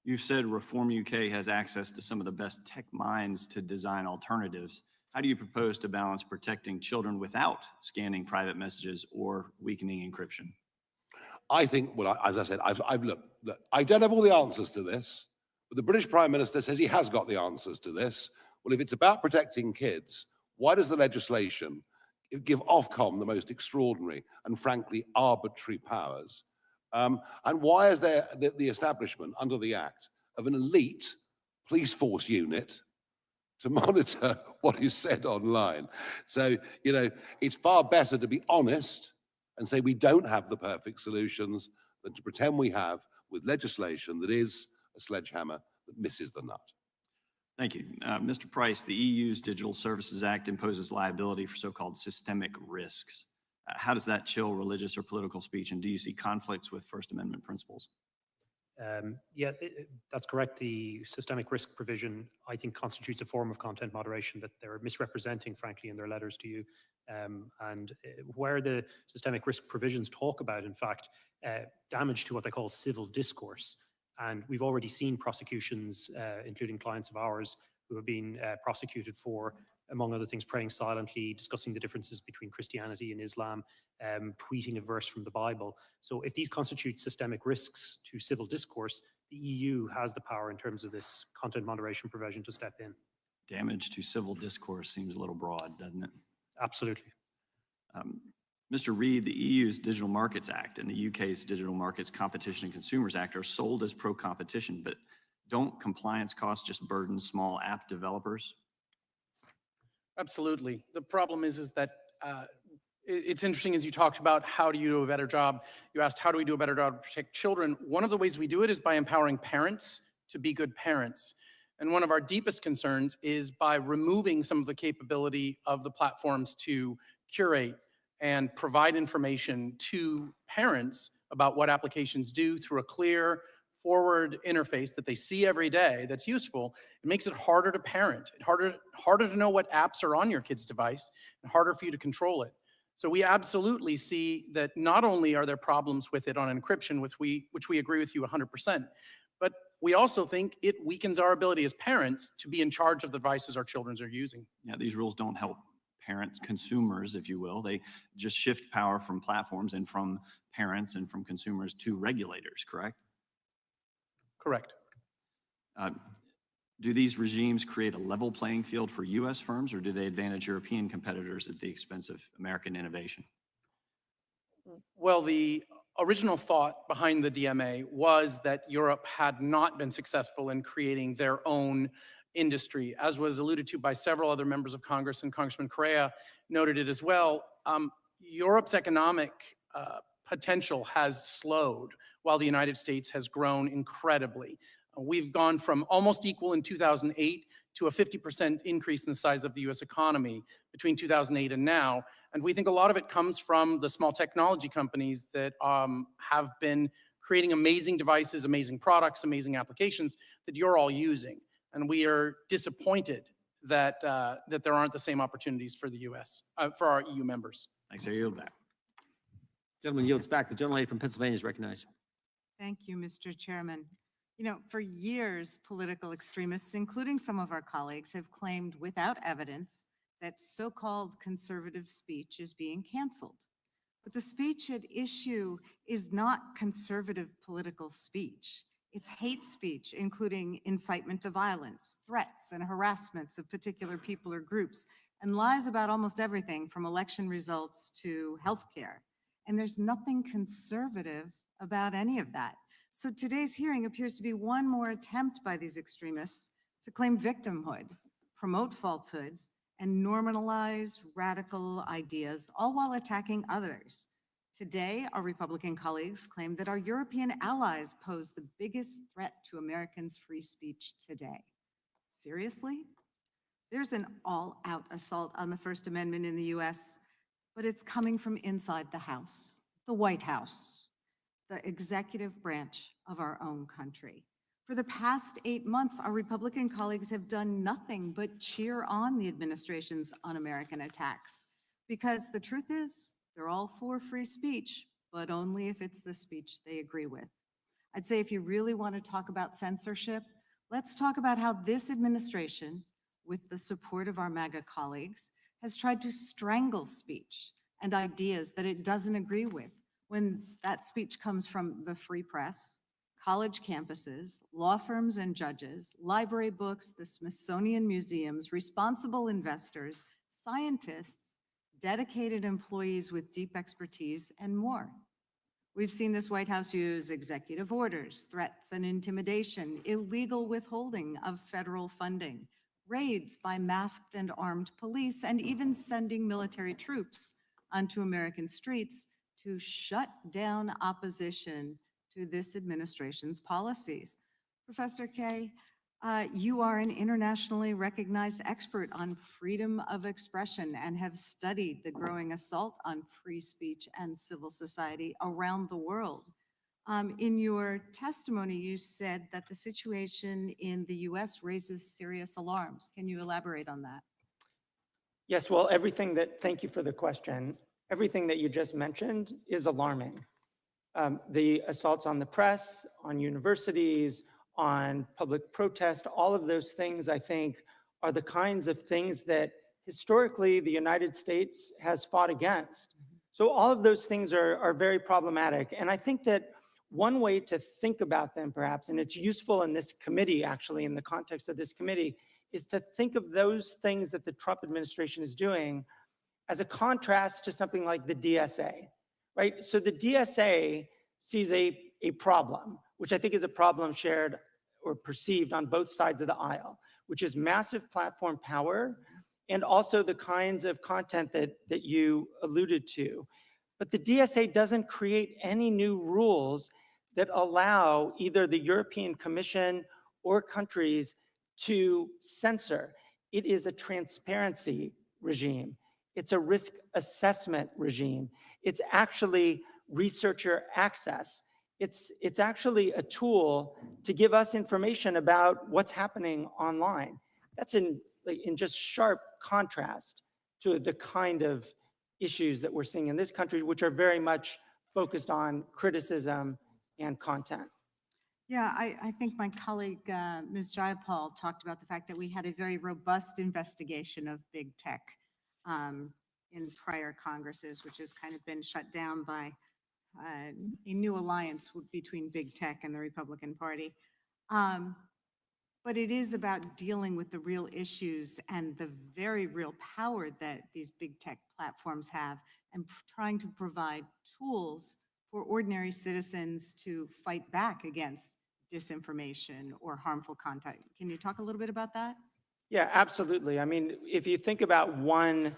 You've said Reform UK has access to some of the best tech minds to design alternatives. How do you propose to balance protecting children without scanning private messages or weakening encryption? I think, well, as I said, look, I don't have all the answers to this, but the British Prime Minister says he has got the answers to this. Well, if it's about protecting kids, why does the legislation give Ofcom the most extraordinary and frankly arbitrary powers? And why is there the establishment under the Act of an elite police force unit to monitor what is said online? So, it's far better to be honest and say we don't have the perfect solutions than to pretend we have with legislation that is a sledgehammer that misses the nut. Thank you. Mr. Price, the EU's Digital Services Act imposes liability for so-called systemic risks. How does that chill religious or political speech, and do you see conflicts with First Amendment principles? Yeah, that's correct. The systemic risk provision, I think, constitutes a form of content moderation that they're misrepresenting, frankly, in their letters to you. And where the systemic risk provisions talk about, in fact, damage to what they call civil discourse. And we've already seen prosecutions, including clients of ours, who have been prosecuted for among other things, praying silently, discussing the differences between Christianity and Islam, tweeting a verse from the Bible. So if these constitute systemic risks to civil discourse, the EU has the power in terms of this content moderation provision to step in. Damage to civil discourse seems a little broad, doesn't it? Absolutely. Mr. Reid, the EU's Digital Markets Act and the UK's Digital Markets Competition and Consumers Act are sold as pro-competition, but don't compliance costs just burden small app developers? Absolutely. The problem is that it's interesting as you talked about how do you do a better job. You asked how do we do a better job to protect children. One of the ways we do it is by empowering parents to be good parents. And one of our deepest concerns is by removing some of the capability of the platforms to curate and provide information to parents about what applications do through a clear, forward interface that they see every day that's useful. It makes it harder to parent, harder to know what apps are on your kid's device, and harder for you to control it. So we absolutely see that not only are there problems with it on encryption, which we agree with you 100%, but we also think it weakens our ability as parents to be in charge of the devices our children are using. Yeah, these rules don't help parents, consumers, if you will. They just shift power from platforms and from parents and from consumers to regulators, correct? Correct. Do these regimes create a level playing field for US firms, or do they advantage European competitors at the expense of American innovation? Well, the original thought behind the DMA was that Europe had not been successful in creating their own industry, as was alluded to by several other members of Congress, and Congressman Correa noted it as well. Europe's economic potential has slowed while the United States has grown incredibly. We've gone from almost equal in 2008 to a 50% increase in the size of the US economy between 2008 and now. And we think a lot of it comes from the small technology companies that have been creating amazing devices, amazing products, amazing applications that you're all using. And we are disappointed that that there aren't the same opportunities for the US, for our EU members. Thanks, I yield back. Gentleman yields back. The gentlelady from Pennsylvania is recognized. Thank you, Mr. Chairman. You know, for years, political extremists, including some of our colleagues, have claimed without evidence that so-called conservative speech is being canceled. But the speech at issue is not conservative political speech. It's hate speech, including incitement to violence, threats and harassments of particular people or groups, and lies about almost everything from election results to healthcare. And there's nothing conservative about any of that. So today's hearing appears to be one more attempt by these extremists to claim victimhood, promote falsehoods, and normalize radical ideas, all while attacking others. Today, our Republican colleagues claim that our European allies pose the biggest threat to Americans' free speech today. Seriously? There's an all-out assault on the First Amendment in the US, but it's coming from inside the House, the White House, the executive branch of our own country. For the past 8 months, our Republican colleagues have done nothing but cheer on the administration's un-American attacks, because the truth is, they're all for free speech, but only if it's the speech they agree with. I'd say if you really want to talk about censorship, let's talk about how this administration, with the support of our MAGA colleagues, has tried to strangle speech and ideas that it doesn't agree with, when that speech comes from the free press, college campuses, law firms and judges, library books, the Smithsonian museums, responsible investors, scientists, dedicated employees with deep expertise, and more. We've seen this White House use executive orders, threats and intimidation, illegal withholding of federal funding, raids by masked and armed police, and even sending military troops onto American streets to shut down opposition to this administration's policies. Professor Kaye, you are an internationally recognized expert on freedom of expression and have studied the growing assault on free speech and civil society around the world. In your testimony, you said that the situation in the US raises serious alarms. Can you elaborate on that? Yes, well, thank you for the question. Everything that you just mentioned is alarming. The assaults on the press, on universities, on public protest, all of those things, I think, are the kinds of things that historically the United States has fought against. So all of those things are very problematic. And I think that one way to think about them perhaps, and it's useful in this committee actually, in the context of this committee, is to think of those things that the Trump administration is doing as a contrast to something like the DSA, right? So the DSA sees a problem, which I think is a problem shared or perceived on both sides of the aisle, which is massive platform power and also the kinds of content that you alluded to. But the DSA doesn't create any new rules that allow either the European Commission or countries to censor. It is a transparency regime. It's a risk assessment regime. It's actually researcher access. It's actually a tool to give us information about what's happening online. That's in just sharp contrast to the kind of issues that we're seeing in this country, which are very much focused on criticism and content. Yeah, I think my colleague, Ms. Jayapal, talked about the fact that we had a very robust investigation of big tech in prior Congresses, which has kind of been shut down by a new alliance between big tech and the Republican Party. But it is about dealing with the real issues and the very real power that these big tech platforms have, and trying to provide tools for ordinary citizens to fight back against disinformation or harmful content. Can you talk a little bit about that? Yeah, absolutely. I mean, if you think about one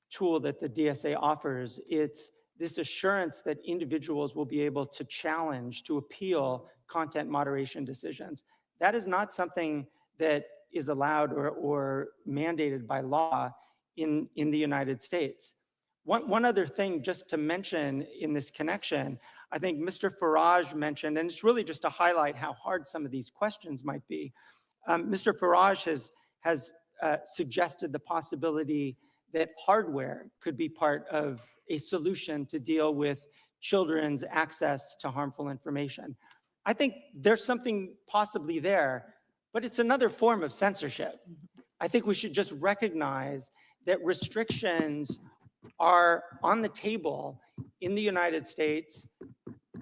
tool that the DSA offers, it's this assurance that individuals will be able to challenge, to appeal content moderation decisions. That is not something that is allowed or mandated by law in the United States. One other thing just to mention in this connection, I think Mr. Farage mentioned, and it's really just to highlight how hard some of these questions might be. Mr. Farage has suggested the possibility that hardware could be part of a solution to deal with children's access to harmful information. I think there's something possibly there, but it's another form of censorship. I think we should just recognize that restrictions are on the table in the United States,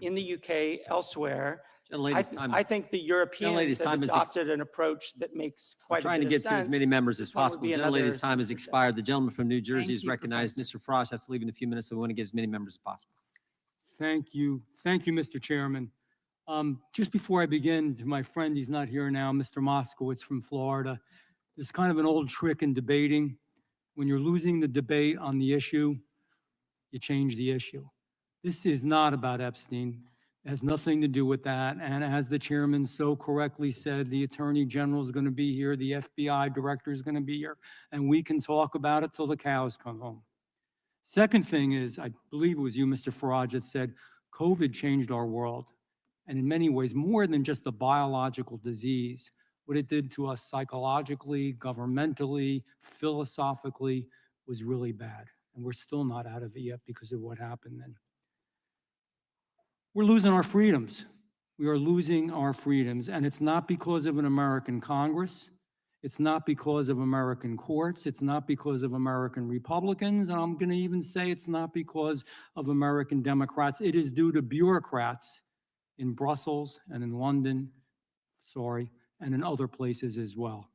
in the UK, elsewhere. I think the Europeans have adopted an approach that makes quite a bit of sense. Trying to get to as many members as This one would possible. be Gentlelady's another time has censorship. expired. The gentleman from New Jersey Thank is you, recognized. Mr. Farage has to leave in a few minutes, so we want to get as many members as possible. Thank you. Thank you, Mr. Chairman. Just before I begin, to my friend, he's not here now, Mr. Moskowitz from Florida. There's kind of an old trick in debating. When you're losing the debate on the issue, you change the issue. This is not about Epstein. It has nothing to do with that. And as the chairman so correctly said, the Attorney General is going to be here, the FBI director is going to be here, and we can talk about it till the cows come home. Second thing is, I believe it was you, Mr. Farage, that said COVID changed our world. And in many ways, more than just a biological disease, what it did to us psychologically, governmentally, philosophically was really bad. And we're still not out of it yet because of what happened then. We're losing our freedoms. We are losing our freedoms. And it's not because of an American Congress. It's not because of American courts. It's not because of American Republicans. And I'm going to even say it's not because of American Democrats. It is due to bureaucrats in Brussels and in London, and in other places as well.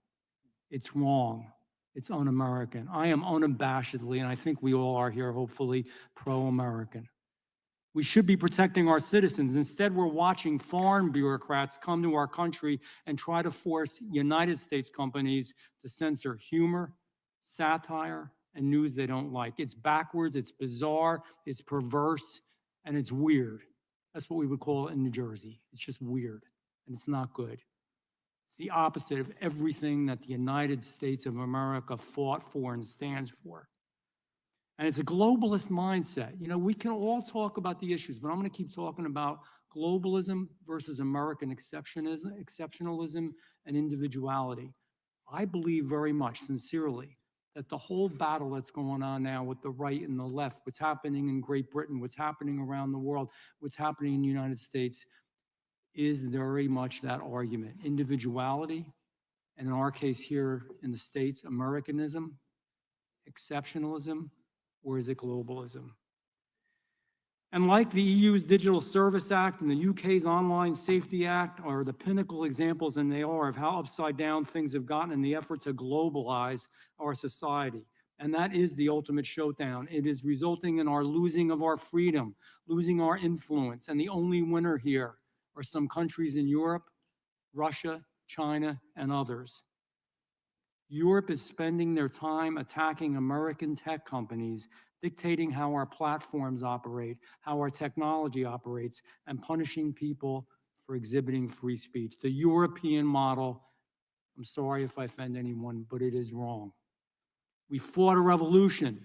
It's wrong. It's un-American. I am unabashedly, and I think we all are here, hopefully, pro-American. We should be protecting our citizens. Instead, we're watching foreign bureaucrats come to our country and try to force United States companies to censor humor, satire, and news they don't like. It's backwards, it's bizarre, it's perverse, and it's weird. That's what we would call it in New Jersey. It's just weird, and it's not good. It's the opposite of everything that the United States of America fought for and stands for. And it's a globalist mindset. You know, we can all talk about the issues, but I'm going to keep talking about globalism versus American exceptionalism and individuality. I believe very much, sincerely, that the whole battle that's going on now with the right and the left, what's happening in Great Britain, what's happening around the world, what's happening in the United States, is very much that argument. Individuality, and in our case here in the States, Americanism, exceptionalism, or is it globalism? And like the EU's Digital Service Act and the UK's Online Safety Act are the pinnacle examples, and they are, of how upside down things have gotten in the effort to globalize our society. And that is the ultimate showdown. It is resulting in our losing of our freedom, losing our influence. And the only winner here are some countries in Europe, Russia, China, and others. Europe is spending their time attacking American tech companies, dictating how our platforms operate, how our technology operates, and punishing people for exhibiting free speech. The European model, I'm sorry if I offend anyone, but it is wrong. We fought a revolution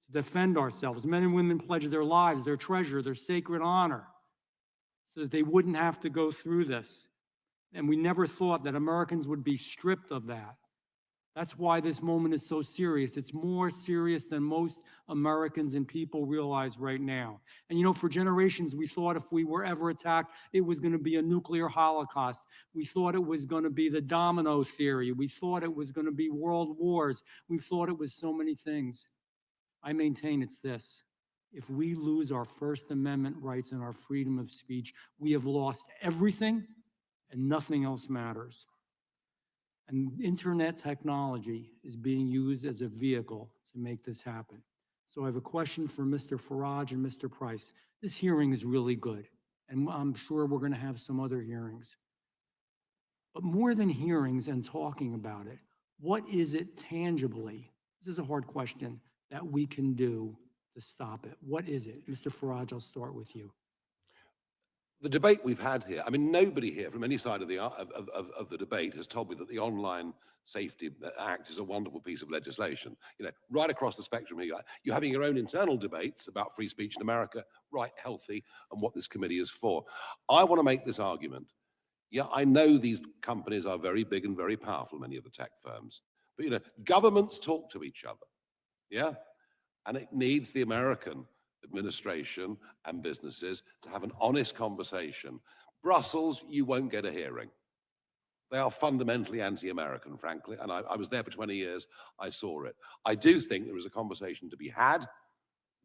to defend ourselves. Men and women pledged their lives, their treasure, their sacred honor, so that they wouldn't have to go through this. And we never thought that Americans would be stripped of that. That's why this moment is so serious. It's more serious than most Americans and people realize right now. And you know, for generations, we thought if we were ever attacked, it was going to be a nuclear holocaust. We thought it was going to be the domino theory. We thought it was going to be world wars. We thought it was so many things. I maintain it's this. If we lose our First Amendment rights and our freedom of speech, we have lost everything and nothing else matters. And internet technology is being used as a vehicle to make this happen. So I have a question for Mr. Farage and Mr. Price. This hearing is really good, and I'm sure we're going to have some other hearings. But more than hearings and talking about it, what is it tangibly, this is a hard question, that we can do to stop it? What is it? Mr. Farage, I'll start with you. The debate we've had here, I mean, nobody here from any side of the debate has told me that the Online Safety Act is a wonderful piece of legislation. You know, right across the spectrum here, you're having your own internal debates about free speech in America, right, healthy, and what this committee is for. I want to make this argument. Yeah, I know these companies are very big and very powerful, many of the tech firms, but you know, governments talk to each other, yeah? And it needs the American administration and businesses to have an honest conversation. Brussels, you won't get a hearing. They are fundamentally anti-American, frankly, and I was there for 20 years. I saw it. I do think there is a conversation to be had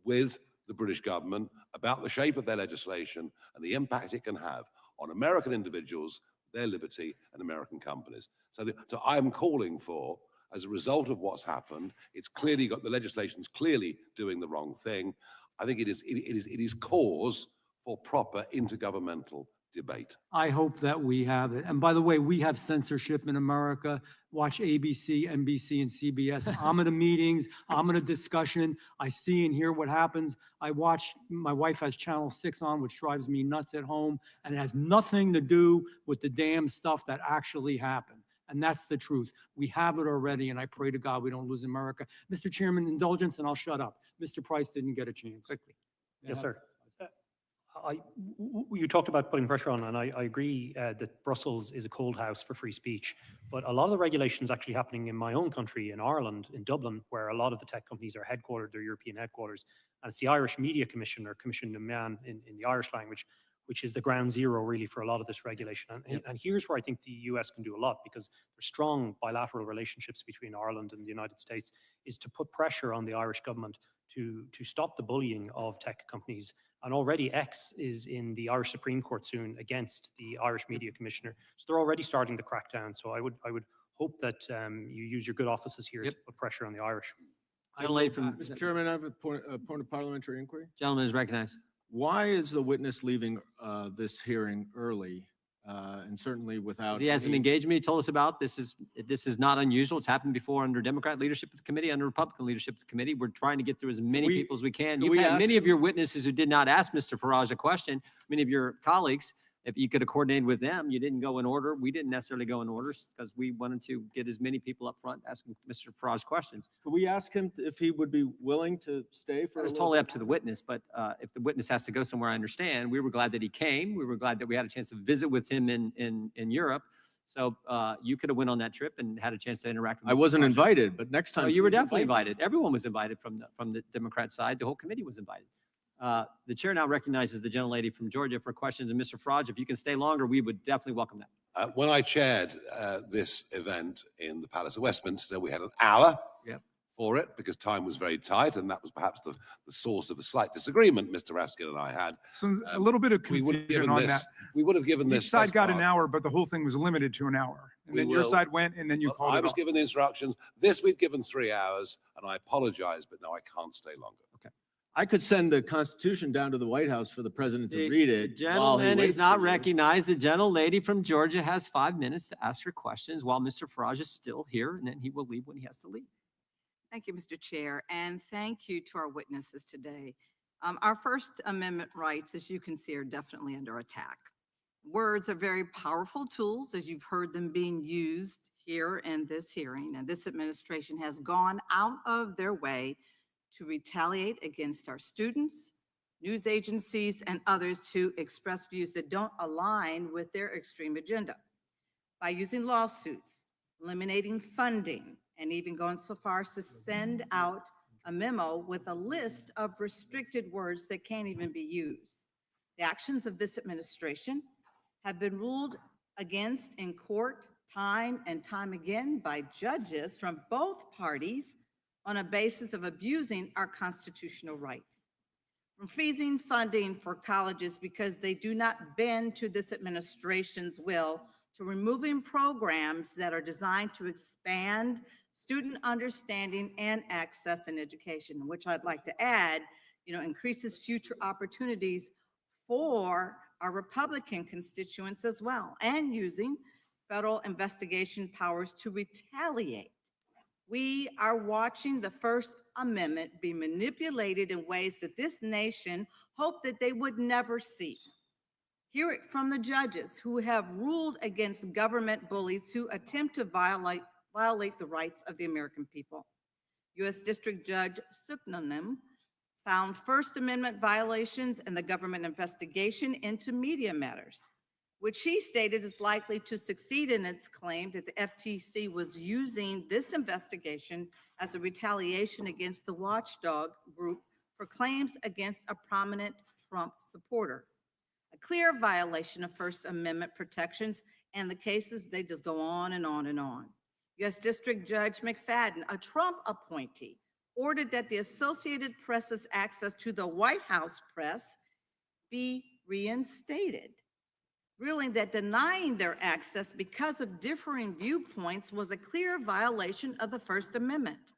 with the British government about the shape of their legislation and the impact it can have on American individuals, their liberty, and American companies. So I'm calling for, as a result of what's happened, it's clearly got, the legislation's clearly doing the wrong thing. I think it is cause for proper intergovernmental debate. I hope that we have it. And by the way, we have censorship in America. Watch ABC, NBC, and CBS. I'm at a meetings, I'm at a discussion. I see and hear what happens. I watch, my wife has Channel 6 on, which drives me nuts at home, and it has nothing to do with the damn stuff that actually happened. And that's the truth. We have it already, and I pray to God we don't lose America. Mr. Chairman, indulgence, and I'll shut up. Mr. Price didn't get a chance. Quickly. Yes, sir. You talked about putting pressure on, and I agree that Brussels is a cold house for free speech. But a lot of the regulations actually happening in my own country, in Ireland, in Dublin, where a lot of the tech companies are headquartered, their European headquarters. And it's the Irish Media Commission, or Commission de Man in the Irish language, which is the ground zero really for a lot of this regulation. And here's where I think the US can do a lot, because there's strong bilateral relationships between Ireland and the United States, is to put pressure on the Irish government to stop the bullying of tech companies. And already X is in the Irish Supreme Court soon against the Irish Media Commissioner. So they're already starting the crackdown. So I would hope that you use your good offices here to put pressure on the Irish. Mr. Chairman, I have a point of parliamentary inquiry. Gentleman is recognized. Why is the witness leaving this hearing early, and certainly without? He hasn't engaged me. He told us about this. Is not unusual. It's happened before under Democrat leadership of the committee, under Republican leadership of the committee. We're trying to get through as many people as we can. You've had many of your witnesses who did not ask Mr. Farage a question. Many of your colleagues, if you could have coordinated with them, you didn't go in order. We didn't necessarily go in order because we wanted to get as many people up front asking Mr. Farage questions. Could we ask him if he would be willing to stay for? It was totally up to the witness, but if the witness has to go somewhere, I understand. We were glad that he came. We were glad that we had a chance to visit with him in Europe. So you could have went on that trip and had a chance to interact with Mr. I wasn't Farage. invited, but next time. No, you were definitely invited. Everyone was invited from the Democrat side. The whole committee was invited. The chair now recognizes the gentlelady from Georgia for questions. And Mr. Farage, if you can stay longer, we would definitely welcome that. When I chaired this event in the Palace of Westminster, we had an hour for it because time was very tight, and that was perhaps the source of a slight disagreement Mr. Raskin and I had. A little bit of We would have confusion given on this, that. we would have given this. Each side best got an part. hour, but the whole thing was limited to an hour. And We then your will- side went, and then you Well, called I it was off. given the instructions. This we've given 3 hours, and I apologize, but no, I can't stay longer. I could send the Constitution down to the White House for the president to read The it while he gentleman waits is not for you. recognized. The gentlelady from Georgia has 5 minutes to ask her questions while Mr. Farage is still here, and then he will leave when he has to leave. Thank you, Mr. Chair, and thank you to our witnesses today. Our First Amendment rights, as you can see, are definitely under attack. Words are very powerful tools, as you've heard them being used here in this hearing, and this administration has gone out of their way to retaliate against our students, news agencies, and others who express views that don't align with their extreme agenda. By using lawsuits, eliminating funding, and even going so far as to send out a memo with a list of restricted words that can't even be used. The actions of this administration have been ruled against in court time and time again by judges from both parties on a basis of abusing our constitutional rights. From freezing funding for colleges because they do not bend to this administration's will, to removing programs that are designed to expand student understanding and access in education, which I'd like to add, increases future opportunities for our Republican constituents as well, and using federal investigation powers to retaliate. We are watching the First Amendment be manipulated in ways that this nation hoped that they would never see. Hear it from the judges who have ruled against government bullies who attempt to violate the rights of the American people. U.S. District Judge Suknanim found First Amendment violations in the government investigation into media matters, which she stated is likely to succeed in its claim that the FTC was using this investigation as a retaliation against the watchdog group for claims against a prominent Trump supporter. A clear violation of First Amendment protections, and the cases, they just go on and on and on. U.S. District Judge McFadden, a Trump appointee, ordered that the Associated Press's access to the White House press be reinstated, ruling that denying their access because of differing viewpoints was a clear violation of the First Amendment.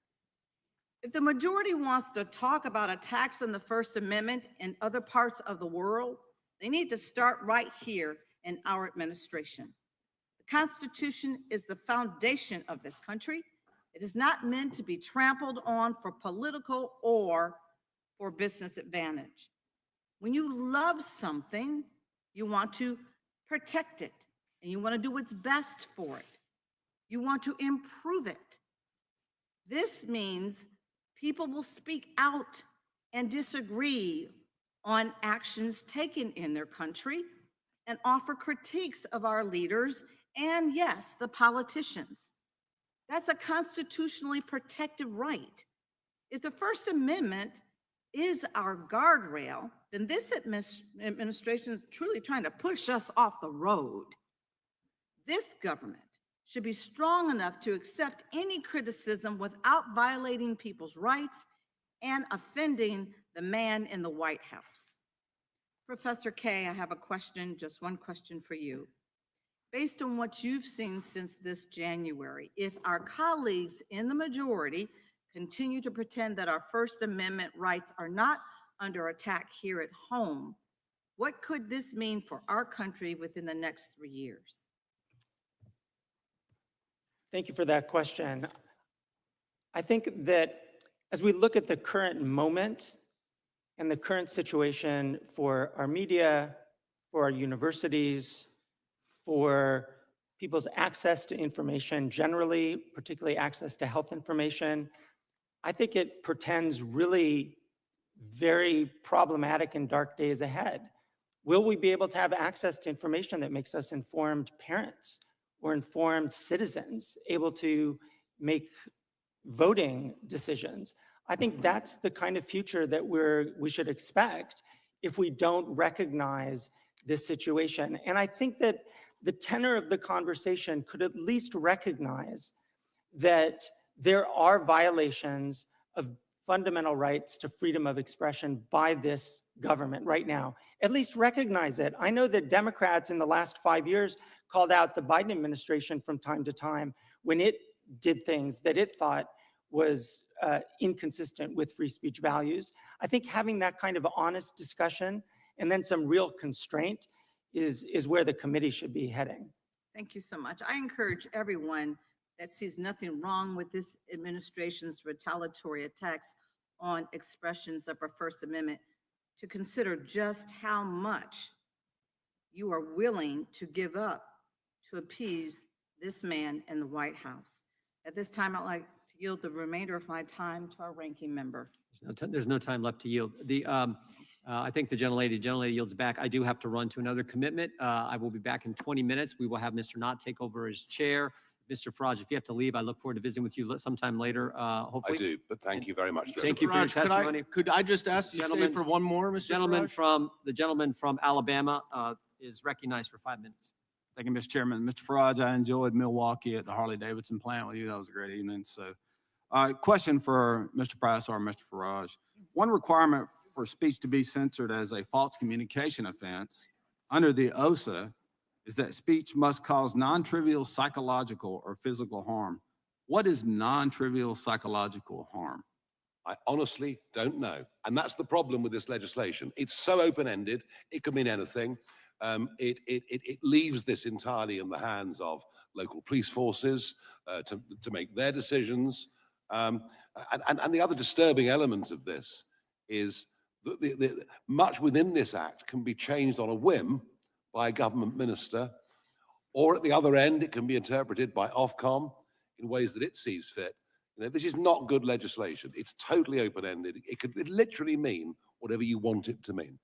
If the majority wants to talk about attacks on the First Amendment in other parts of the world, they need to start right here in our administration. The Constitution is the foundation of this country. It is not meant to be trampled on for political or for business advantage. When you love something, you want to protect it, and you want to do what's best for it. You want to improve it. This means people will speak out and disagree on actions taken in their country and offer critiques of our leaders and, yes, the politicians. That's a constitutionally protected right. If the First Amendment is our guardrail, then this administration is truly trying to push us off the road. This government should be strong enough to accept any criticism without violating people's rights and offending the man in the White House. Professor Kay, I have a question, just one question for you. Based on what you've seen since this January, if our colleagues in the majority continue to pretend that our First Amendment rights are not under attack here at home, what could this mean for our country within the next 3 years? Thank you for that question. I think that as we look at the current moment and the current situation for our media, for our universities, for people's access to information generally, particularly access to health information, I think it portends really very problematic and dark days ahead. Will we be able to have access to information that makes us informed parents or informed citizens, able to make voting decisions? I think that's the kind of future that we should expect if we don't recognize this situation. And I think that the tenor of the conversation could at least recognize that there are violations of fundamental rights to freedom of expression by this government right now. At least recognize it. I know that Democrats in the last 5 years called out the Biden administration from time to time when it did things that it thought was inconsistent with free speech values. I think having that kind of honest discussion and then some real constraint is where the committee should be heading. Thank you so much. I encourage everyone that sees nothing wrong with this administration's retaliatory attacks on expressions of our First Amendment to consider just how much you are willing to give up to appease this man in the White House. At this time, I'd like to yield the remainder of my time to our ranking member. There's no time left to yield. I think the gentlelady yields back. I do have to run to another commitment. I will be back in 20 minutes. We will have Mr. Knott take over as chair. Mr. Farage, if you have to leave, I look forward to visiting with you sometime later, hopefully. I do, but thank you very much. Thank you for your testimony. Could I just ask you to stay for one more, Mr. Farage? The gentleman from Alabama is recognized for 5 minutes. Thank you, Mr. Chairman. Mr. Farage, I enjoyed Milwaukee at the Harley-Davidson plant with you. That was a great evening. So, question for Mr. Price or Mr. Farage. One requirement for speech to be censored as a false communication offense under the OSA is that speech must cause non-trivial psychological or physical harm. What is non-trivial psychological harm? I honestly don't know. And that's the problem with this legislation. It's so open-ended, it could mean anything. It leaves this entirely in the hands of local police forces to make their decisions. And the other disturbing element of this is that much within this act can be changed on a whim by a government minister, or at the other end, it can be interpreted by Ofcom in ways that it sees fit. You know, this is not good legislation. It's totally open-ended. It could literally mean whatever you want it to mean.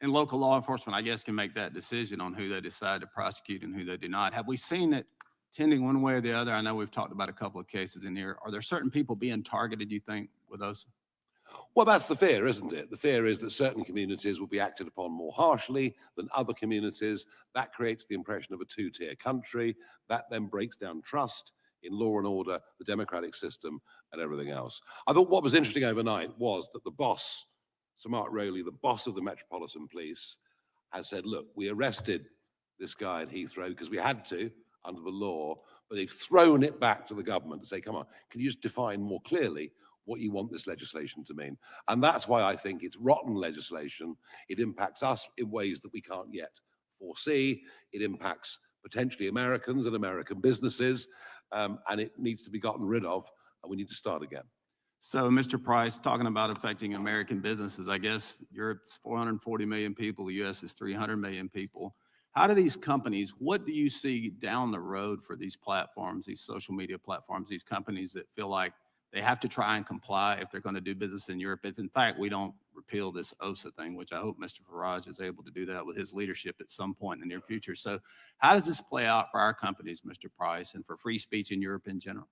And local law enforcement, I guess, can make that decision on who they decide to prosecute and who they do not. Have we seen it tending one way or the other? I know we've talked about a couple of cases in here. Are there certain people being targeted, you think, with those? Well, that's the fear, isn't it? The fear is that certain communities will be acted upon more harshly than other communities. That creates the impression of a two-tier country. That then breaks down trust in law and order, the democratic system, and everything else. I thought what was interesting overnight was that the boss, Sir Mark Rowley, the boss of the Metropolitan Police, has said, look, we arrested this guy at Heathrow because we had to under the law, but they've thrown it back to the government to say, come on, can you just define more clearly what you want this legislation to mean? And that's why I think it's rotten legislation. It impacts us in ways that we can't yet foresee. It impacts potentially Americans and American businesses, and it needs to be gotten rid of, and we need to start again. So, Mr. Price, talking about affecting American businesses, I guess Europe's 440 million people, the U.S. is 300 million people. How do these companies, what do you see down the road for these platforms, these social media platforms, these companies that feel like they have to try and comply if they're going to do business in Europe? If in fact we don't repeal this OSA thing, which I hope Mr. Farage is able to do that with his leadership at some point in the near future. So how does this play out for our companies, Mr. Price, and for free speech in Europe in general?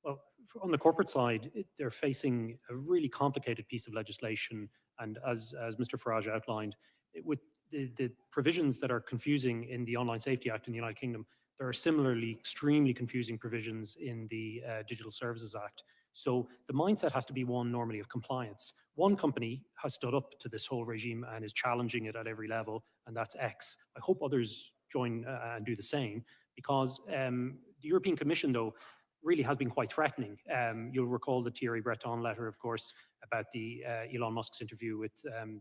Well, on the corporate side, they're facing a really complicated piece of legislation. And as Mr. Farage outlined, with the provisions that are confusing in the Online Safety Act in the United Kingdom, there are similarly extremely confusing provisions in the Digital Services Act. So the mindset has to be one normally of compliance. One company has stood up to this whole regime and is challenging it at every level, and that's X. I hope others join and do the same, because the European Commission, though, really has been quite threatening. You'll recall the Thierry Breton letter, of course, about the Elon Musk's interview with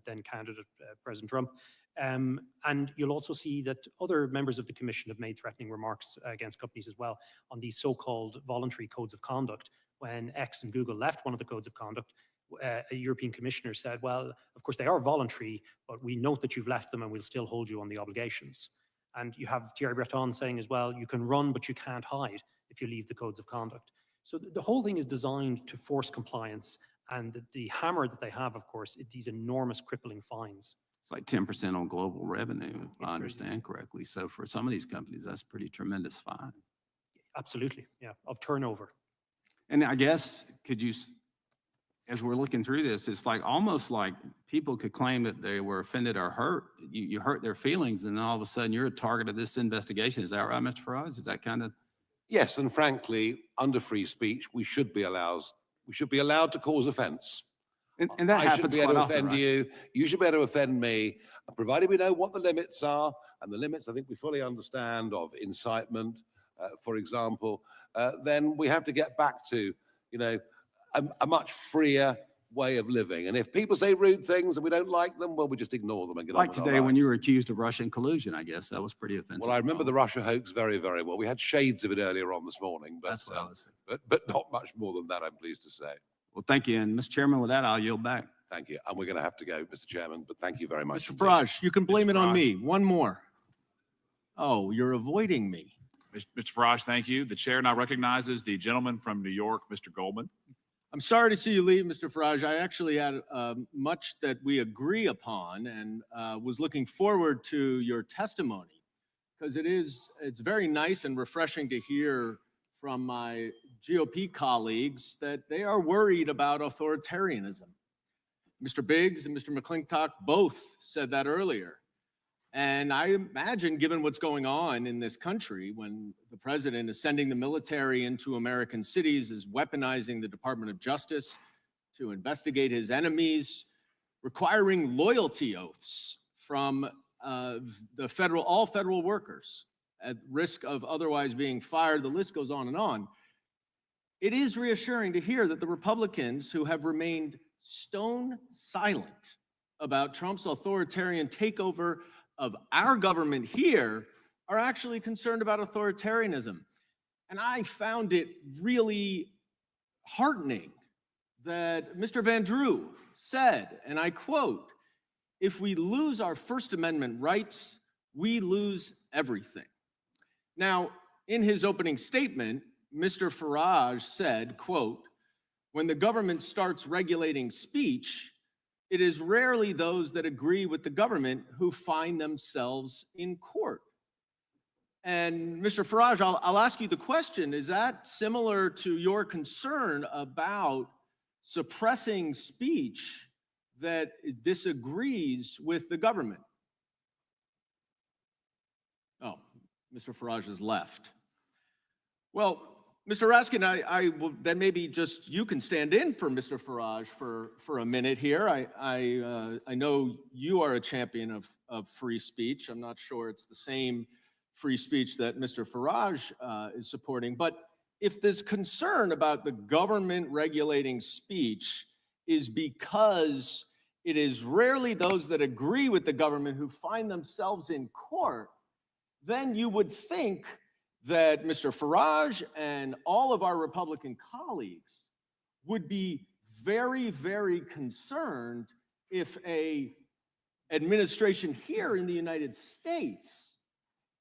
then candidate President Trump. And you'll also see that other members of the Commission have made threatening remarks against companies as well on these so-called voluntary codes of conduct. When X and Google left one of the codes of conduct, a European commissioner said, well, of course they are voluntary, but we note that you've left them and we'll still hold you on the obligations. And you have Thierry Breton saying as well, you can run, but you can't hide if you leave the codes of conduct. So the whole thing is designed to force compliance, and the hammer that they have, of course, is these enormous crippling fines. It's like 10% on global revenue, if I understand correctly. So for some of these companies, that's pretty tremendous fine. Absolutely, yeah, of turnover. And I guess, could you, as we're looking through this, it's like almost like people could claim that they were offended or hurt. You hurt their feelings, and then all of a sudden you're a target of this investigation. Is that right, Mr. Farage? Is that kind of? Yes, and frankly, under free speech, we should be allowed to cause offense. And that I should happens be able quite to often, offend right? you. You should be able to offend me. And provided we know what the limits are, and the limits I think we fully understand of incitement, for example, then we have to get back to, a much freer way of living. And if people say rude things and we don't like them, well, we just ignore them and get on Like with our today when you lives. were accused of Russian collusion, I guess that was pretty offensive. Well, I remember the Russia hoax very, very well. We had shades of it earlier on this morning, but That's what I was saying. but not much more than that, I'm pleased to say. Well, thank you. And Mr. Chairman, with that, I'll yield back. Thank you. And we're going to have to go, Mr. Chairman, but thank you very much. Mr. indeed. Farage, you can blame Mr. it on Farage. me. One more. Oh, you're avoiding me. Mr. Farage, thank you. The chair now recognizes the gentleman from New York, Mr. Goldman. I'm sorry to see you leave, Mr. Farage. I actually had much that we agree upon and was looking forward to your testimony because it's very nice and refreshing to hear from my GOP colleagues that they are worried about authoritarianism. Mr. Biggs and Mr. McClintock both said that earlier. And I imagine, given what's going on in this country, when the president is sending the military into American cities, is weaponizing the Department of Justice to investigate his enemies, requiring loyalty oaths from all federal workers at risk of otherwise being fired, the list goes on and on. It is reassuring to hear that the Republicans who have remained stone silent about Trump's authoritarian takeover of our government here are actually concerned about authoritarianism. And I found it really heartening that Mr. Van Drew said, and I quote, "If we lose our First Amendment rights, we lose everything." Now, in his opening statement, Mr. Farage said, quote, "When the government starts regulating speech, it is rarely those that agree with the government who find themselves in court." And Mr. Farage, I'll ask you the question, is that similar to your concern about suppressing speech that disagrees with the government? Oh, Mr. Farage has left. Well, Mr. Raskin, I will then maybe just you can stand in for Mr. Farage for a minute here. I know you are a champion of free speech. I'm not sure it's the same free speech that Mr. Farage is supporting, but if this concern about the government regulating speech is because it is rarely those that agree with the government who find themselves in court, then you would think that Mr. Farage and all of our Republican colleagues would be very, very concerned if a administration here in the United States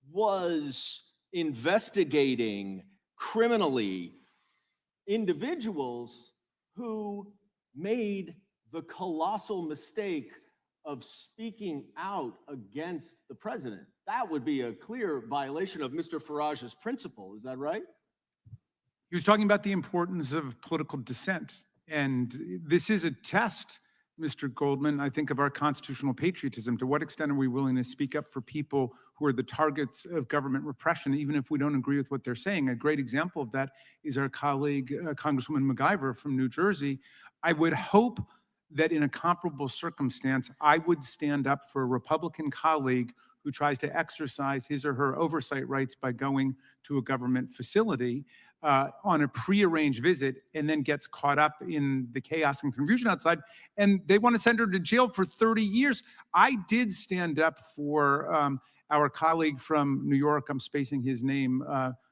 was investigating criminally individuals who made the colossal mistake of speaking out against the president. That would be a clear violation of Mr. Farage's principle. Is that right? He was talking about the importance of political dissent. And this is a test, Mr. Goldman, I think, of our constitutional patriotism. To what extent are we willing to speak up for people who are the targets of government repression, even if we don't agree with what they're saying? A great example of that is our colleague, Congresswoman MacGyver from New Jersey. I would hope that in a comparable circumstance, I would stand up for a Republican colleague who tries to exercise his or her oversight rights by going to a government facility on a prearranged visit and then gets caught up in the chaos and confusion outside, and they want to send her to jail for 30 years. I did stand up for our colleague from New York, I'm spacing his name.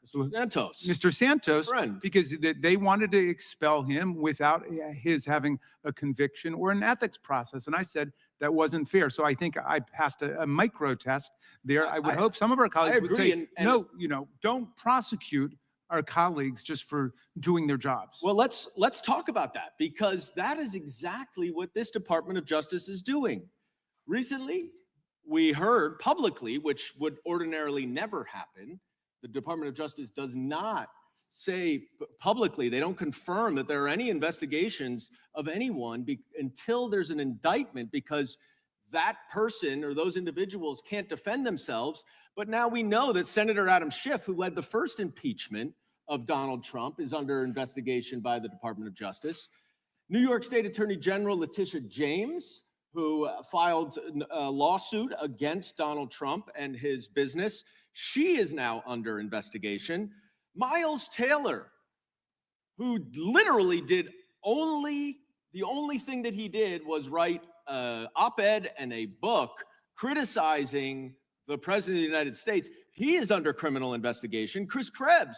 Mr. Santos. Mr. Santos, Friend. because they wanted to expel him without his having a conviction or an ethics process. And I said that wasn't fair. So I think I passed a micro test there. I would hope some of our colleagues would agree, say, and no, don't prosecute our colleagues just for doing their jobs. Well, let's talk about that, because that is exactly what this Department of Justice is doing. Recently, we heard publicly, which would ordinarily never happen, the Department of Justice does not say publicly, they don't confirm that there are any investigations of anyone until there's an indictment, because that person or those individuals can't defend themselves. But now we know that Senator Adam Schiff, who led the first impeachment of Donald Trump is under investigation by the Department of Justice. New York State Attorney General Letitia James, who filed a lawsuit against Donald Trump and his business, she is now under investigation. Miles Taylor, who literally did the only thing that he did was write an op-ed and a book criticizing the President of the United States. He is under criminal investigation. Chris Krebs,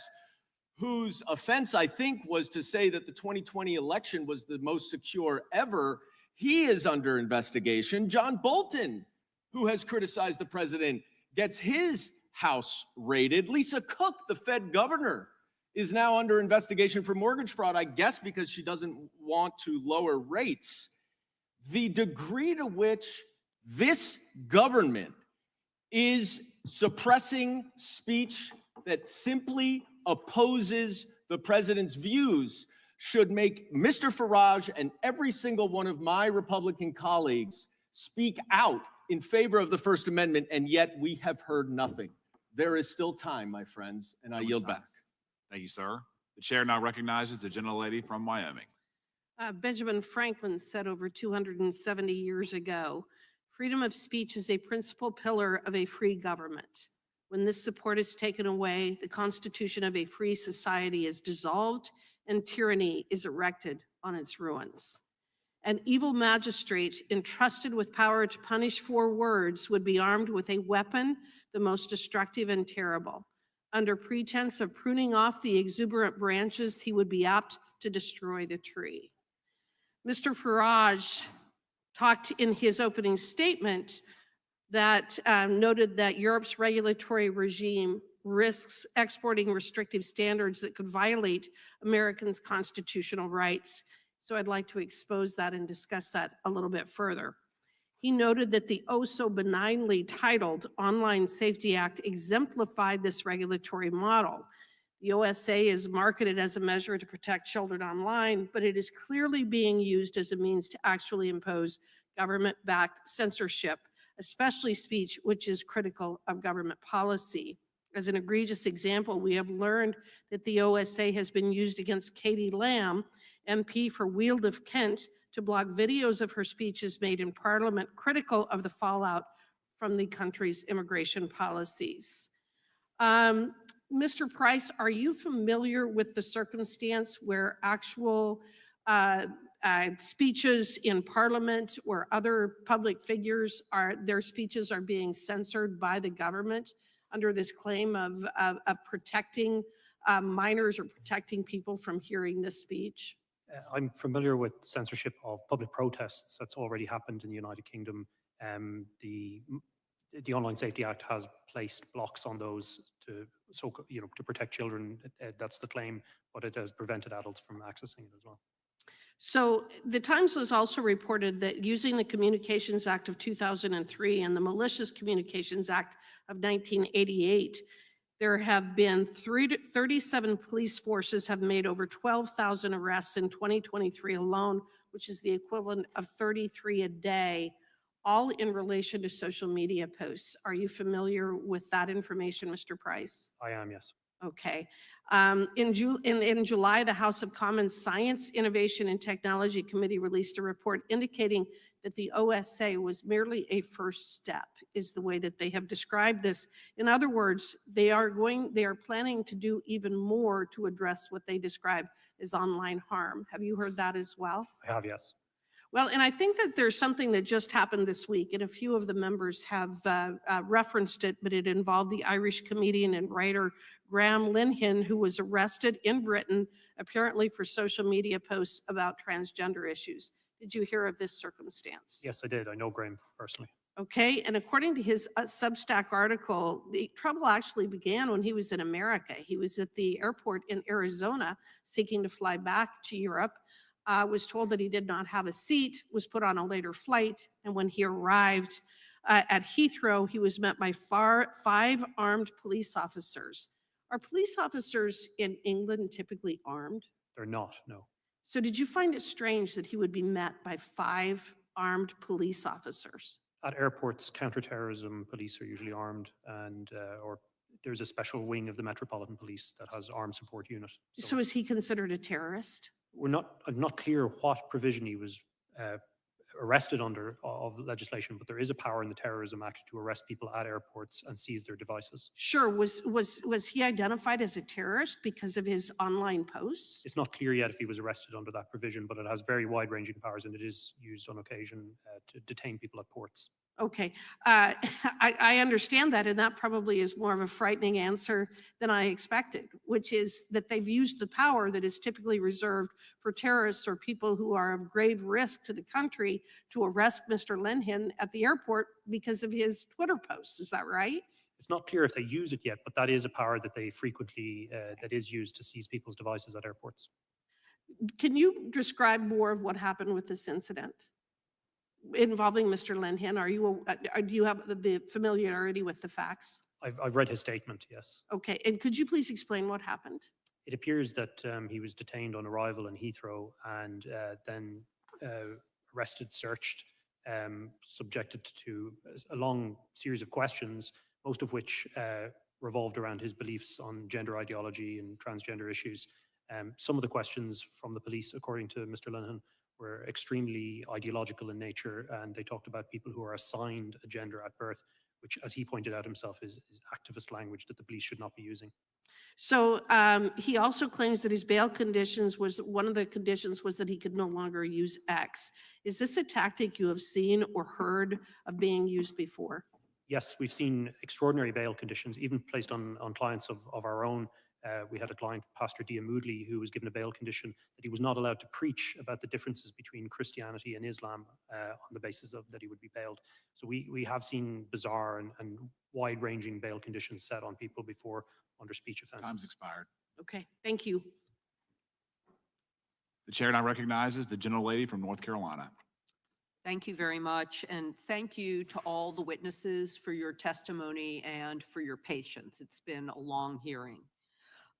whose offense, I think, was to say that the 2020 election was the most secure ever, he is under investigation. John Bolton, who has criticized the president, gets his house raided. Lisa Cook, the Fed governor, is now under investigation for mortgage fraud, I guess because she doesn't want to lower rates. The degree to which this government is suppressing speech that simply opposes the president's views should make Mr. Farage and every single one of my Republican colleagues speak out in favor of the First Amendment, and yet we have heard nothing. There is still time, my friends, and I yield back. Thank you, sir. The chair now recognizes the gentlelady from Wyoming. Benjamin Franklin said over 270 years ago, freedom of speech is a principal pillar of a free government. When this support is taken away, the constitution of a free society is dissolved and tyranny is erected on its ruins. An evil magistrate entrusted with power to punish for words would be armed with a weapon the most destructive and terrible. Under pretense of pruning off the exuberant branches, he would be apt to destroy the tree. Mr. Farage talked in his opening statement that noted that Europe's regulatory regime risks exporting restrictive standards that could violate Americans' constitutional rights. So I'd like to expose that and discuss that a little bit further. He noted that the oh so benignly titled Online Safety Act exemplified this regulatory model. The OSA is marketed as a measure to protect children online, but it is clearly being used as a means to actually impose government-backed censorship, especially speech which is critical of government policy. As an egregious example, we have learned that the OSA has been used against Katie Lamb, MP for Weald of Kent, to block videos of her speeches made in Parliament critical of the fallout from the country's immigration policies. Mr. Price, are you familiar with the circumstance where actual speeches in Parliament or other public figures, their speeches are being censored by the government under this claim of protecting minors or protecting people from hearing this speech? I'm familiar with censorship of public protests. That's already happened in the United Kingdom. The Online Safety Act has placed blocks on those to protect children. That's the claim, but it has prevented adults from accessing it as well. So the Times has also reported that using the Communications Act of 2003 and the Malicious Communications Act of 1988, there have been 37 police forces have made over 12,000 arrests in 2023 alone, which is the equivalent of 33 a day, all in relation to social media posts. Are you familiar with that information, Mr. Price? I am, yes. Okay. In July, the House of Commons Science, Innovation, and Technology Committee released a report indicating that the OSA was merely a first step, is the way that they have described this. In other words, they are planning to do even more to address what they describe as online harm. Have you heard that as well? I have, yes. Well, and I think that there's something that just happened this week, and a few of the members have referenced it, but it involved the Irish comedian and writer Graham Linehan, who was arrested in Britain, apparently for social media posts about transgender issues. Did you hear of this circumstance? Yes, I did. I know Graham personally. Okay, and according to his Substack article, the trouble actually began when he was in America. He was at the airport in Arizona seeking to fly back to Europe. Was told that he did not have a seat, was put on a later flight, and when he arrived at Heathrow, he was met by 5 armed police officers. Are police officers in England typically armed? They're not, no. So did you find it strange that he would be met by 5 armed police officers? At airports, counterterrorism police are usually armed, and or there's a special wing of the Metropolitan Police that has armed support unit. So is he considered a terrorist? I'm not clear what provision he was arrested under of legislation, but there is a power in the Terrorism Act to arrest people at airports and seize their devices. Sure. Was he identified as a terrorist because of his online posts? It's not clear yet if he was arrested under that provision, but it has very wide-ranging powers and it is used on occasion to detain people at ports. Okay, I understand that, and that probably is more of a frightening answer than I expected, which is that they've used the power that is typically reserved for terrorists or people who are of grave risk to the country to arrest Mr. Linhan at the airport because of his Twitter posts. Is that right? It's not clear if they use it yet, but that is a power that they frequently, that is used to seize people's devices at airports. Can you describe more of what happened with this incident involving Mr. Linhan? Do you have the familiarity with the facts? I've read his statement, yes. Okay, and could you please explain what happened? It appears that he was detained on arrival in Heathrow and then arrested, searched, subjected to a long series of questions, most of which revolved around his beliefs on gender ideology and transgender issues. Some of the questions from the police, according to Mr. Linhan, were extremely ideological in nature, and they talked about people who are assigned a gender at birth, which, as he pointed out himself, is activist language that the police should not be using. So he also claims that his bail conditions one of the conditions was that he could no longer use X. Is this a tactic you have seen or heard of being used before? Yes, we've seen extraordinary bail conditions, even placed on clients of our own. We had a client, Pastor Dia Moodley, who was given a bail condition that he was not allowed to preach about the differences between Christianity and Islam on the basis of that he would be bailed. So we have seen bizarre and wide-ranging bail conditions set on people before under speech offenses. Time's expired. Okay, thank you. The chair now recognizes the gentlelady from North Carolina. Thank you very much, and thank you to all the witnesses for your testimony and for your patience. It's been a long hearing.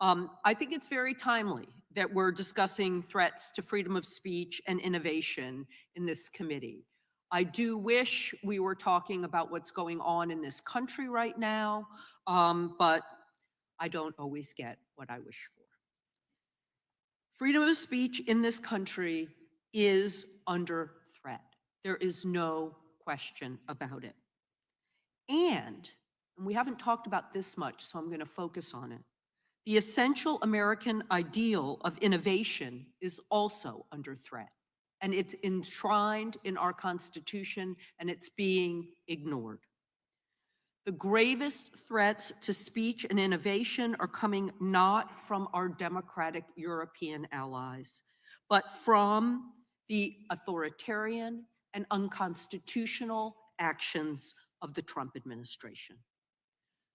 I think it's very timely that we're discussing threats to freedom of speech and innovation in this committee. I do wish we were talking about what's going on in this country right now, but I don't always get what I wish for. Freedom of speech in this country is under threat. There is no question about it. And we haven't talked about this much, so I'm going to focus on it. The essential American ideal of innovation is also under threat, and it's enshrined in our Constitution, and it's being ignored. The gravest threats to speech and innovation are coming not from our democratic European allies, but from the authoritarian and unconstitutional actions of the Trump administration.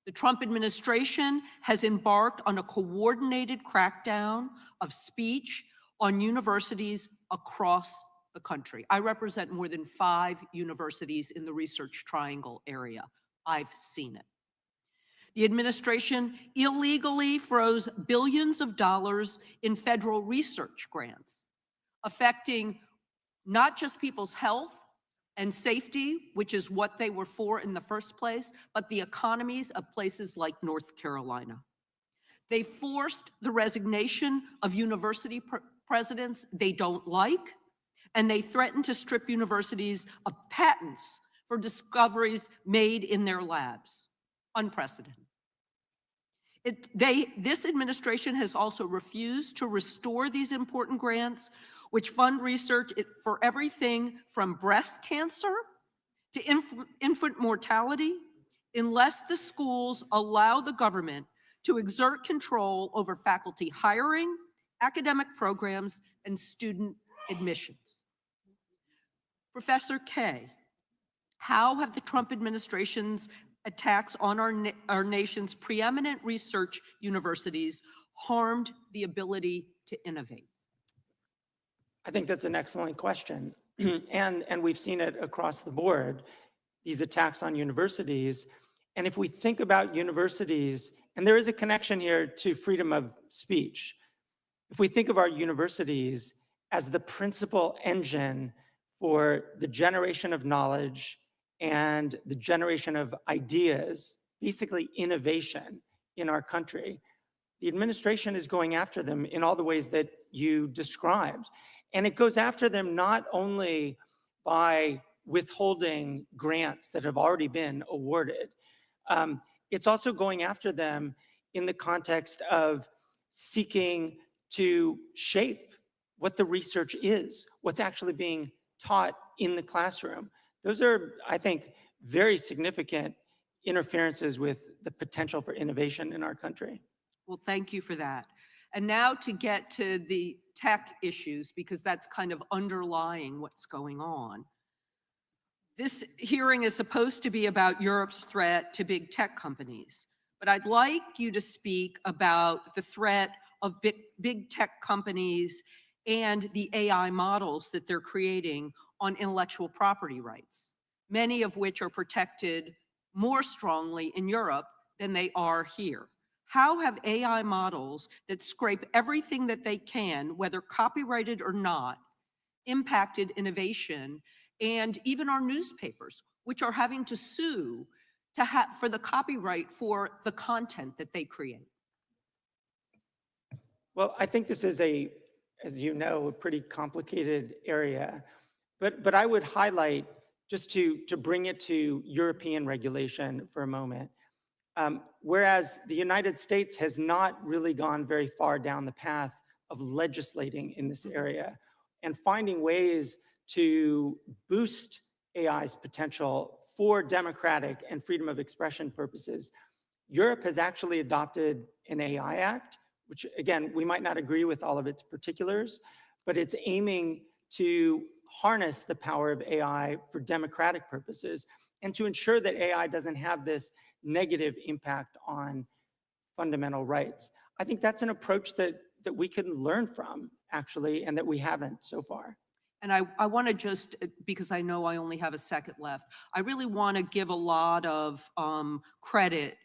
The Trump administration has embarked on a coordinated crackdown of speech on universities across the country. I represent more than 5 universities in the Research Triangle area. I've seen it. The administration illegally froze billions of dollars in federal research grants, affecting not just people's health and safety, which is what they were for in the first place, but the economies of places like North Carolina. They forced the resignation of university presidents they don't like, and they threatened to strip universities of patents for discoveries made in their labs. Unprecedented. This administration has also refused to restore these important grants, which fund research for everything from breast cancer to infant mortality, unless the schools allow the government to exert control over faculty hiring, academic programs, and student admissions. Professor Kay, how have the Trump administration's attacks on our nation's preeminent research universities harmed the ability to innovate? I think that's an excellent question. And we've seen it across the board, these attacks on universities. And if we think about universities, and there is a connection here to freedom of speech. If we think of our universities as the principal engine for the generation of knowledge and the generation of ideas, basically innovation in our country, the administration is going after them in all the ways that you described. And it goes after them not only by withholding grants that have already been awarded, it's also going after them in the context of seeking to shape what the research is, what's actually being taught in the classroom. Those are, I think, very significant interferences with the potential for innovation in our country. Well, thank you for that. And now to get to the tech issues, because that's kind of underlying what's going on. This hearing is supposed to be about Europe's threat to big tech companies, but I'd like you to speak about the threat of big tech companies and the AI models that they're creating on intellectual property rights, many of which are protected more strongly in Europe than they are here. How have AI models that scrape everything that they can, whether copyrighted or not, impacted innovation and even our newspapers, which are having to sue for the copyright for the content that they create? Well, I think this is as you know, a pretty complicated area, but I would highlight, just to bring it to European regulation for a moment, whereas the United States has not really gone very far down the path of legislating in this area and finding ways to boost AI's potential for democratic and freedom of expression purposes. Europe has actually adopted an AI Act, which again, we might not agree with all of its particulars, but it's aiming to harness the power of AI for democratic purposes and to ensure that AI doesn't have this negative impact on fundamental rights. I think that's an approach that we can learn from, actually, and that we haven't so far. And I want to just, because I know I only have a second left, I really want to give a lot of credit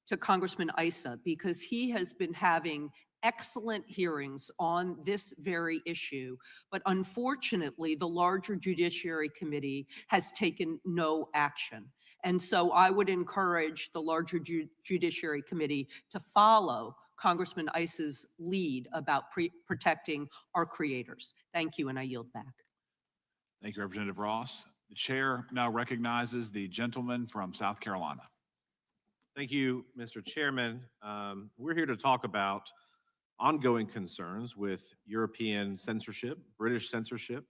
to Congressman Issa, because he has been having excellent hearings on this very issue. But unfortunately, the larger Judiciary Committee has taken no action. And so I would encourage the larger Judiciary Committee to follow Congressman Issa's lead about protecting our creators. Thank you, and I yield back. Thank you, Representative Ross. The chair now recognizes the gentleman from South Carolina. Thank you, Mr. Chairman. We're here to talk about ongoing concerns with European censorship, British censorship,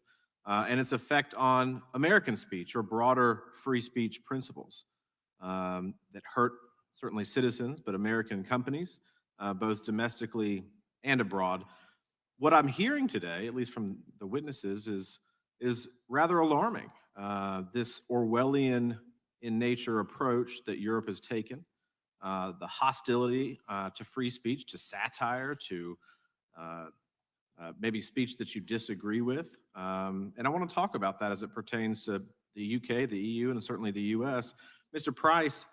and its effect on American speech or broader free speech principles that hurt certainly citizens, but American companies, both domestically and abroad. What I'm hearing today, at least from the witnesses, is rather alarming. This Orwellian in nature approach that Europe has taken, the hostility to free speech, to satire, to maybe speech that you disagree with. And I want to talk about that as it pertains to the UK, the EU, and certainly the US. Mr. Price,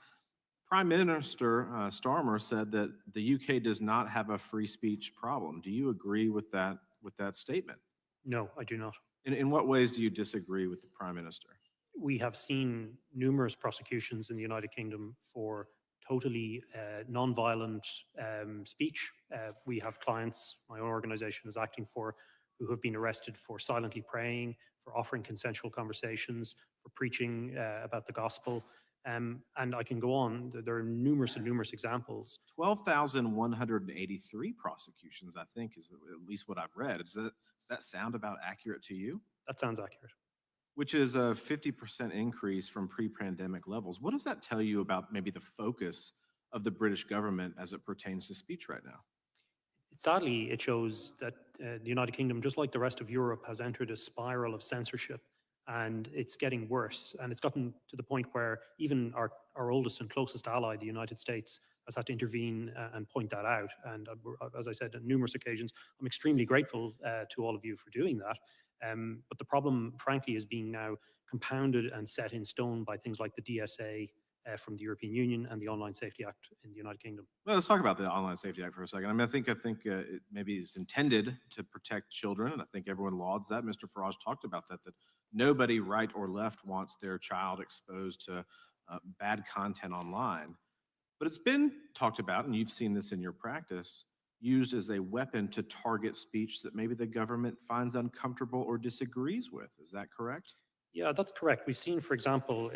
Prime Minister Starmer said that the UK does not have a free speech problem. Do you agree with that statement? No, I do not. In what ways do you disagree with the Prime Minister? We have seen numerous prosecutions in the United Kingdom for totally non-violent speech. We have clients my organization is acting for who have been arrested for silently praying, for offering consensual conversations, for preaching about the gospel. And I can go on. There are numerous and numerous examples. 12,183 prosecutions, I think, is at least what I've read. Does that sound about accurate to you? That sounds accurate. Which is a 50% increase from pre-pandemic levels. What does that tell you about maybe the focus of the British government as it pertains to speech right now? Sadly, it shows that the United Kingdom, just like the rest of Europe, has entered a spiral of censorship, and it's getting worse. And it's gotten to the point where even our oldest and closest ally, the United States, has had to intervene and point that out. And as I said on numerous occasions, I'm extremely grateful to all of you for doing that. But the problem, frankly, is being now compounded and set in stone by things like the DSA from the European Union and the Online Safety Act in the United Kingdom. Well, let's talk about the Online Safety Act for a second. I mean, I think it maybe is intended to protect children, and I think everyone lauds that. Mr. Farage talked about that nobody, right or left, wants their child exposed to bad content online. But it's been talked about, and you've seen this in your practice, used as a weapon to target speech that maybe the government finds uncomfortable or disagrees with. Is that correct? Yeah, that's correct. We've seen, for example,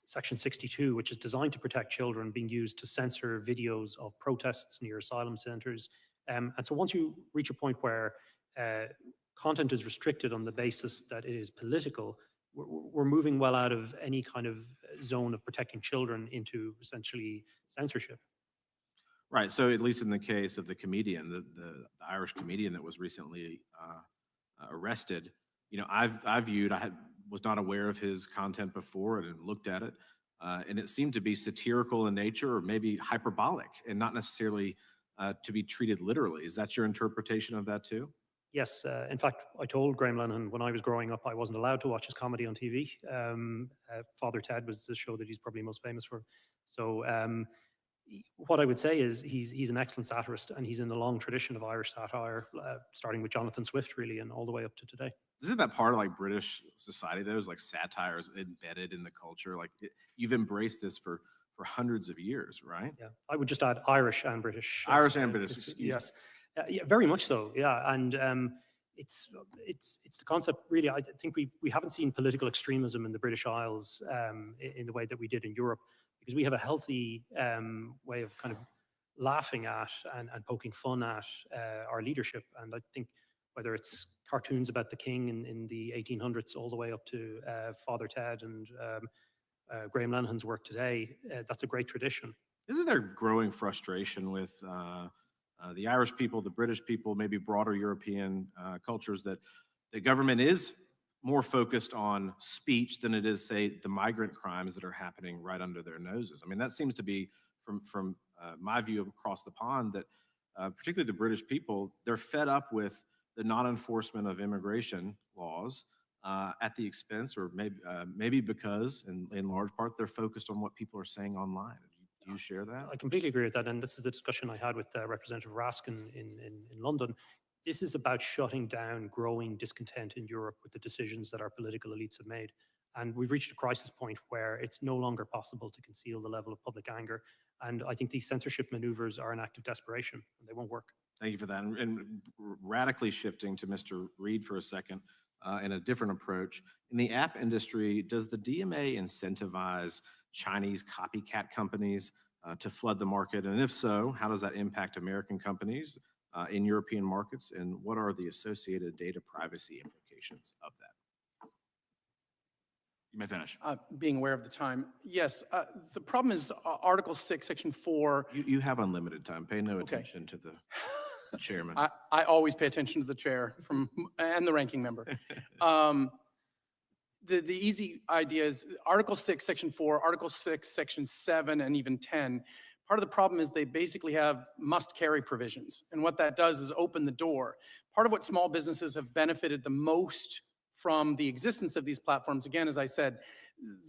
Section 62, which is designed to protect children, being used to censor videos of protests near asylum centers. And so once you reach a point where content is restricted on the basis that it is political, we're moving well out of any kind of zone of protecting children into essentially censorship. Right. So at least in the case of the comedian, the Irish comedian that was recently arrested, I was not aware of his content before and looked at it, and it seemed to be satirical in nature or maybe hyperbolic and not necessarily to be treated literally. Is that your interpretation of that too? Yes. In fact, I told Graham Linehan when I was growing up, I wasn't allowed to watch his comedy on TV. Father Ted was the show that he's probably most famous for. So what I would say is he's an excellent satirist, and he's in the long tradition of Irish satire, starting with Jonathan Swift, really, and all the way up to today. Isn't that part of like British society? There's like satire is embedded in the culture. Like you've embraced this for hundreds of years, right? Yeah, I would just add Irish and British. Irish and British, excuse me. Yes. Yeah, very much so. Yeah, and it's the concept. Really, I think we haven't seen political extremism in the British Isles in the way that we did in Europe, because we have a healthy way of kind of laughing at and poking fun at our leadership. And I think whether it's cartoons about the king in the 1800s all the way up to Father Ted and Graham Linehan's work today, that's a great tradition. Isn't there growing frustration with the Irish people, the British people, maybe broader European cultures, that the government is more focused on speech than it is, say, the migrant crimes that are happening right under their noses? I mean, that seems to be, from my view across the pond, that particularly the British people, they're fed up with the non-enforcement of immigration laws at the expense, or maybe because, in large part, they're focused on what people are saying online. Do you share that? I completely agree with that, and this is the discussion I had with Representative Raskin in London. This is about shutting down growing discontent in Europe with the decisions that our political elites have made. And we've reached a crisis point where it's no longer possible to conceal the level of public anger. And I think these censorship maneuvers are an act of desperation, and they won't work. Thank you for that. And radically shifting to Mr. Reed for a second, and a different approach. In the app industry, does the DMA incentivize Chinese copycat companies to flood the market? And if so, how does that impact American companies in European markets? And what are the associated data privacy implications of that? You may finish. Being aware of the time. Yes, the problem is Article 6, Section 4. You have unlimited time. Pay no attention to the chairman. I always pay attention to the chair and the ranking member. The easy idea is Article 6, Section 4, Article 6, Section 7, and even 10. Part of the problem is they basically have must-carry provisions. And what that does is open the door. Part of what small businesses have benefited the most from the existence of these platforms, again, as I said,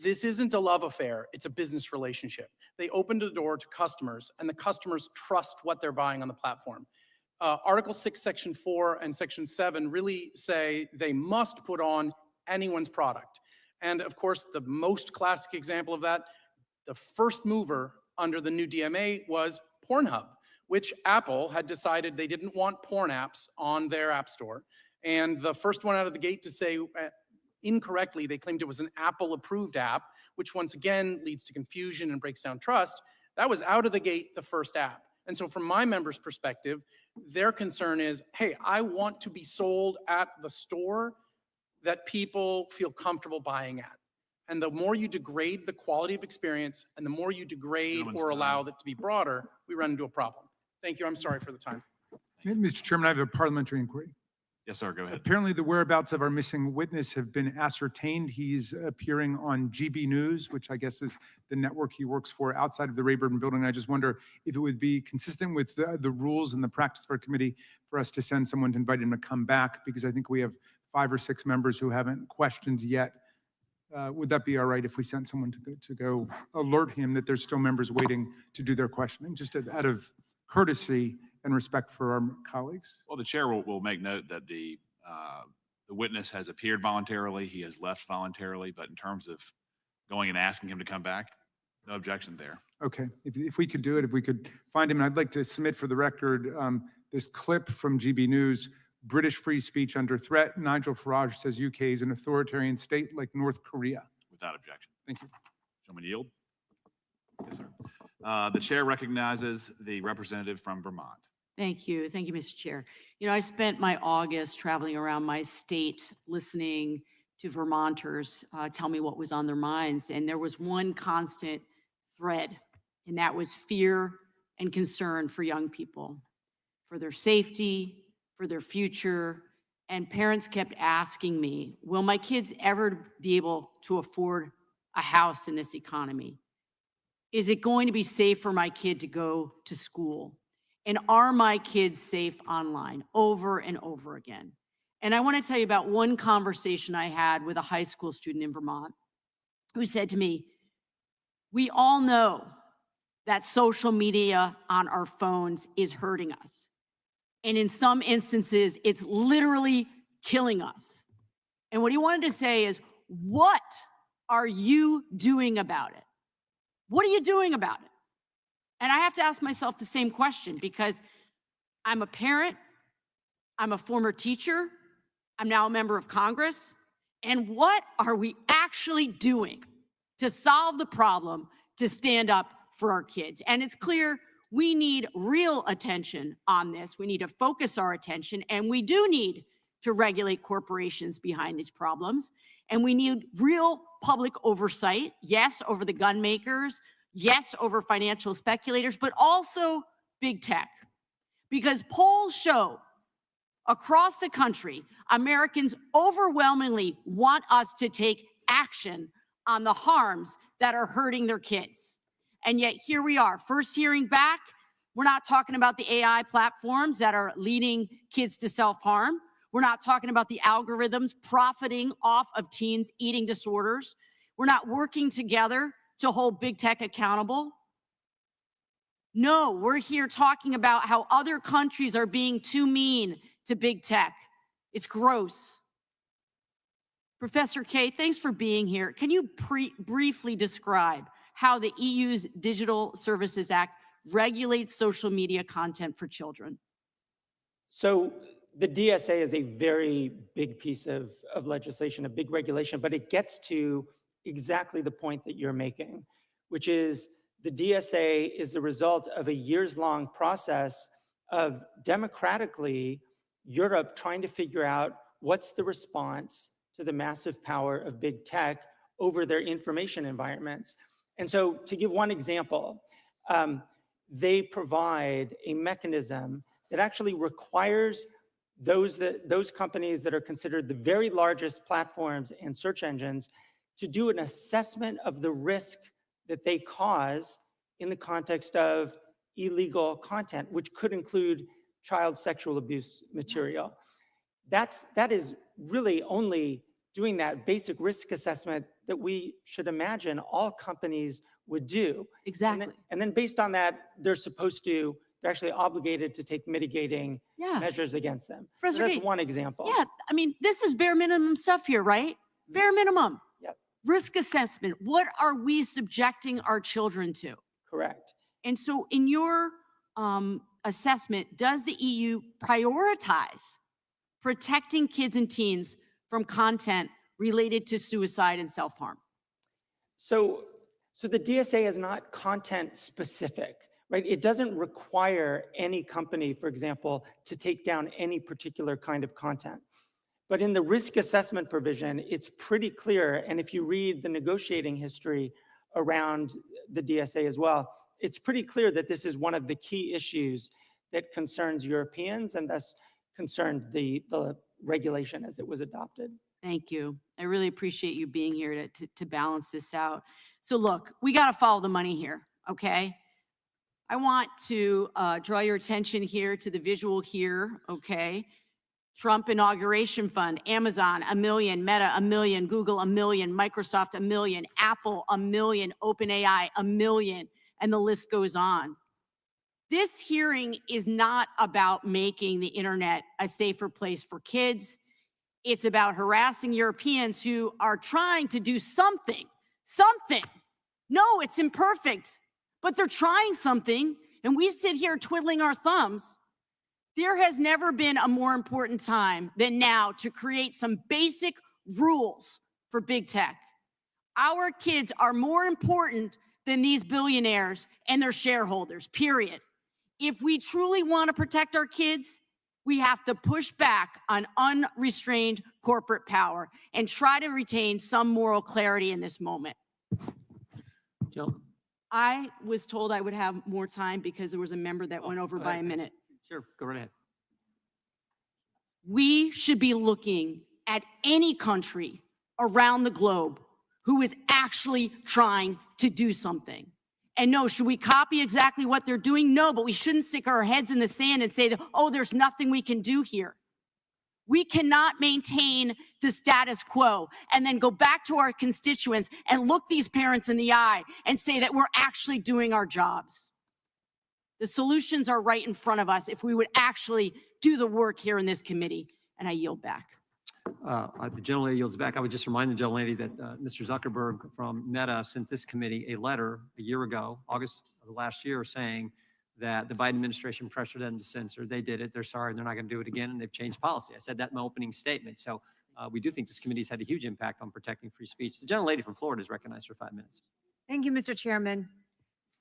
this isn't a love affair, it's a business relationship. They opened the door to customers, and the customers trust what they're buying on the platform. Article 6, Section 4, and Section 7 really say they must put on anyone's product. And of course, the most classic example of that, the first mover under the new DMA was Pornhub, which Apple had decided they didn't want porn apps on their app store. And the first one out of the gate to say incorrectly, they claimed it was an Apple approved app, which once again leads to confusion and breaks down trust. That was out of the gate the first app. And so from my members' perspective, their concern is, hey, I want to be sold at the store that people feel comfortable buying at. And the more you degrade the quality of experience and the more you degrade or allow that to be broader, we run into a problem. Thank you. I'm sorry for the time. Mr. Chairman, I have a parliamentary inquiry. Yes, sir. Go ahead. Apparently, the whereabouts of our missing witness have been ascertained. He's appearing on GB News, which I guess is the network he works for outside of the Rayburn building. I just wonder if it would be consistent with the rules and the practice of our committee for us to send someone to invite him to come back, because I think we have 5 or 6 members who haven't questioned yet. Would that be all right if we sent someone to go alert him that there's still members waiting to do their questioning, just out of courtesy and respect for our colleagues? Well, the chair will make note that the witness has appeared voluntarily. He has left voluntarily, but in terms of going and asking him to come back, No objection there. Okay, if we could do it, if we could find him, and I'd like to submit for the record this clip from GB News, British free speech under threat. Nigel Farage says UK is an authoritarian state like North Korea. Without objection. Thank you. Gentleman yield. Yes, sir. The chair recognizes the representative from Vermont. Thank you. Thank you, Mr. Chair. You know, I spent my August traveling around my state listening to Vermonters tell me what was on their minds. And there was one constant thread, and that was fear and concern for young people, for their safety, for their future. And parents kept asking me, will my kids ever be able to afford a house in this economy? Is it going to be safe for my kid to go to school? And are my kids safe online? Over and over again. And I want to tell you about one conversation I had with a high school student in Vermont who said to me, we all know that social media on our phones is hurting us. And in some instances, it's literally killing us. And what he wanted to say is, what are you doing about it? What are you doing about it? And I have to ask myself the same question, because I'm a parent, I'm a former teacher, I'm now a member of Congress. And what are we actually doing to solve the problem, to stand up for our kids? And it's clear we need real attention on this. We need to focus our attention, and we do need to regulate corporations behind these problems. And we need real public oversight, yes, over the gun makers, yes, over financial speculators, but also big tech. Because polls show across the country, Americans overwhelmingly want us to take action on the harms that are hurting their kids. And yet here we are, first hearing back, we're not talking about the AI platforms that are leading kids to self-harm. We're not talking about the algorithms profiting off of teens' eating disorders. We're not working together to hold big tech accountable. No, we're here talking about how other countries are being too mean to big tech. It's gross. Professor Kay, thanks for being here. Can you briefly describe how the EU's Digital Services Act regulates social media content for children? So the DSA is a very big piece of legislation, a big regulation, but it gets to exactly the point that you're making, which is the DSA is the result of a years-long process of democratically Europe trying to figure out what's the response to the massive power of big tech over their information environments. And so to give one example, they provide a mechanism that actually requires those companies that are considered the very largest platforms and search engines to do an assessment of the risk that they cause in the context of illegal content, which could include child sexual abuse material. That is really only doing that basic risk assessment that we should imagine all companies would do. Exactly. And then based on that, they're actually obligated to take mitigating measures against them. So that's one example. Yeah, I mean, this is bare minimum stuff here, right? Bare minimum. Yep. Risk assessment. What are we subjecting our children to? Correct. And so in your assessment, does the EU prioritize protecting kids and teens from content related to suicide and self-harm? So the DSA is not content specific, right? It doesn't require any company, for example, to take down any particular kind of content. But in the risk assessment provision, it's pretty clear, and if you read the negotiating history around the DSA as well, it's pretty clear that this is one of the key issues that concerns Europeans and thus concerned the regulation as it was adopted. Thank you. I really appreciate you being here to balance this out. So look, we got to follow the money here, okay? I want to draw your attention here to the visual here, okay? Trump inauguration fund, Amazon, $1 million, Meta, $1 million, Google, $1 million, Microsoft, $1 million, Apple, $1 million, OpenAI, $1 million, and the list goes on. This hearing is not about making the internet a safer place for kids. It's about harassing Europeans who are trying to do something No, it's imperfect, but they're trying something, and we sit here twiddling our thumbs. There has never been a more important time than now to create some basic rules for big tech. Our kids are more important than these billionaires and their shareholders, period. If we truly want to protect our kids, we have to push back on unrestrained corporate power and try to retain some moral clarity in this moment. Jill? I was told I would have more time because there was a member that went over by a minute. Sure, go right ahead. We should be looking at any country around the globe who is actually trying to do something. And no, should we copy exactly what they're doing? No, but we shouldn't stick our heads in the sand and say that, oh, there's nothing we can do here. We cannot maintain the status quo and then go back to our constituents and look these parents in the eye and say that we're actually doing our jobs. The solutions are right in front of us if we would actually do the work here in this committee. And I yield back. The gentlelady yields back. I would just remind the gentlelady that Mr. Zuckerberg from Meta sent this committee a letter a year ago, August of last year, saying that the Biden administration pressured them to censor. They did it. They're sorry. They're not going to do it again, and they've changed policy. I said that in my opening statement. So we do think this committee's had a huge impact on protecting free speech. The gentlelady from Florida is recognized for 5 minutes. Thank you, Mr. Chairman.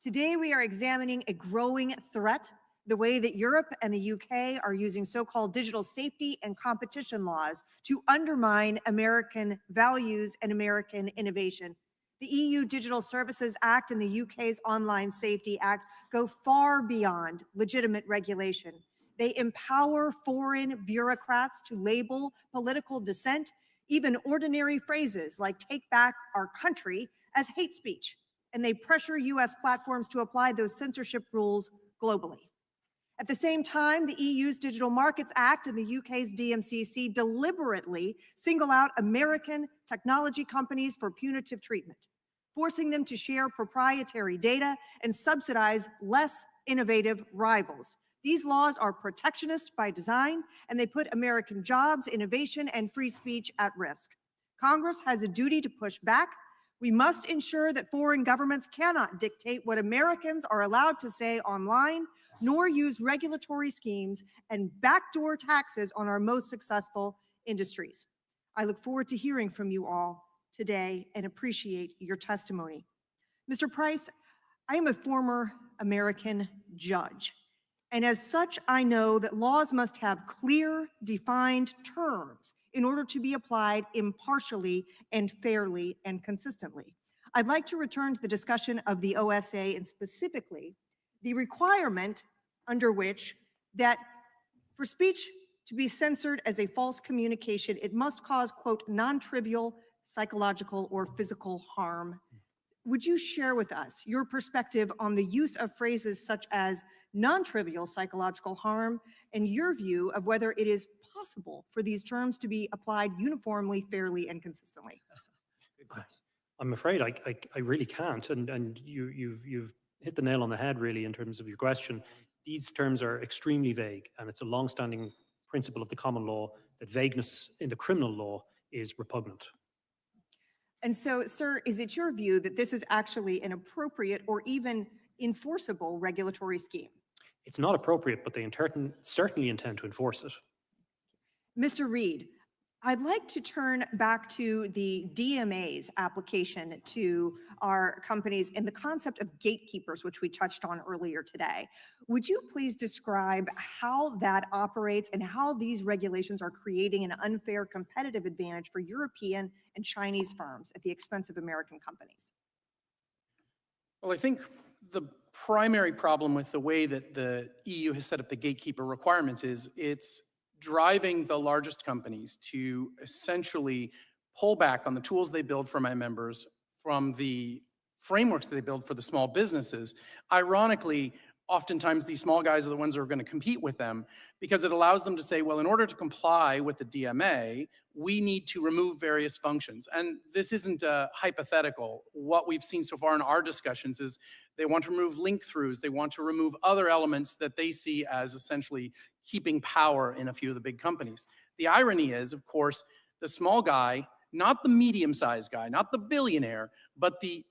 Today, we are examining a growing threat, the way that Europe and the UK are using so-called digital safety and competition laws to undermine American values and American innovation. The EU Digital Services Act and the UK's Online Safety Act go far beyond legitimate regulation. They empower foreign bureaucrats to label political dissent, even ordinary phrases like "take back our country," as hate speech. And they pressure US platforms to apply those censorship rules globally. At the same time, the EU's Digital Markets Act and the UK's DMCC deliberately single out American technology companies for punitive treatment, forcing them to share proprietary data and subsidize less innovative rivals. These laws are protectionist by design, and they put American jobs, innovation, and free speech at risk. Congress has a duty to push back. We must ensure that foreign governments cannot dictate what Americans are allowed to say online, nor use regulatory schemes and backdoor taxes on our most successful industries. I look forward to hearing from you all today and appreciate your testimony. Mr. Price, I am a former American judge, and as such, I know that laws must have clear, defined terms in order to be applied impartially and fairly and consistently. I'd like to return to the discussion of the OSA and specifically the requirement under which that for speech to be censored as a false communication, it must cause, quote, non-trivial psychological or physical harm. Would you share with us your perspective on the use of phrases such as non-trivial psychological harm and your view of whether it is possible for these terms to be applied uniformly, fairly, and consistently? I'm afraid I really can't, and you've hit the nail on the head really in terms of your question. These terms are extremely vague, and it's a long-standing principle of the common law that vagueness in the criminal law is repugnant. And so, sir, is it your view that this is actually an appropriate or even enforceable regulatory scheme? It's not appropriate, but they certainly intend to enforce it. Mr. Reed, I'd like to turn back to the DMA's application to our companies and the concept of gatekeepers, which we touched on earlier today. Would you please describe how that operates and how these regulations are creating an unfair competitive advantage for European and Chinese firms at the expense of American companies? Well, I think the primary problem with the way that the EU has set up the gatekeeper requirements is it's driving the largest companies to essentially pull back on the tools they build for my members from the frameworks that they build for the small businesses. Ironically, oftentimes these small guys are the ones that are going to compete with them because it allows them to say, well, in order to comply with the DMA, we need to remove various functions. And this isn't hypothetical. What we've seen so far in our discussions is they want to remove link-throughs. They want to remove other elements that they see as essentially keeping power in a few of the big companies. The irony is, of course, the small guy Not the medium-sized guy, not the billionaire, but the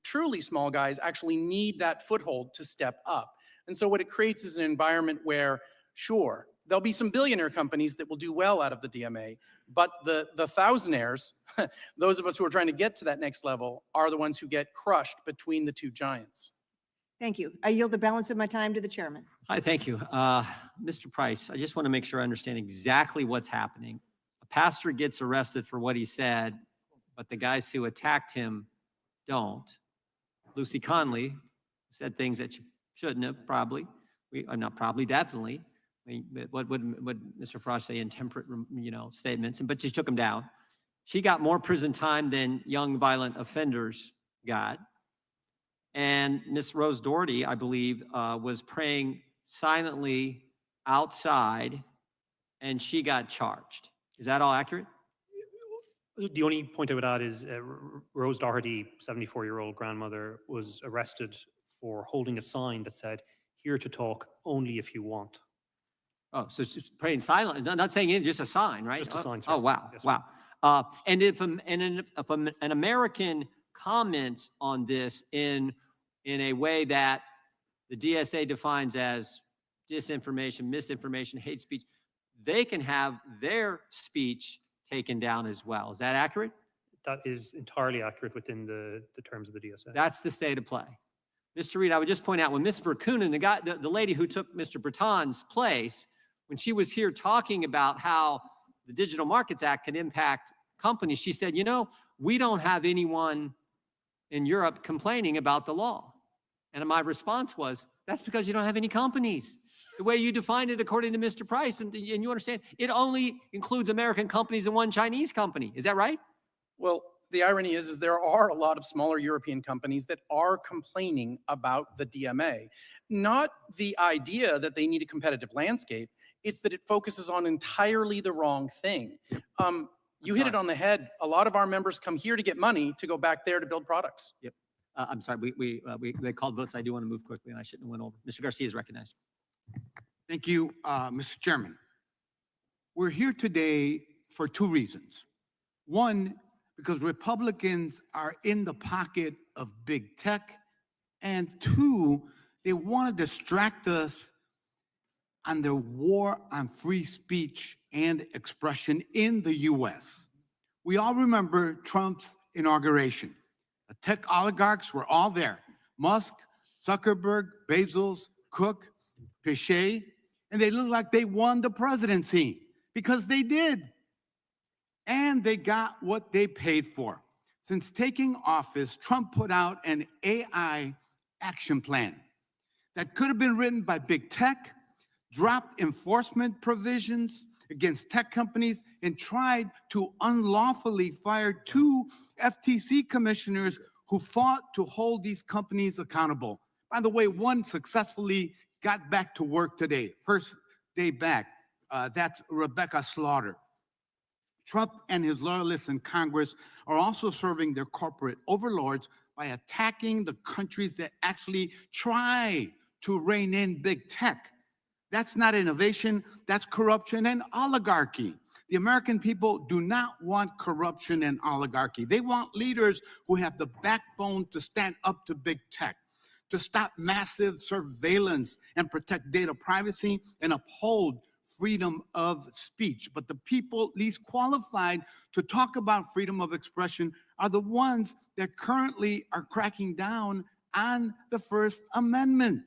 truly small guys actually need that foothold to step up. And so what it creates is an environment where, sure, there'll be some billionaire companies that will do well out of the DMA, but the thousandaires, those of us who are trying to get to that next level, are the ones who get crushed between the two giants. Thank you. I yield the balance of my time to the chairman. Hi, thank you. Mr. Price, I just want to make sure I understand exactly what's happening. A pastor gets arrested for what he said, but the guys who attacked him don't. Lucy Conley said things that she shouldn't have, probably. Not probably, definitely. I mean, what would Mr. Farage say? Intemperate, statements, but she took him down. She got more prison time than young violent offenders got. And Miss Rose Doherty, I believe, was praying silently outside, and she got charged. Is that all accurate? The only point I would add is Rose Doherty, 74-year-old grandmother, was arrested for holding a sign that said, "Here to talk only if you want." Oh, so she's praying silent, not saying anything, just a sign, right? Just a sign, sir. Oh, wow, Yes, wow. And if an American comments on this in a way that the DSA defines as disinformation, misinformation, hate speech, they can have their speech taken down as well. Is that accurate? That is entirely accurate within the terms of the DSA. That's the state of play. Mr. Reed, I would just point out when Ms. Berkunen, the lady who took Mr. Breton's place, when she was here talking about how the Digital Markets Act can impact companies, she said, we don't have anyone in Europe complaining about the law. And my response was, that's because you don't have any companies. The way you defined it, according to Mr. Price, and you understand, it only includes American companies and one Chinese company. Is that right? Well, the irony is there are a lot of smaller European companies that are complaining about the DMA. Not the idea that they need a competitive landscape, it's that it focuses on entirely the wrong thing. You hit it on the head. A lot of our members come here to get money to go back there to build products. Yep. I'm sorry, they called votes. I do want to move quickly, and I shouldn't have went over. Mr. Garcia is recognized. Thank you, Mr. Chairman. We're here today for two reasons. One, because Republicans are in the pocket of big tech, and two, they want to distract us on their war on free speech and expression in the US. We all remember Trump's inauguration. The tech oligarchs were all there. Musk, Zuckerberg, Bezos, Cook, Pichet, and they looked like they won the presidency because they did. And they got what they paid for. Since taking office, Trump put out an AI action plan that could have been written by big tech, dropped enforcement provisions against tech companies, and tried to unlawfully fire 2 FTC commissioners who fought to hold these companies accountable. By the way, one successfully got back to work today, first day back. That's Rebecca Slaughter. Trump and his loyalists in Congress are also serving their corporate overlords by attacking the countries that actually try to rein in big tech. That's not innovation, that's corruption and oligarchy. The American people do not want corruption and oligarchy. They want leaders who have the backbone to stand up to big tech, to stop massive surveillance and protect data privacy and uphold freedom of speech. But the people least qualified to talk about freedom of expression are the ones that currently are cracking down on the First Amendment.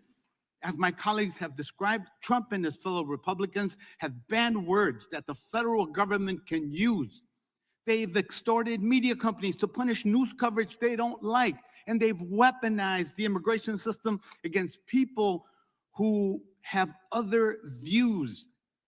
As my colleagues have described, Trump and his fellow Republicans have banned words that the federal government can use. They've extorted media companies to punish news coverage they don't like, and they've weaponized the immigration system against people who have other views.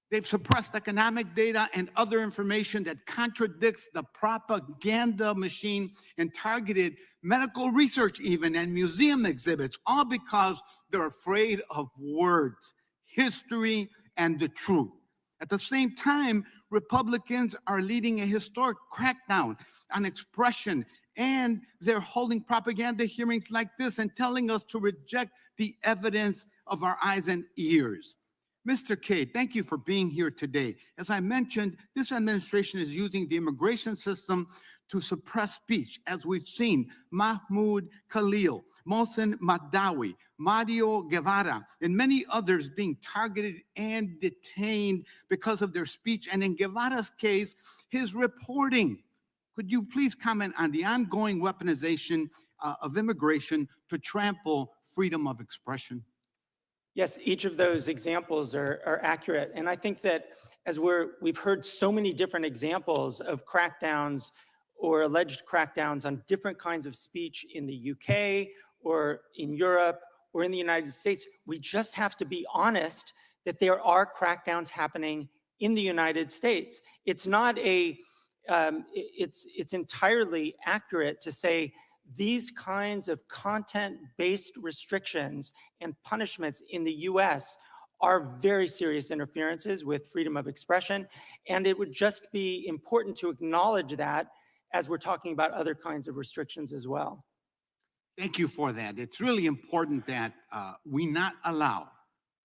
They've suppressed economic data and other information that contradicts the propaganda machine and targeted medical research even and museum exhibits, all because they're afraid of words, history, and the truth. At the same time, Republicans are leading a historic crackdown on expression, and they're holding propaganda hearings like this and telling us to reject the evidence of our eyes and ears. Mr. K, thank you for being here today. As I mentioned, this administration is using the immigration system to suppress speech, as we've seen Mahmoud Khalil, Mohsen Madawi, Mario Guevara, and many others being targeted and detained because of their speech. And in Guevara's case, his reporting. Could you please comment on the ongoing weaponization of immigration to trample freedom of expression? Yes, each of those examples are accurate. And I think that as we've heard so many different examples of crackdowns or alleged crackdowns on different kinds of speech in the UK or in Europe or in the United States, we just have to be honest that there are crackdowns happening in the United States. It's not it's entirely accurate to say these kinds of content-based restrictions and punishments in the US are very serious interferences with freedom of expression. And it would just be important to acknowledge that as we're talking about other kinds of restrictions as well. Thank you for that. It's really important that we not allow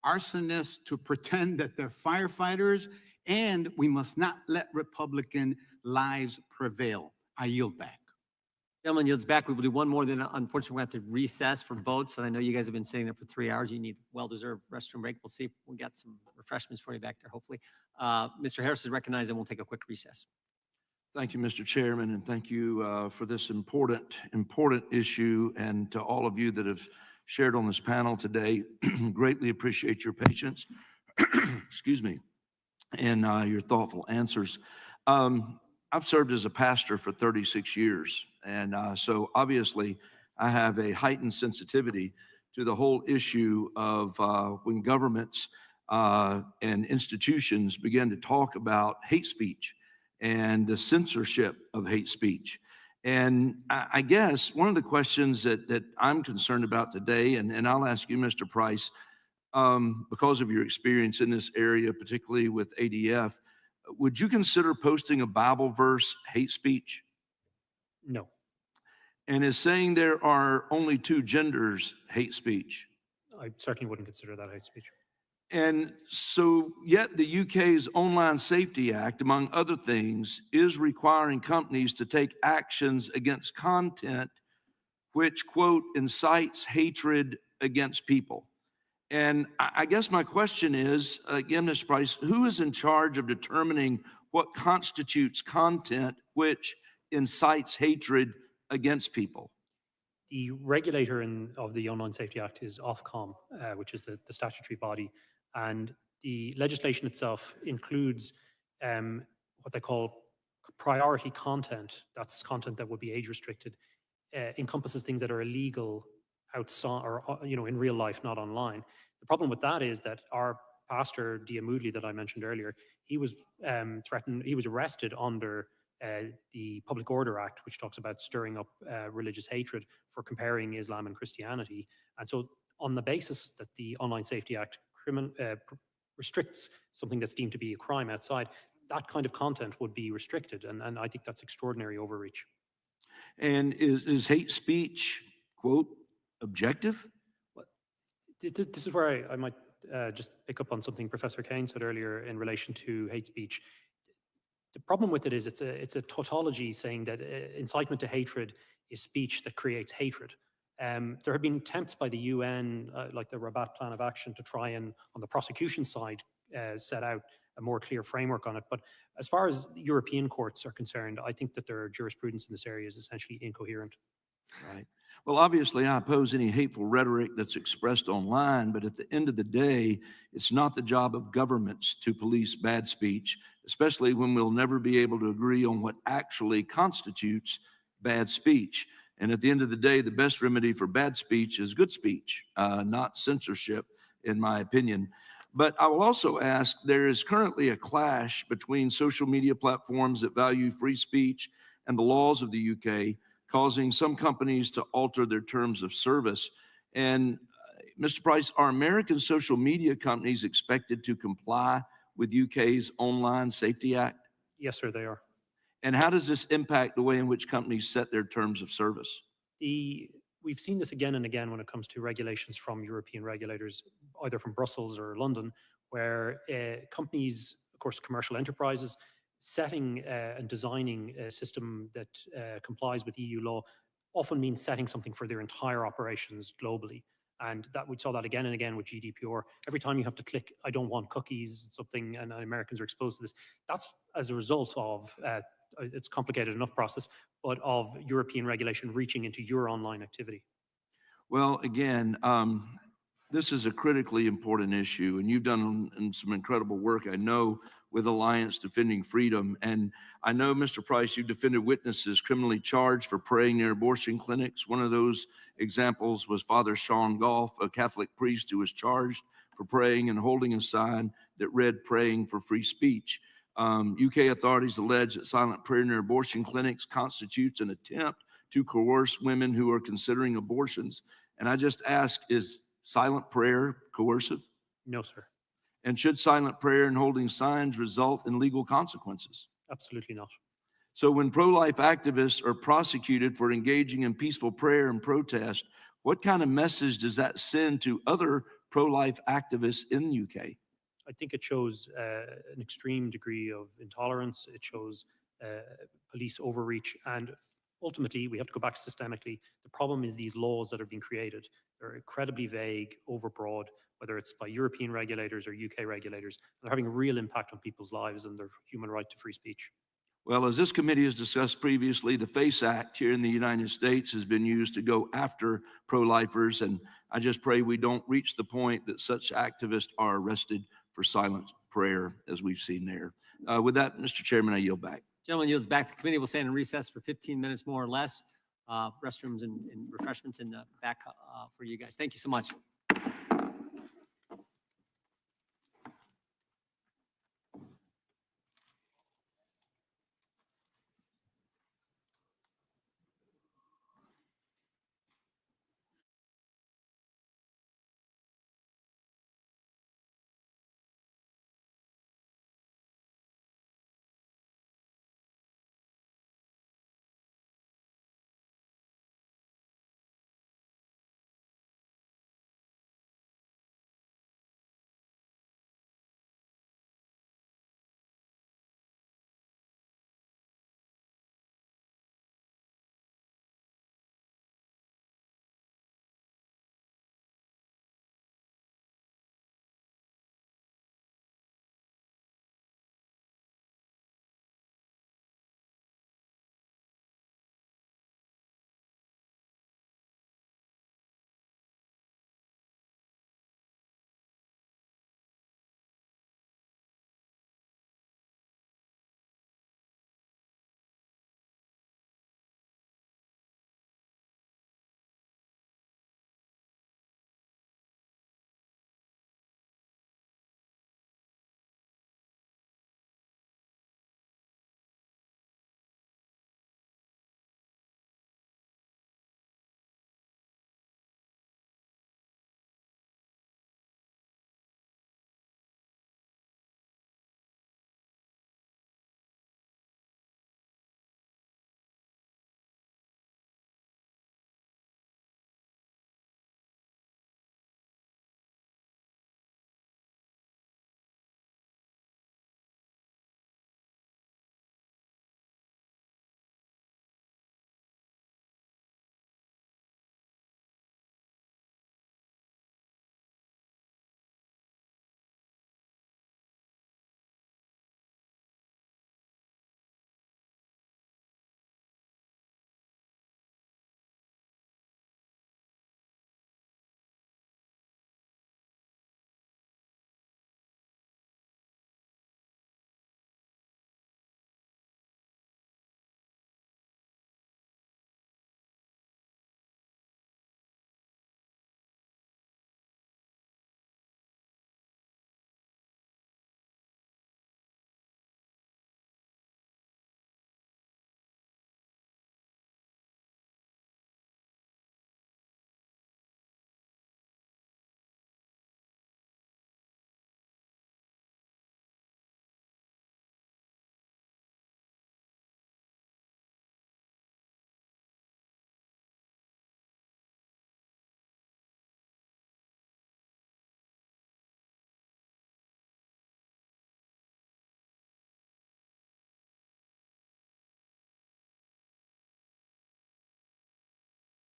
arsonists to pretend that they're firefighters, and we must not let Republican lies prevail. I yield back. Gentleman yields back. We will do one more, then unfortunately we have to recess for votes. And I know you guys have been sitting there for 3 hours. You need well-deserved restroom break. We'll see if we got some refreshments for you back there, hopefully. Mr. Harris is recognized, and we'll take a quick recess. Thank you, Mr. Chairman, and thank you for this important issue, and to all of you that have shared on this panel today. Greatly appreciate your patience, excuse me, and your thoughtful answers. I've served as a pastor for 36 years, and so obviously I have a heightened sensitivity to the whole issue of when governments and institutions begin to talk about hate speech and the censorship of hate speech. And I guess one of the questions that I'm concerned about today, and I'll ask you, Mr. Price, because of your experience in this area, particularly with ADF, would you consider posting a Bible verse hate speech? No. And is saying there are only two genders hate speech? I certainly wouldn't consider that hate speech. And so yet the UK's Online Safety Act, among other things, is requiring companies to take actions against content which, quote, incites hatred against people. And I guess my question is, again, Mr. Price, who is in charge of determining what constitutes content which incites hatred against people? The regulator of the Online Safety Act is Ofcom, which is the statutory body. And the legislation itself includes what they call priority content. That's content that would be age restricted, encompasses things that are illegal outside or, in real life, not online. The problem with that is that our pastor, Diamoudli, that I mentioned earlier, he was threatened, he was arrested under the Public Order Act, which talks about stirring up religious hatred for comparing Islam and Christianity. And so on the basis that the Online Safety Act restricts something that's deemed to be a crime outside, that kind of content would be restricted. And I think that's extraordinary overreach. And is hate speech, quote, objective? This is where I might just pick up on something Professor Kane said earlier in relation to hate speech. The problem with it is it's a tautology saying that incitement to hatred is speech that creates hatred. There have been attempts by the UN, like the Rabat Plan of Action, to try and, on the prosecution side, set out a more clear framework on it. But as far as European courts are concerned, I think that their jurisprudence in this area is essentially incoherent. Right. Well, obviously, I oppose any hateful rhetoric that's expressed online, but at the end of the day, it's not the job of governments to police bad speech, especially when we'll never be able to agree on what actually constitutes bad speech. And at the end of the day, the best remedy for bad speech is good speech, not censorship, in my opinion. But I will also ask, there is currently a clash between social media platforms that value free speech and the laws of the UK, causing some companies to alter their terms of service. And Mr. Price, are American social media companies expected to comply with UK's Online Safety Act? Yes, sir, they are. And how does this impact the way in which companies set their terms of service? We've seen this again and again when it comes to regulations from European regulators, either from Brussels or London, where companies, of course, commercial enterprises, setting and designing a system that complies with EU law often means setting something for their entire operations globally. And that we saw that again and again with GDPR. Every time you have to click, I don't want cookies, something, and Americans are exposed to this. That's as a result of, it's complicated enough process, but of European regulation reaching into your online activity. Well, again, this is a critically important issue, and you've done some incredible work, I know, with Alliance Defending Freedom. And I know, Mr. Price, you defended witnesses criminally charged for praying near abortion clinics. One of those examples was Father Sean Goff, a Catholic priest who was charged for praying and holding a sign that read "Praying for Free Speech." UK authorities allege that silent prayer near abortion clinics constitutes an attempt to coerce women who are considering abortions. And I just ask, is silent prayer coercive? No, sir. And should silent prayer and holding signs result in legal consequences? Absolutely not. So when pro-life activists are prosecuted for engaging in peaceful prayer and protest, what kind of message does that send to other pro-life activists in the UK? I think it shows an extreme degree of intolerance. It shows police overreach. And ultimately, we have to go back systemically. The problem is these laws that are being created. They're incredibly vague, overbroad, whether it's by European regulators or UK regulators. They're having a real impact on people's lives and their human right to free speech. Well, as this committee has discussed previously, the FACE Act here in the United States has been used to go after pro-lifers, and I just pray we don't reach the point that such activists are arrested for silent prayer, as we've seen there. With that, Mr. Chairman, I yield back. Gentleman yields back. The committee will stand in recess for 15 minutes more or less. Restrooms and refreshments in the back for you guys. Thank you so much.